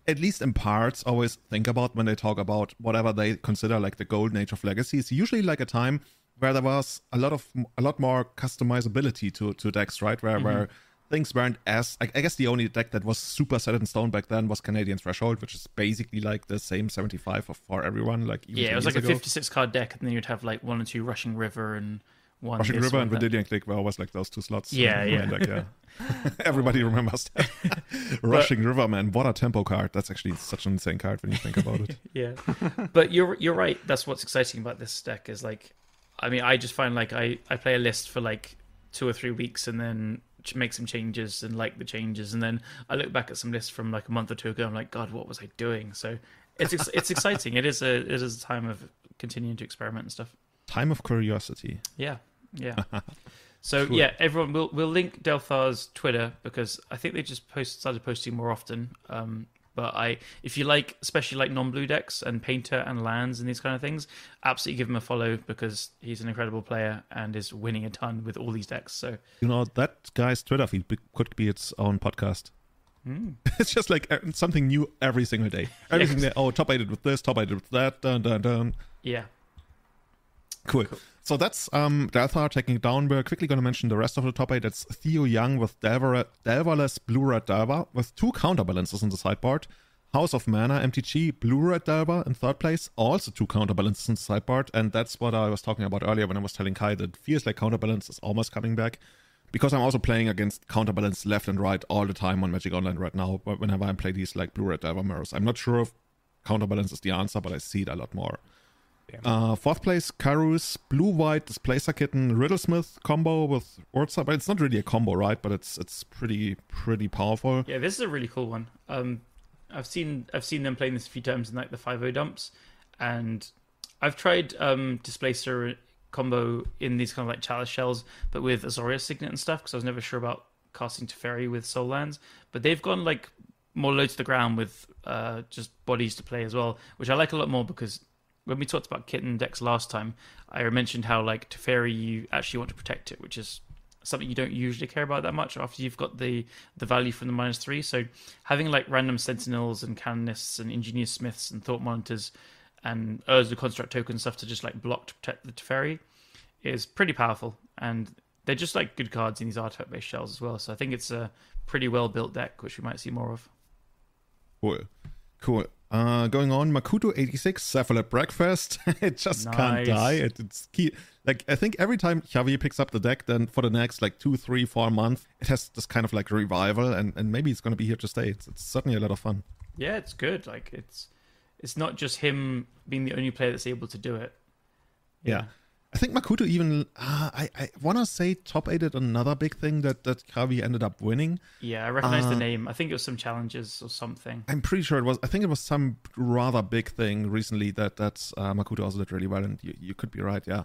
at least in parts, always think about when they talk about whatever they consider like the golden age of legacy. It's usually like a time where there was a lot more customizability to decks, right? Where things weren't as, I guess the only deck that was super set in stone back then was Canadian Threshold, which is basically like the same 75 for everyone. Like it was like a 56 card deck, and then you'd have like 1 or 2 Rushing River and one. Rushing this River one, and that. Viridian Click were always like those two slots. Yeah, in yeah. my deck, yeah. Everybody remembers that. Rushing River, man. What a tempo card. That's actually such an insane card when you think about it. Yeah, but you're right. That's what's exciting about this deck is like, I mean, I just find like I play a list for like 2 or 3 weeks and then make some changes and like the changes, and then I look back at some lists from like a month or 2 ago. I'm like, God, what was I doing? So it's exciting. It is a time of continuing to experiment and stuff. Time of curiosity. Yeah. So Cool. yeah, everyone we'll link Delthar's Twitter because I think they just started posting more often. But if you like, especially like non-blue decks and painter and lands and these kind of things, absolutely give him a follow because he's an incredible player and is winning a ton with all these decks. So That guy's Twitter feed could be its own podcast. It's just like something new every single day. Everything there. Oh, top 8 with this, top 8 with that. Dun dun dun. Yeah. Cool. So that's Delthar taking it down. We're quickly going to mention the rest of the top 8. It's Theo Young with Delverless Blue-Red Delver with 2 counterbalances in the sideboard. House of Mana, MTG, Blue-Red Delver in 3rd place. Also 2 counterbalances in the sideboard. And that's what I was talking about earlier when I was telling Kai that it feels like counterbalance is almost coming back. Because I'm also playing against counterbalance left and right all the time on Magic Online right now. But whenever I play these like Blue-Red Delver mirrors, I'm not sure if counterbalance is the answer, but I see it a lot more. 4th place, Karus, Blue-White, Displacer Kitten, Riddlesmith combo with Urza, but it's not really a combo, right? But it's pretty powerful. Yeah, this is a really cool one. I've seen them playing this a few times in like the 5-0 dumps, and I've tried Displacer combo in these kind of like Chalice Shells, but with Azorius Signet and stuff, because I was never sure about casting Teferi with Soul Lands. But they've gone like more low to the ground with just bodies to play as well, which I like a lot more because when we talked about Kitten decks last time, I mentioned how like Teferi you actually want to protect it, which is something you don't usually care about that much after you've got the value from the -3. So having like random Sentinels and Canonists and Ingenious Smiths and Thought Monitors and Urza Construct token stuff to just like block to protect the Teferi is pretty powerful, and they're just like good cards in these artifact-based shells as well. So I think it's a pretty well-built deck, which we might see more of. Cool. Going on, Makuto 86, Cephalid Breakfast. It just can't die. It's key. Like, I think every time Xavi picks up the deck, then for the next like 2, 3, 4 months, it has this kind of like revival, and maybe it's going to be here to stay. It's certainly a lot of fun. Yeah, it's good. Like, it's not just him being the only player that's able to do it. Yeah. I think Makuto even, I want to say top 8'd another big thing that Xavi ended up winning. Yeah, I recognize the name. I think it was some challenges or something. I'm pretty sure it was. I think it was some rather big thing recently that Makuto also did really well, and you could be right, yeah.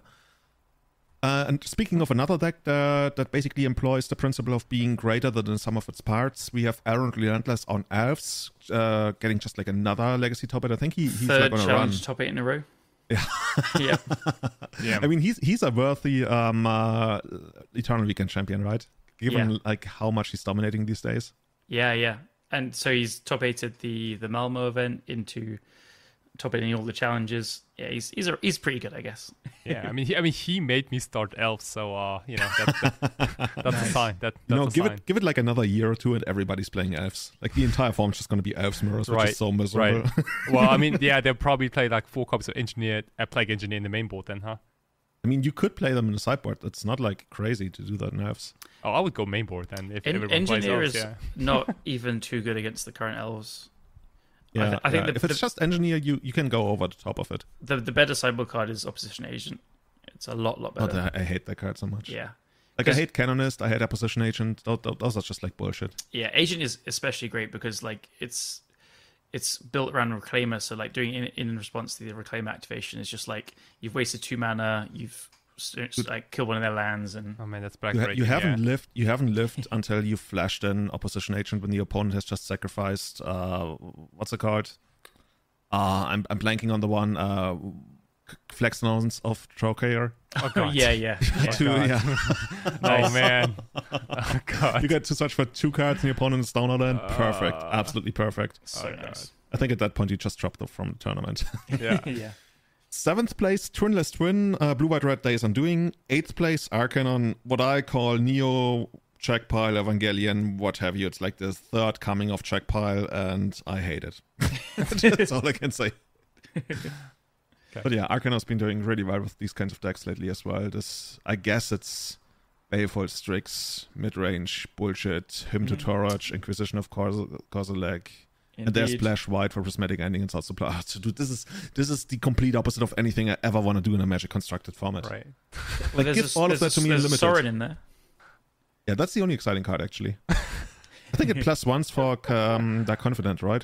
And speaking of another deck that basically employs the principle of being greater than the sum of its parts, we have Aaron Relentless on Elves, getting just like another legacy top 8. I think he's Third like on a challenge run. top 8 in a row. Yeah. Yeah. I mean, he's a worthy Eternal Weekend champion, right? Given like how much he's dominating these days. Yeah. And so he's top 8'd the Malmo event into top 8 in all the challenges. Yeah, he's pretty good, I guess. Yeah, I mean, he made me start Elves, so that's a sign. That's a sign. Give it like another year or two, and everybody's playing Elves. Like the entire form's just going to be Elves mirrors, which is so miserable. Right. Well, I mean, yeah, they'll probably play like 4 copies of Plague Engineer in the main board then, huh? I mean, you could play them in the sideboard. It's not like crazy to do that in Elves. Oh, I would go main board then if everyone plays Engineer Elves. is not even too good against the current Elves. Yeah, I think if it's just Engineer, you can go over the top of it. The better sideboard card is Opposition Agent. It's a lot better. I hate that card so much. Yeah. Like, I hate Canonist, I hate Opposition Agent. Those are just like bullshit. Yeah, Agent is especially great because like it's built around Reclaimer, so like doing in response to the Reclaimer activation is just like you've wasted 2 mana, you've like killed one of their lands, and oh man, that's black. You haven't lived until you flashed an Opposition Agent when the opponent has just sacrificed what's it called? I'm blanking on the one Flexstones of Trocair. Oh god. yeah. Oh man. Oh god. You get to search for 2 cards and your opponent's down on land. Perfect. Absolutely perfect. So nice. I think at that point you just dropped them from the tournament. Yeah. Yeah. 7th place, Twinless Twin, Blue White Red Days Undoing. 8th place, Arcanon, what I call Neo, Checkpile, Evangelion, what have you. It's like the 3rd coming of Checkpile, and I hate it. That's all I can say. But yeah, Arcana's been doing really well with these kinds of decks lately as well. I guess it's Baleful Strix, mid-range, bullshit, Hymn to Torach, Inquisition of Kozilek, and there's Splash White for Prismatic Ending and South Supply. Oh, dude, this is the complete opposite of anything I ever want to do in a Magic constructed format. Right. Well, give all of that to me there's unlimited. Sorin in there. Yeah, that's the only exciting card, actually. I think it +1s for that Confident, right?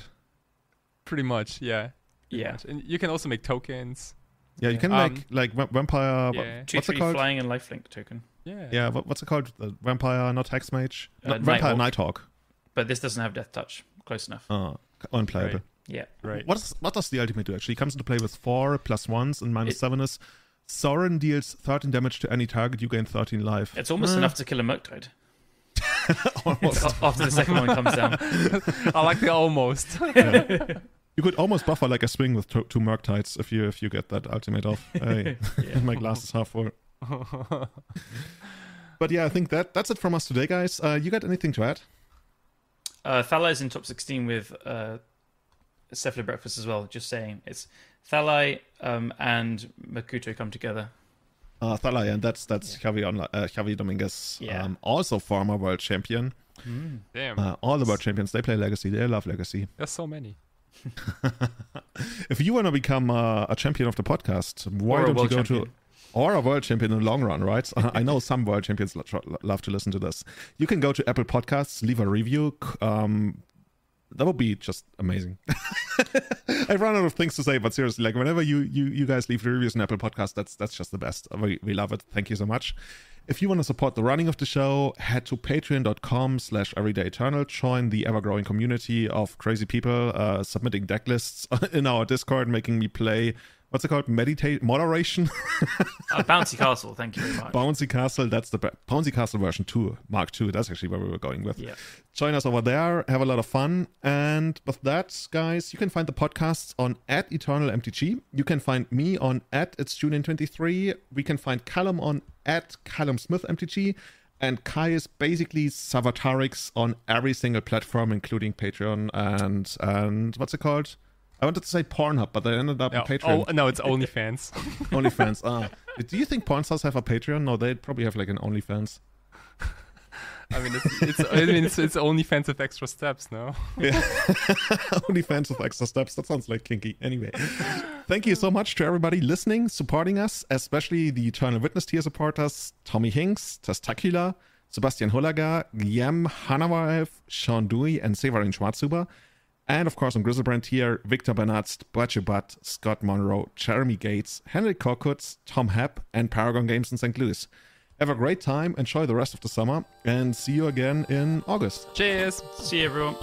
Pretty much, yeah. Yeah. And you can also make tokens. Yeah, you can make like Vampire. Yeah. What's it called? Flying and lifelink token. Yeah. Yeah, what's it called? The Vampire, not Hexmage? Nighthawk. Vampire Nighthawk. But this doesn't have Death Touch. Close enough. Unplayable. Right. Yeah. Right. What does the ultimate do, actually? It comes into play with 4 +1s, and -7 is Sorin deals 13 damage to any target, you gain 13 life. It's almost enough to kill a Murktide. Almost. After the second one comes down. I like the almost. Yeah. You could almost buffer like a swing with 2 Murktides if you get that ultimate off. Hey, my glass is half full. But yeah, I think that's it from us today, guys. You got anything to add? Thalai is in top 16 with Cephalid Breakfast as well. Just saying, it's Thalai and Makuto come together. Thalai, and that's Javi Dominguez, also former world champion. Damn. All the world champions, they play Legacy. They love Legacy. There's so many. If you want to become a champion of the podcast, why don't you go to... Or a world champion in the long run, right? I know some world champions love to listen to this. You can go to Apple Podcasts, leave a review. That would be just amazing. I run out of things to say, but seriously, like whenever you guys leave reviews on Apple Podcasts, that's just the best. We love it. Thank you so much. If you want to support the running of the show, head to patreon.com/everydayeternal. Join the ever-growing community of crazy people submitting deck lists in our Discord, making me play... What's it called? Moderation? Bouncy Castle, thank you very much. Bouncy Castle, that's the Bouncy Castle version 2, Mark 2. That's actually where we were going with. Yeah. Join us over there, have a lot of fun. And with that, guys, you can find the podcasts on @EternalMTG. You can find me on @It'sJulian23. We can find Callum on @CallumSmithMTG. And Kai is basically Savatarix on every single platform, including Patreon and what's it called? I wanted to say Pornhub, but I ended up on Patreon. Oh, no, it's OnlyFans. OnlyFans. Do you think porn stars have a Patreon? No, they probably have like an OnlyFans. I mean, it's OnlyFans with extra steps, no? Yeah. OnlyFans with extra steps. That sounds like kinky. Anyway, thank you so much to everybody listening, supporting us, especially the Eternal Witness tier supporters, Tommy Hinks, Testacular, Sebastian Hullager, Guillaume, Hanawa Elf, Sean Dewey, and Severin Schwarzhuber. And of course on Grizzlebrand here, Victor Bernatz, Bradshaw Butt, Scott Monroe, Jeremy Gates, Henrik Korkutz, Tom Hepp, and Paragon Games in St. Louis. Have a great time, enjoy the rest of the summer, and see you again in August. Cheers! See you, everyone.